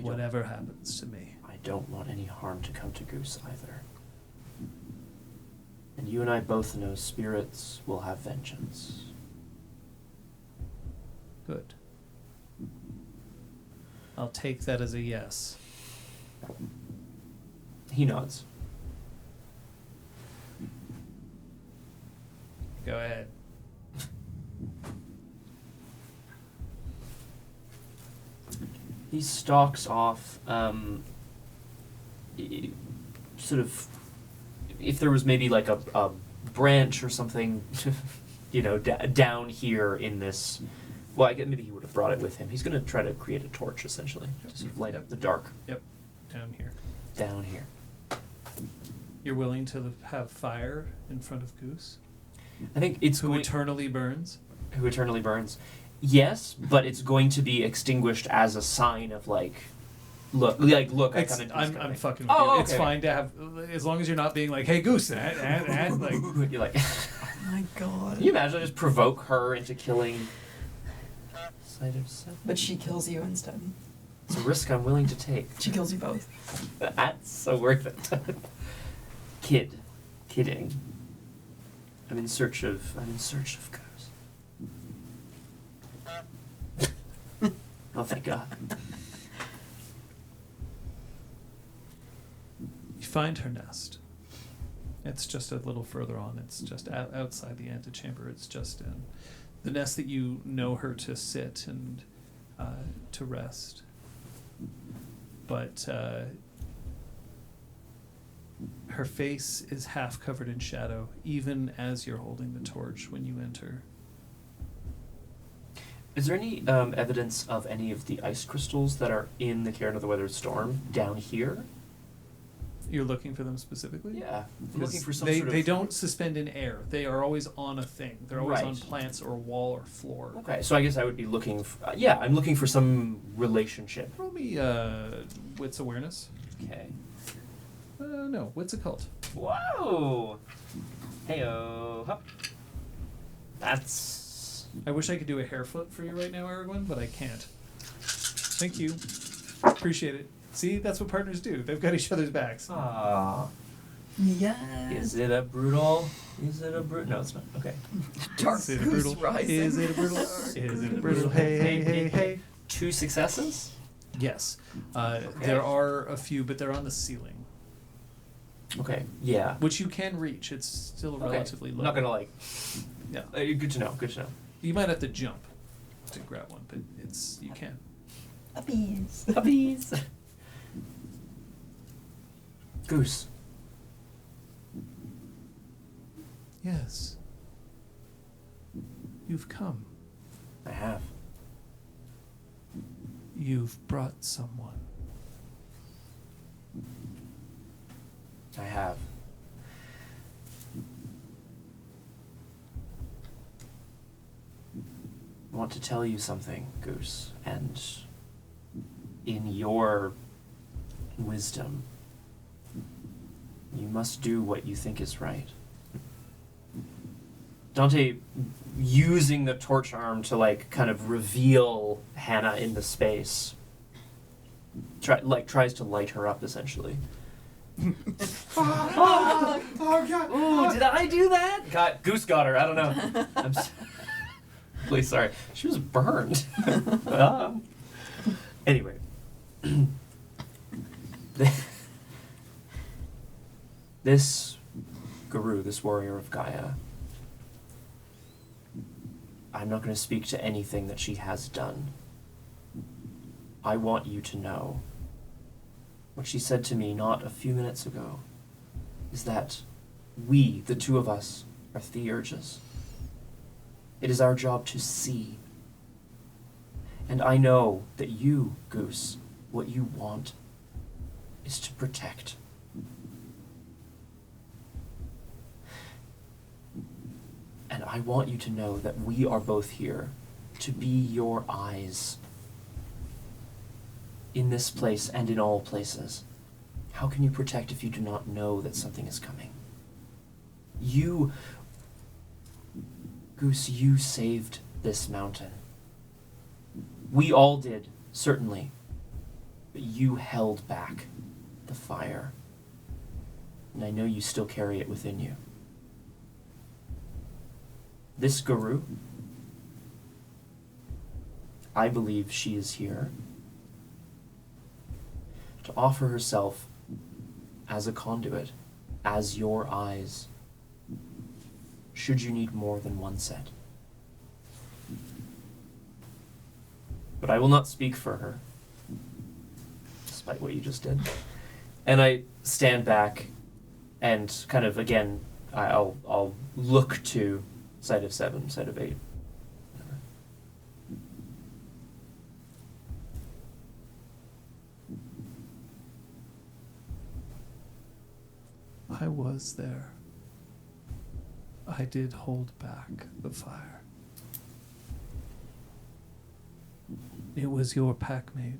Whatever happens to me. I don't want any harm to come to Goose either. And you and I both know spirits will have vengeance. Good. I'll take that as a yes. He nods. Go ahead. He stalks off, sort of, if there was maybe like a branch or something, down here in this. Well, I guess maybe he would have brought it with him. He's going to try to create a torch, essentially, to sort of light up the dark. Yep. Down here. Down here. You're willing to have fire in front of Goose? I think it's Who eternally burns? Who eternally burns. Yes, but it's going to be extinguished as a sign of look. I'm fucking with you. Okay. It's fine to have, as long as you're not being like, hey Goose, and like. You're like. Oh my god. Can you imagine I just provoke her into killing? Sight of sept? But she kills you instead. It's a risk I'm willing to take. She kills you both. That's so worth it. Kidding. I'm in search of Goose. Oh, thank God. You find her nest. It's just a little further on. It's just outside the antechamber. It's just in the nest that you know her to sit and to rest. But her face is half covered in shadow, even as you're holding the torch when you enter. Is there any evidence of any of the ice crystals that are in the Cairn of the Weathered Storm down here? You're looking for them specifically? Yeah. I'm looking for some they, sort of... They don't suspend in air. They are always on a thing. They're always Right. on plants or wall or floor. Okay, so I guess I would be looking for... I'm looking for some relationship. Roll me wits awareness. Okay. No, wits occult. Whoa! Heyo. Hup. That's... I wish I could do a hair flip for you right now, Aragorn, but I can't. Thank you. Appreciate it. See, that's what partners do. They've got each other's backs. Ah. Yes. Is it a brutal? No, it's not. Okay. Dark Is it a Goose brutal? Rising. Is it a brutal? Is it a brutal? Hey. 2 successes? Yes. There are a few, but they're on the ceiling, Okay. Yeah. which you can reach. It's still Okay. relatively low. I'm not gonna like. Yeah. Good to know. Good to know. You might have to jump to grab one, but you can. Puppies. Puppies. Goose. Yes. You've come. I have. You've brought someone. I have. I want to tell you something, Goose, and in your wisdom, you must do what you think is right. Dante, using the torch arm to like kind of reveal Hannah in the space, tries to light her up essentially. Oh God! Ooh, did I do that? Goose got her. I don't know. I'm really sorry. She was burned. Anyway. This guru, this warrior of Gaia, I'm not going to speak to anything that she has done. I want you to know what she said to me not a few minutes ago is that we, the two of us, are theurges. It is our job to see. And I know that you, Goose, what you want is to protect. And I want you to know that we are both here to be your eyes in this place and in all places. How can you protect if you do not know that something is coming? You, Goose, you saved this mountain. We all did, certainly. But you held back the fire. And I know you still carry it within you. This guru, I believe she is here to offer herself as a conduit, as your eyes, should you need more than one set. But I will not speak for her, despite what you just did. And I stand back and kind of, again, I'll look to side of 7, side of 8. I was there. I did hold back the fire. It was your packmate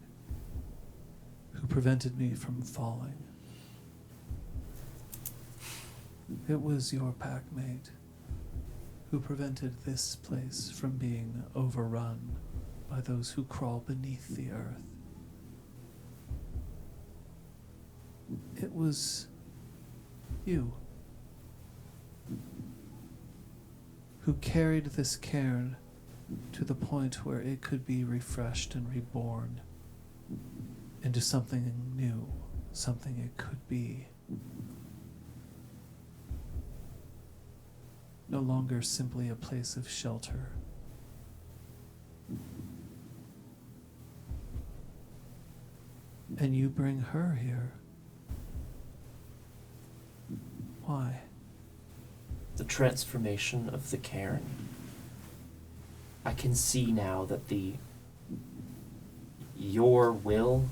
who prevented me from falling. It was your packmate who prevented this place from being overrun by those who crawl beneath the earth. It was you who carried this cairn to the point where it could be refreshed and reborn into something new, something it could be. No longer simply a place of shelter. And you bring her here. Why? The transformation of the cairn. I can see now that your will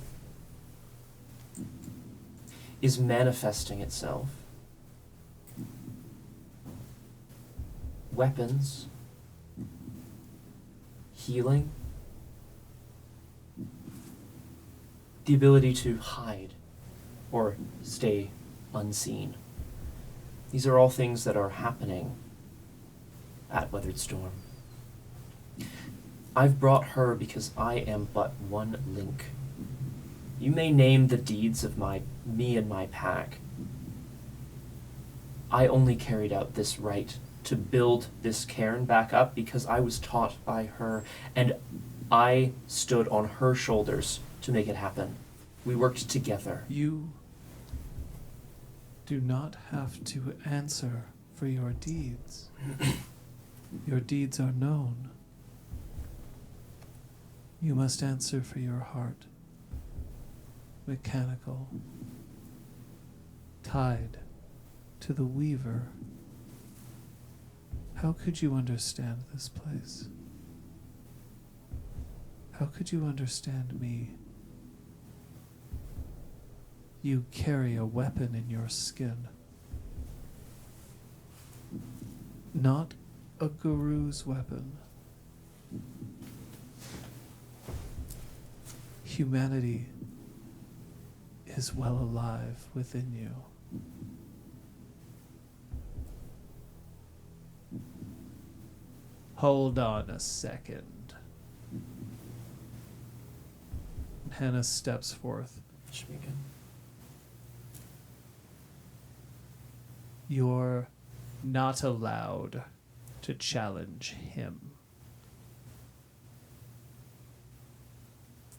is manifesting itself. Weapons, healing, the ability to hide or stay unseen. These are all things that are happening at Weathered Storm. I've brought her because I am but one link. You may name the deeds of me and my pack, I only carried out this rite to build this cairn back up because I was taught by her, and I stood on her shoulders to make it happen. We worked together. You do not have to answer for your deeds. Your deeds are known. You must answer for your heart. Mechanical. Tied to the weaver. How could you understand this place? How could you understand me? You carry a weapon in your skin. Not a guru's weapon. Humanity is well alive within you. Hold on a second. Hannah steps forth. Should be good. You're not allowed to challenge him.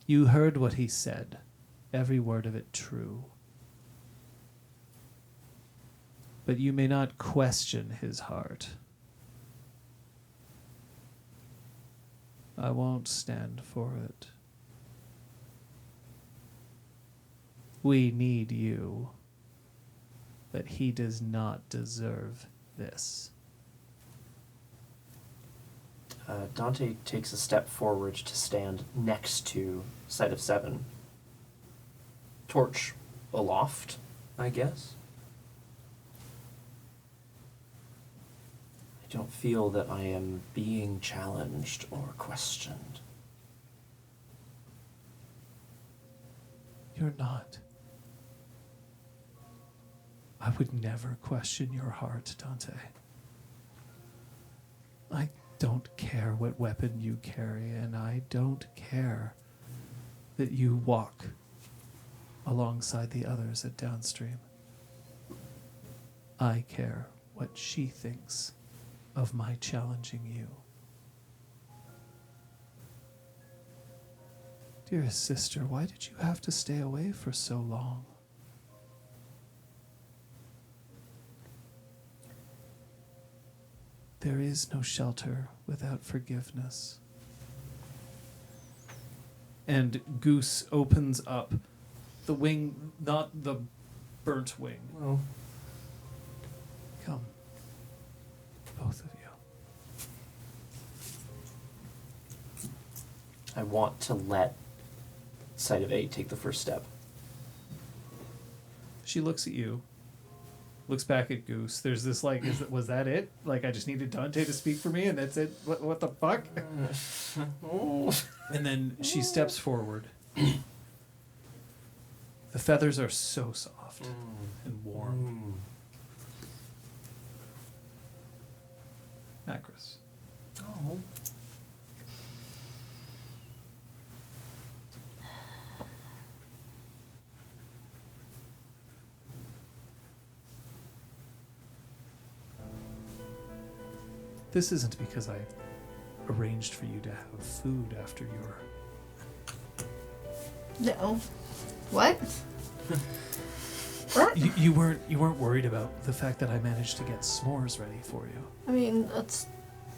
You heard what he said, every word of it true. But you may not question his heart. I won't stand for it. We need you, but he does not deserve this. Dante takes a step forward to stand next to Sight of Seven. Torch aloft, I guess. I don't feel that I am being challenged or questioned. You're not. I would never question your heart, Dante. I don't care what weapon you carry, and I don't care that you walk alongside the others at Downstream. I care what she thinks of my challenging you. Dearest sister, why did you have to stay away for so long? There is no shelter without forgiveness. And Goose opens up the wing, not the burnt wing. Well, Come, both of you. I want to let Sight of Eight take the first step. She looks at you, looks back at Goose. There's this like, was that it? Like I just needed Dante to speak for me and that's it? What the fuck? And then she steps forward. The feathers are so soft and warm. Macris. Oh. This isn't because I arranged for you to have food after your... No. What? You weren't worried about the fact that I managed to get s'mores ready for you. I mean, that's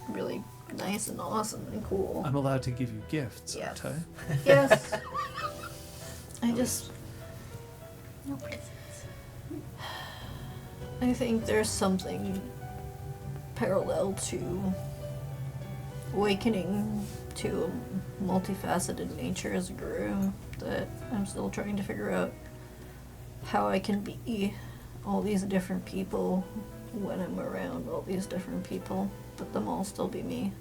really nice and awesome and cool. I'm allowed to give you gifts, Yes. aren't I? Yes. I just... No presents. I think there's something parallel to awakening to a multifaceted nature as a guru that I'm still trying to figure out how I can be all these different people when I'm around all these different people, but them all still be me.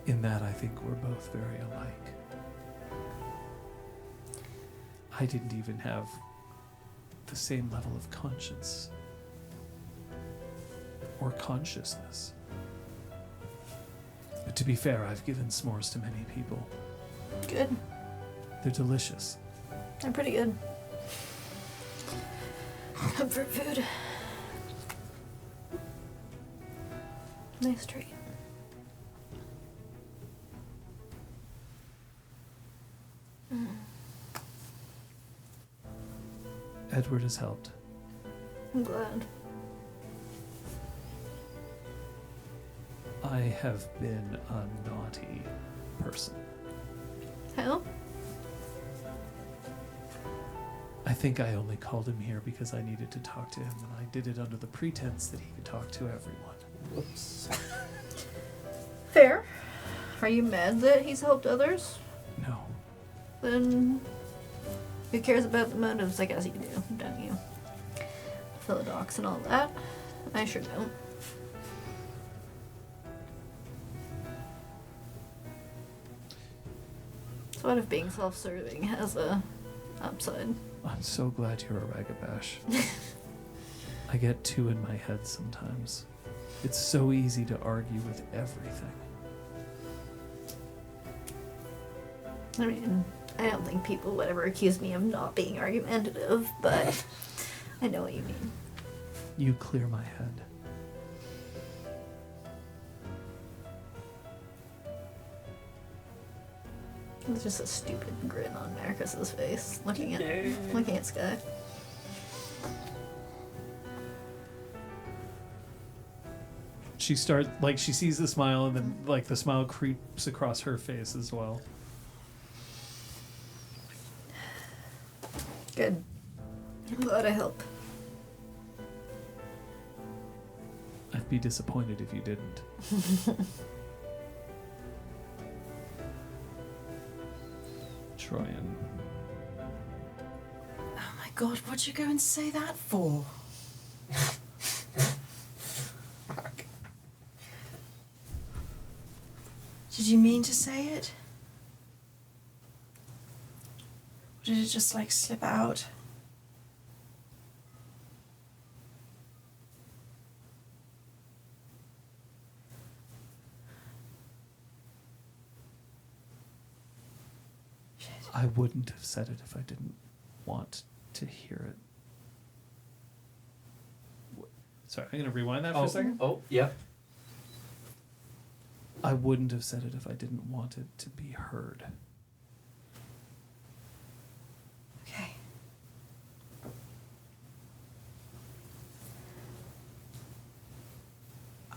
In that, I think we're both very alike. I didn't even have the same level of conscience or consciousness. But to be fair, I've given s'mores to many people. Good. They're delicious. I'm pretty good. Comfort food. Nice treat. Edward has helped. I'm glad. I have been a naughty person. How? I think I only called him here because I needed to talk to him, and I did it under the pretense that he could talk to everyone. Whoops. Fair. Are you mad that he's helped others? No. Then who cares about the motives? I guess you do, don't you? Philodox and all that. I sure don't. So what if being self-serving has a upside? I'm so glad you're a Ragabash. I get two in my head sometimes. It's so easy to argue with everything. I mean, I don't think people would ever accuse me of not being argumentative, but I know what you mean. You clear my head. It's just a stupid grin on Marcus's face, looking at Sky. She she sees the smile, and then the smile creeps across her face as well. Good. I'm glad I help. I'd be disappointed if you didn't. Troyan. Oh my god, what'd you go and say that for? Did you mean to say it? Or did it just slip out? I wouldn't have said it if I didn't want to hear it. Sorry, I'm going to rewind that for a second. Oh, yeah. I wouldn't have said it if I didn't want it to be heard. Okay.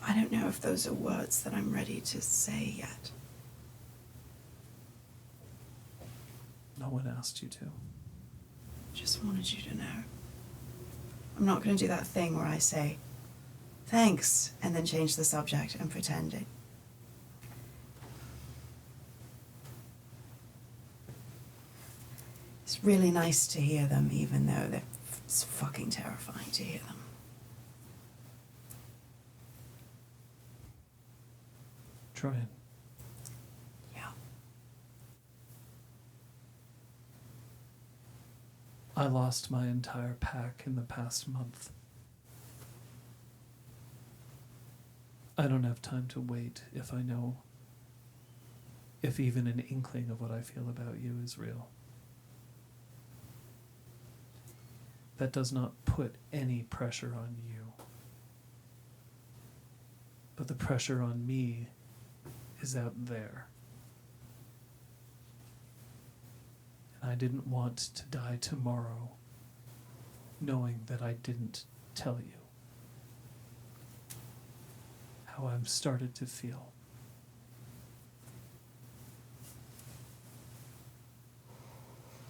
I don't know if those are words that I'm ready to say yet. No one asked you to. Just wanted you to know. I'm not going to do that thing where I say, thanks, and then change the subject and pretend it. It's really nice to hear them, even though it's fucking terrifying to hear them. Troyan. Yeah. I lost my entire pack in the past month. I don't have time to wait if I know if even an inkling of what I feel about you is real. That does not put any pressure on you. But the pressure on me is out there. And I didn't want to die tomorrow knowing that I didn't tell you how I've started to feel.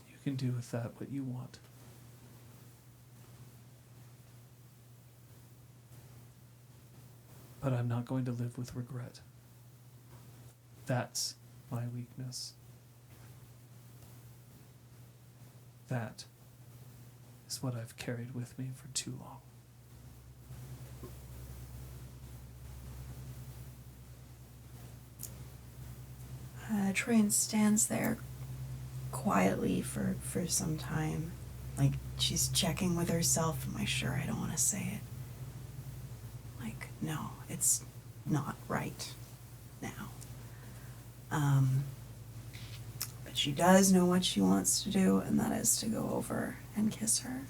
You can do with that what you want. But I'm not going to live with regret. That's my weakness. That is what I've carried with me for too long. Troyan stands there quietly for some time. Like she's checking with herself, am I sure I don't want to say it? Like, no, it's not right now. But she does know what she wants to do, and that is to go over and kiss her.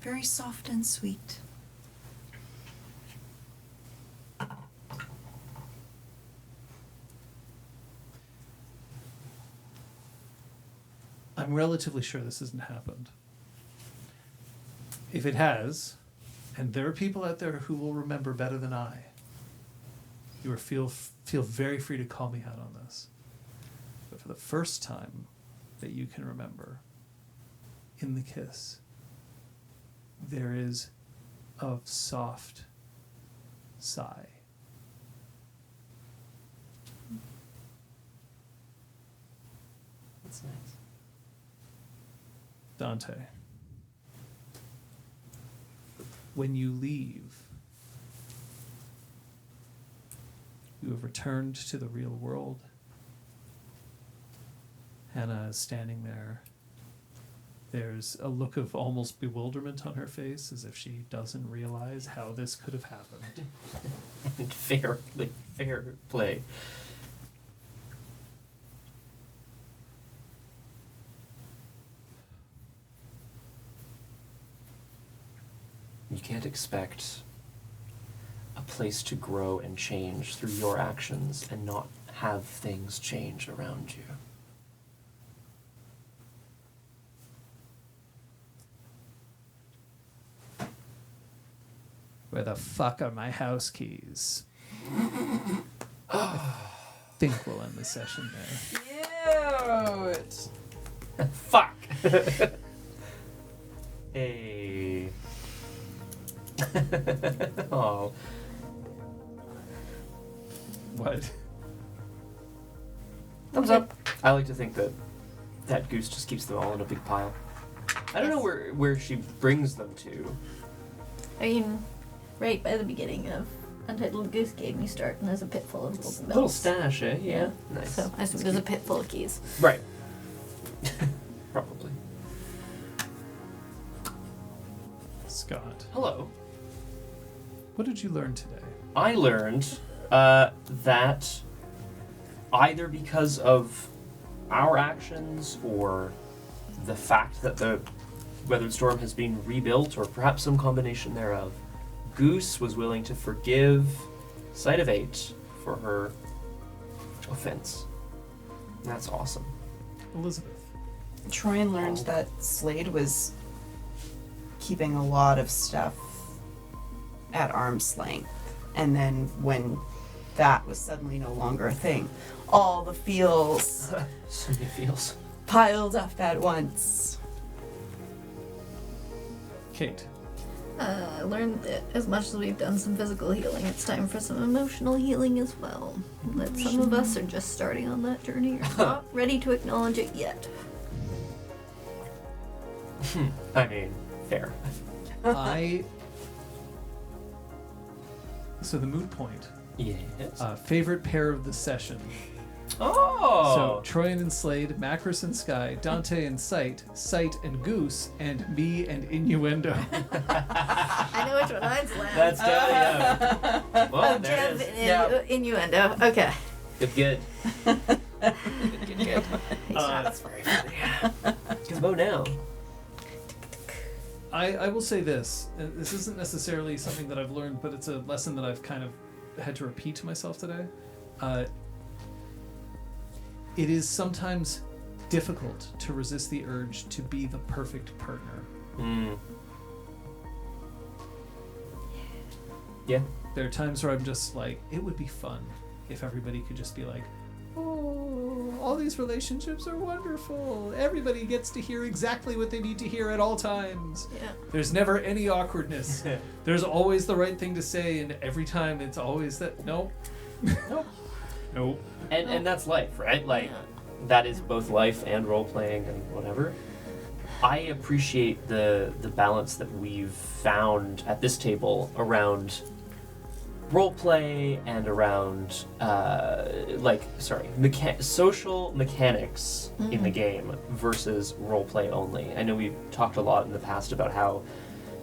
Very soft and sweet. I'm relatively sure this hasn't happened. If it has, and there are people out there who will remember better than I, you are feel very free to call me out on this. But for the first time that you can remember, in the kiss, there is a soft sigh. That's nice. Dante, when you leave, you have returned to the real world. Hannah is standing there. There's a look of almost bewilderment on her face, as if she doesn't realize how this could have happened. And fair play. You can't expect a place to grow and change through your actions and not have things change around you. Where the fuck are my house keys? I think we'll end the session there. Cute. Fuck! Hey. Oh. What? Thumbs up. I like to think that goose just keeps them all in a big pile. I don't know where she brings them to. I mean, right by the beginning of Untitled Goose Game, you start and there's a pit full of golden Little bells. stash, eh? Yeah. Nice. So I assume there's a pit full of keys. Right. Probably. Scott, Hello. what did you learn today? I learned that either because of our actions or the fact that the Weathered Storm has been rebuilt, or perhaps some combination thereof, Goose was willing to forgive Sight of 8 for her offense. And that's awesome. Elizabeth. Troyan learned that Slade was keeping a lot of stuff at arm's length. And then when that was suddenly no longer a thing, all the feels So many feels. piled up at once. Kate. I learned that as much as we've done some physical healing, it's time for some emotional healing as well. That some of us are just starting on that journey or not ready to acknowledge it yet. I mean, fair. So the mood point. Yes. Favorite pair of the session. Oh! So Troyan and Slade, Macris and Sky, Dante and Sight, Sight and Goose, and me and Innuendo. I know which one I'd slam. That's definitely well, there it is. Innuendo. Okay. Good. Good. That's very funny. Gizmo now. I will say this. This isn't necessarily something that I've learned, but it's a lesson that I've kind of had to repeat to myself today. It is sometimes difficult to resist the urge to be the perfect partner. Yeah. There are times where I'm just like, it would be fun if everybody could just be like, oh, all these relationships are wonderful. Everybody gets to hear exactly what they need to hear at all times. Yeah. There's never any awkwardness. There's always the right thing to say, and every time it's always that, nope. Nope. And that's life, right? Like, Yeah. that is both life and role-playing and whatever. I appreciate the balance that we've found at this table around roleplay and around social mechanics in the game versus roleplay only. I know we've talked a lot in the past about how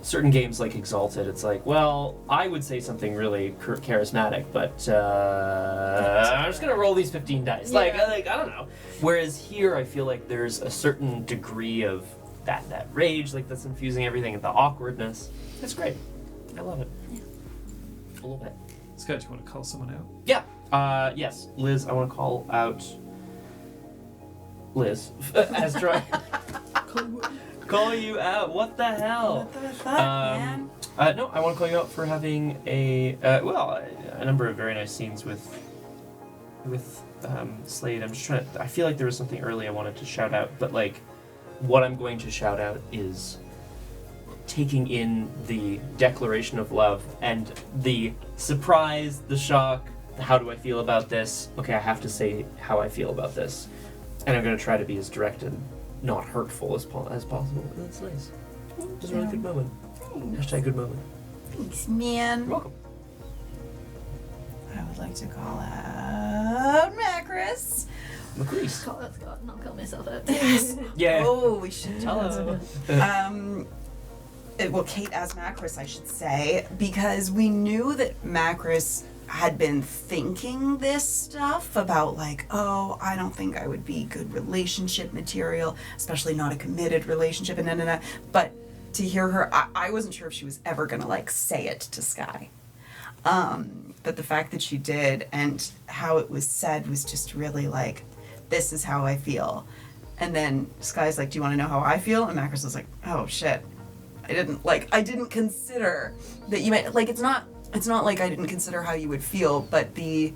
certain games like Exalted, it's like, well, I would say something really charismatic, but I'm just gonna roll these 15 dice. Yeah. Like I don't know. Whereas here, I feel like there's a certain degree of that rage, like that's infusing everything, and the awkwardness. It's great. I love it. Yeah. A little bit. Scott, do you want to call someone out? Yeah. Yes, Liz. I want to call out Liz as Troy. Call you out. What the hell? What the fuck, man? No, I want to call you out for having a number of very nice scenes with Slade. I'm just trying to. I feel like there was something early I wanted to shout out, but like, what I'm going to shout out is taking in the declaration of love and the surprise, the shock. How do I feel about this? Okay, I have to say how I feel about this, and I'm going to try to be as direct and not hurtful as possible. That's nice. It was a really good moment. Hashtag good moment. Thanks, man. You're welcome. I would like to call out Macris. McCrease. Call that Scott, and I'll call myself out. Yes. Yeah. Oh, we should tell Hello. well, Kate as Macris, I should say, because we knew that Macris had been thinking this stuff about like, oh, I don't think I would be good relationship material, especially not a committed relationship, and But to hear her, I wasn't sure if she was ever gonna like say it to Sky. But the fact that she did and how it was said was just really like, this is how I feel. And then Sky's like, do you want to know how I feel? And Macris was like, oh shit, I didn't consider that you might like. It's not like I didn't consider how you would feel, but the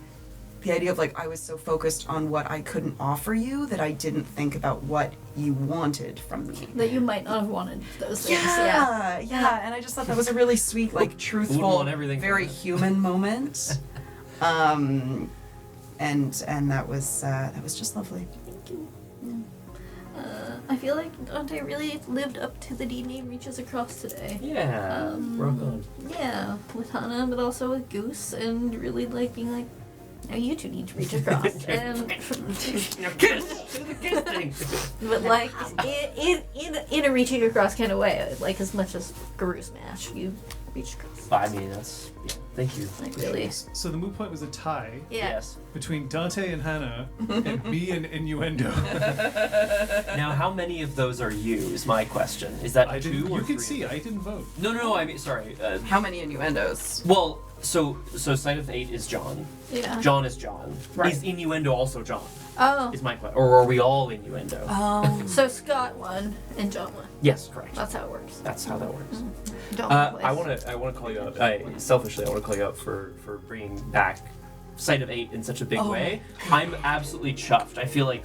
idea of like I was so focused on what I couldn't offer you that I didn't think about what you wanted from me. That you might not have wanted those things. Yeah. And I just thought that was a really sweet, like truthful, want everything from very it. human moment. And that was just lovely. Thank you. I feel like Dante really lived up to the D name Reaches Across today. Yeah. Rock on. Yeah, with Hannah, but also with Goose, and really like being like, now you two need to reach across. And but like in a reaching across kind of way, like as much as Guru Smash, you reach across. I mean, that's. Yeah, thank you. Like really. So the moot point was a tie Yeah. Yes. between Dante and Hannah and me and Innuendo. Now, how many of those are you? Is my question. Is that I two didn't. or You can three? see. I didn't vote. No. I mean, sorry. How many innuendos? Well, so Sight of the Eight is John. Yeah. John is John. Right. Is Innuendo also John? Oh. Is my question. Or are we all Innuendo? So Scott won and John won. Yes, correct. That's how it works. That's how that works. John won I twice. want to call you out. Selfishly, I want to call you out for bringing back Sight of Eight in such a big way. I'm absolutely chuffed. I feel like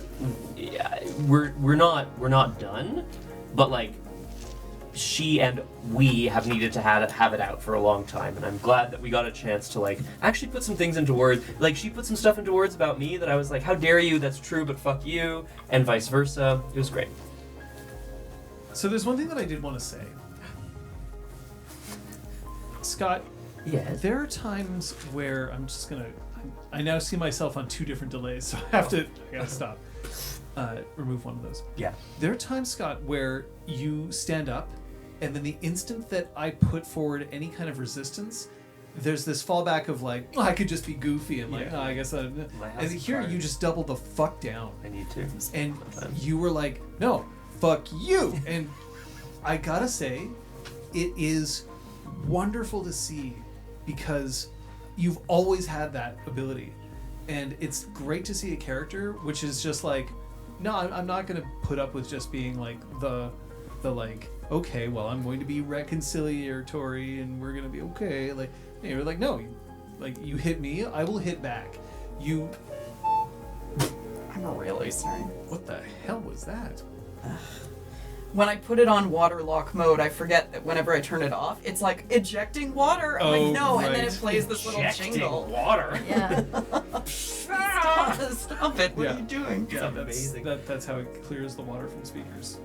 we're not done, but like she and we have needed to have it out for a long time, and I'm glad that we got a chance to like actually put some things into words. Like she put some stuff into words about me that I was like, how dare you? That's true, but fuck you, and vice versa. It was great. So there's one thing that I did want to say. Scott, Yes. there are times where I now see myself on two different delays, so I gotta stop. Remove one of those. Yeah. There are times, Scott, where you stand up, and then the instant that I put forward any kind of resistance, there's this fallback of like, oh, I could just be goofy and like, Yeah. oh, I guess. My And house is here fire. you just double the fuck down, I need to. and you were like, no, fuck you. And I gotta say, it is wonderful to see because you've always had that ability, and it's great to see a character which is just like, no, I'm not gonna put up with just being like the like, okay, well, I'm going to be reconciliatory and we're gonna be okay. Like, you're like, no, like you hit me, I will hit back. You, I'm really sorry. what the hell was that? When I put it on water lock mode, I forget that whenever I turn it off, it's like ejecting water. I'm Oh, like, no, and then right. it plays this little Ejecting jingle. water. Yeah. Stop it! What Yeah. are you doing? Yeah, that's amazing. that's how it clears the water from speakers.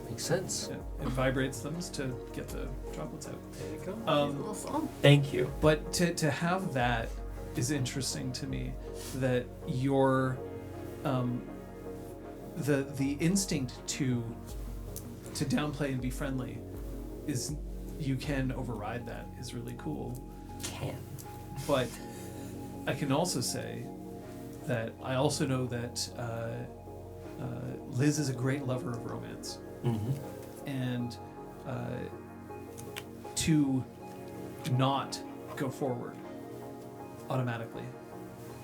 Makes sense. Yeah, it vibrates them to get the droplets out. There you go. A little song. Thank you. But to have that is interesting to me. That your the instinct to downplay and be friendly is you can override that is really cool. Can. But I can also say that I also know that Liz is a great lover of romance. And to not go forward automatically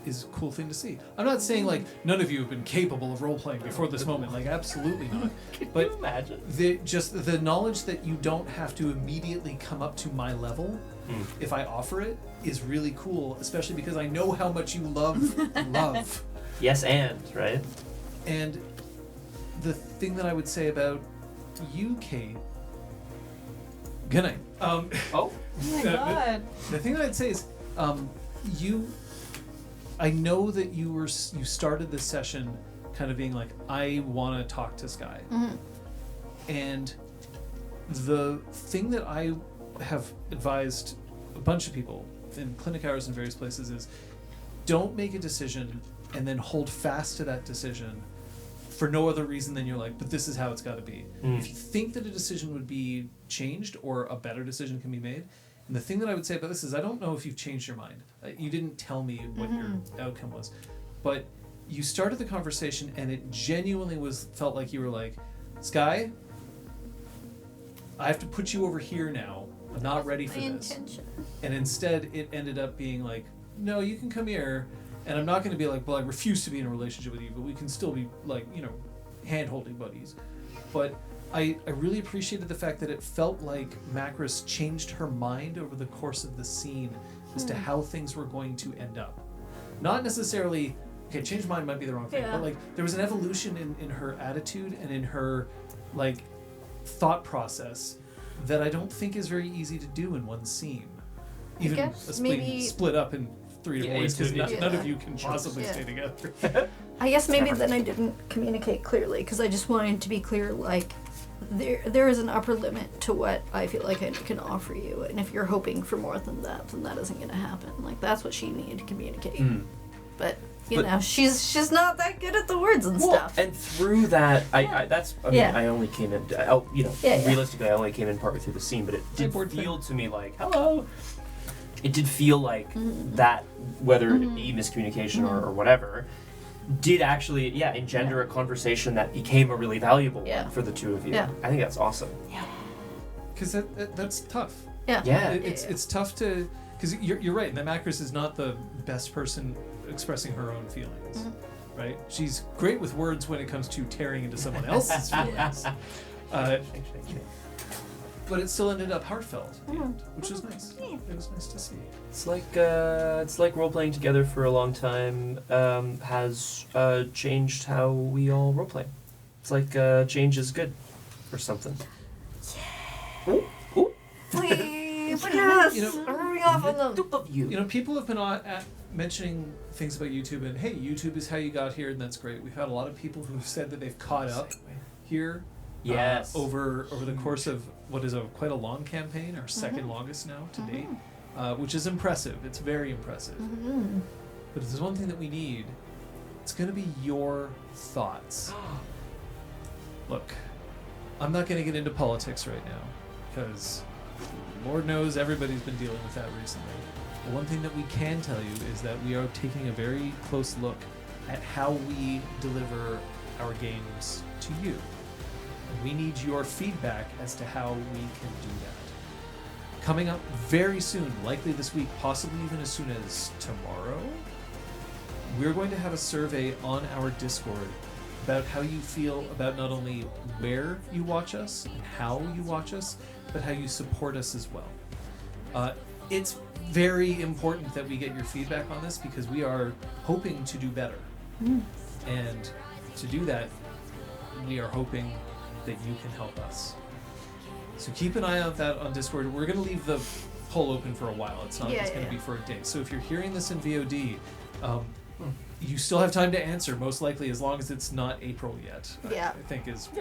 is a cool thing to see. I'm not saying like none of you have been capable of role playing before this moment, like absolutely not. But Can you imagine? the knowledge that you don't have to immediately come up to my level if I offer it is really cool, especially because I know how much you love love. Yes, and right. And the thing that I would say about you, Kate. Good night. Oh. Oh my god. The thing that I'd say is, you. I know that you started this session kind of being like, I want to talk to Sky, and the thing that I have advised a bunch of people in clinic hours in various places is, don't make a decision and then hold fast to that decision for no other reason than you're like, but this is how it's got to be. If you think that a decision would be changed or a better decision can be made, and the thing that I would say about this is I don't know if you've changed your mind. You didn't tell me what your outcome was, but you started the conversation and it genuinely felt like you were like, Sky, I have to put you over here now. I'm not ready for this. Intention. And instead it ended up being like, no, you can come here. And I'm not going to be like, well, I refuse to be in a relationship with you, but we can still be like, hand-holding buddies. But I really appreciated the fact that it felt like Macris changed her mind over the course of the scene as to how things were going to end up. Not necessarily, okay, change mind might be the wrong thing, but like there was an evolution in her attitude and in her like thought process that I don't think is very easy to do in one scene. Even guess being maybe- split up in 3 to boys because none of you can Sure. possibly Yeah. stay together. I guess maybe then I didn't communicate clearly because I just wanted to be clear, like, there is an upper limit to what I feel like I can offer you, and if you're hoping for more than that, then that isn't going to happen. Like, that's what she needed to communicate. But you know, she's not that good at the words and stuff. And through that, I only came in. Realistically, I only came in partway through the scene, but it did feel to me like, hello. It did feel like that, whether it be miscommunication or whatever, did actually, engender a conversation that became a really valuable one for the two of you. Yeah. I think that's awesome. Because that's tough. Yeah. It's tough to, because you're right. That Macris is not the best person expressing her own feelings, right? She's great with words when it comes to tearing into someone else's feelings. But it still ended up heartfelt, at the end, which was nice. It was nice to see. It's like role playing together for a long time has changed how we all role play. It's like change is good, or something. Please, yes. I'm rubbing off on them. People have been mentioning things about YouTube, and hey, YouTube is how you got here, and that's great. We've had a lot of people who've said that they've caught up here. Yes. Over the course of what is quite a long campaign, our second longest now to date, which is impressive. It's very impressive. But if there's one thing that we need, it's going to be your thoughts. Look, I'm not going to get into politics right now because Lord knows everybody's been dealing with that recently. But one thing that we can tell you is that we are taking a very close look at how we deliver our games to you. We need your feedback as to how we can do that. Coming up very soon, likely this week, possibly even as soon as tomorrow, we're going to have a survey on our Discord about how you feel about not only where you watch us and how you watch us, but how you support us as well. It's very important that we get your feedback on this because we are hoping to do better. And to do that, we are hoping that you can help us. So keep an eye out that on Discord. We're going to leave the poll open for a while. It's not going to be for a day. So if you're hearing this in VOD, you still have time to answer, most likely, as long as it's not April yet. I think is the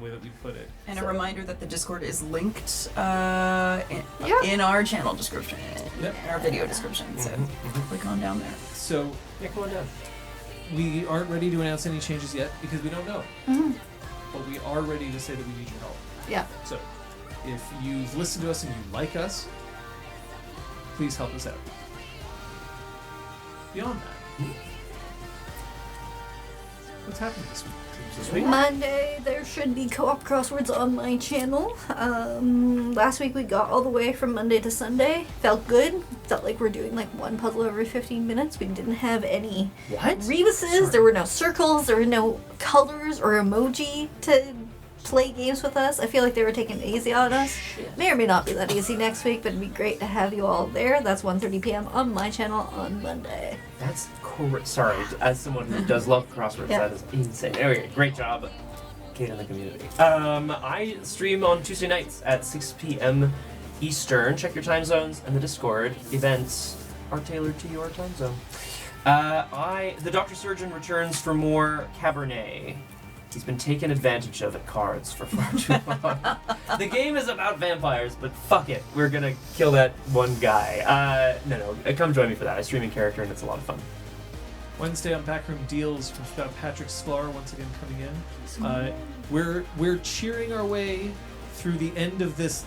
way that we put it. And a reminder that the Discord is linked in our channel description, in our video description. So click on down there. So come on down. We aren't ready to announce any changes yet because we don't know. But we are ready to say that we need your help. Yeah. So if you've listened to us and you like us, please help us out. Beyond that, what's happening this week? Monday, there should be co-op crosswords on my channel. Last week we got all the way from Monday to Sunday. Felt good. Felt like we're doing like one puzzle every 15 minutes. We didn't have any rebuses. There were no circles. There were no colors or emoji to play games with us. I feel like they were taking it easy on us. May or may not be that easy next week, but it'd be great to have you all there. That's 1:30 p.m. on my channel on Monday. That's sorry, as someone who does love crosswords, that is insane. Anyway, great job, Kate, in the community. I stream on Tuesday nights at 6 p.m. Eastern. Check your time zones, and the Discord events are tailored to your time zone. The Dr. Surgeon returns for more Cabernet. He's been taken advantage of at cards for far too long. The game is about vampires, but fuck it. We're gonna kill that one guy. No, come join me for that. I stream in character and it's a lot of fun. Wednesday on Backroom Deals, we've got Patrick Sklar once again coming in. We're cheering our way through the end of this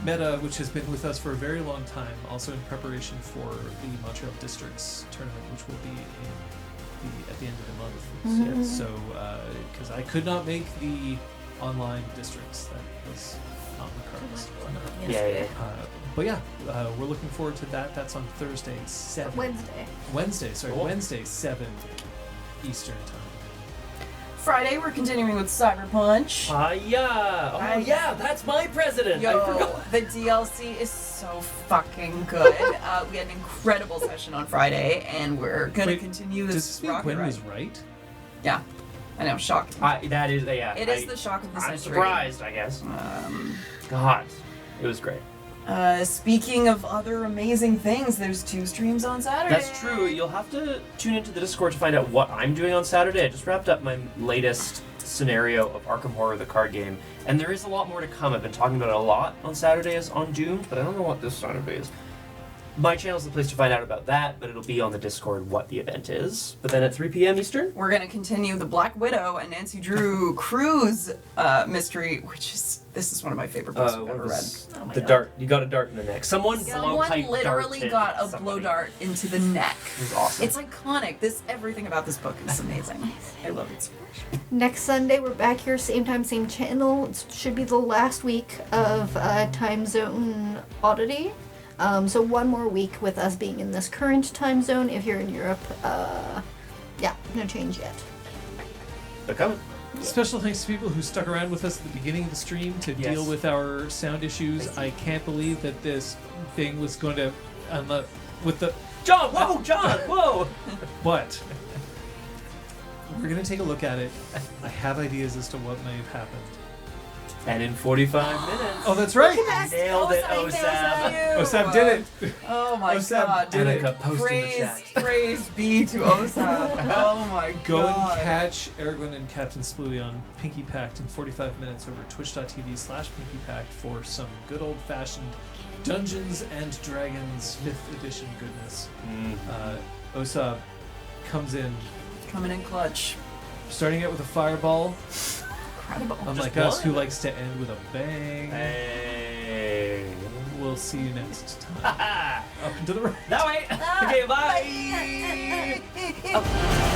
meta, which has been with us for a very long time, also in preparation for the Montreal Districts tournament, which will be at the end of the month. Mm-hmm. So, because I could not make the online districts, that was not in the cards. Yeah. But yeah, we're looking forward to that. That's on Thursday, 7. Wednesday, 7 Eastern time. Friday, we're continuing with Cyber Punch. Yeah, that's my president. I Yo, forgot. the DLC is so fucking good. We had an incredible session on Friday, and we're gonna continue Does this this mean rocket Gwen ride. was right? Yeah, I know, shocked. That is, yeah. It is the shock of the I'm century. surprised, I guess. God, it was great. Speaking of other amazing things, there's 2 streams on Saturday. That's true. You'll have to tune into the Discord to find out what I'm doing on Saturday. I just wrapped up my latest scenario of Arkham Horror, the card game, and there is a lot more to come. I've been talking about it a lot on Saturdays on Doomed, but I don't know what this Saturday is. My channel is the place to find out about that, but it'll be on the Discord what the event is. But then at 3 p.m. Eastern, We're gonna continue the Black Widow and Nancy Drew Cruise mystery, this is one of my favorite books I've ever read. Oh my the God. dart. You got a dart in the neck. Someone Literally got a blow dart into the neck. It was awesome. It's iconic. Everything about this book is amazing. I love it so much. Next Sunday, we're back here, same time, same channel. It should be the last week of Time Zone Oddity. So one more week with us being in this current time zone. If you're in Europe, no change yet. They're coming. Special thanks to people who stuck around with us at the beginning of the stream to deal with our sound issues. I can't believe that this thing was going to, with the John, whoa! But we're going to take a look at it. I have ideas as to what may have happened. And in 45 minutes. Oh, that's right. Nailed it, Osab. Osab did it. Oh my Osab god. did it. Annika, post in the chat. Praise be to Osab. Oh my Go god. and catch Aragorn and Captain Spoolie on Pinky Pact in 45 minutes over twitch.tv/Pinky Pact for some good old-fashioned Dungeons and Dragons 5th edition goodness. Osab comes in, Coming in clutch. starting out with a fireball, Incredible. unlike Just us one? who likes to end with a bang. Hey. We'll see you next time. Up and to the right. That way. Okay, bye. Oh.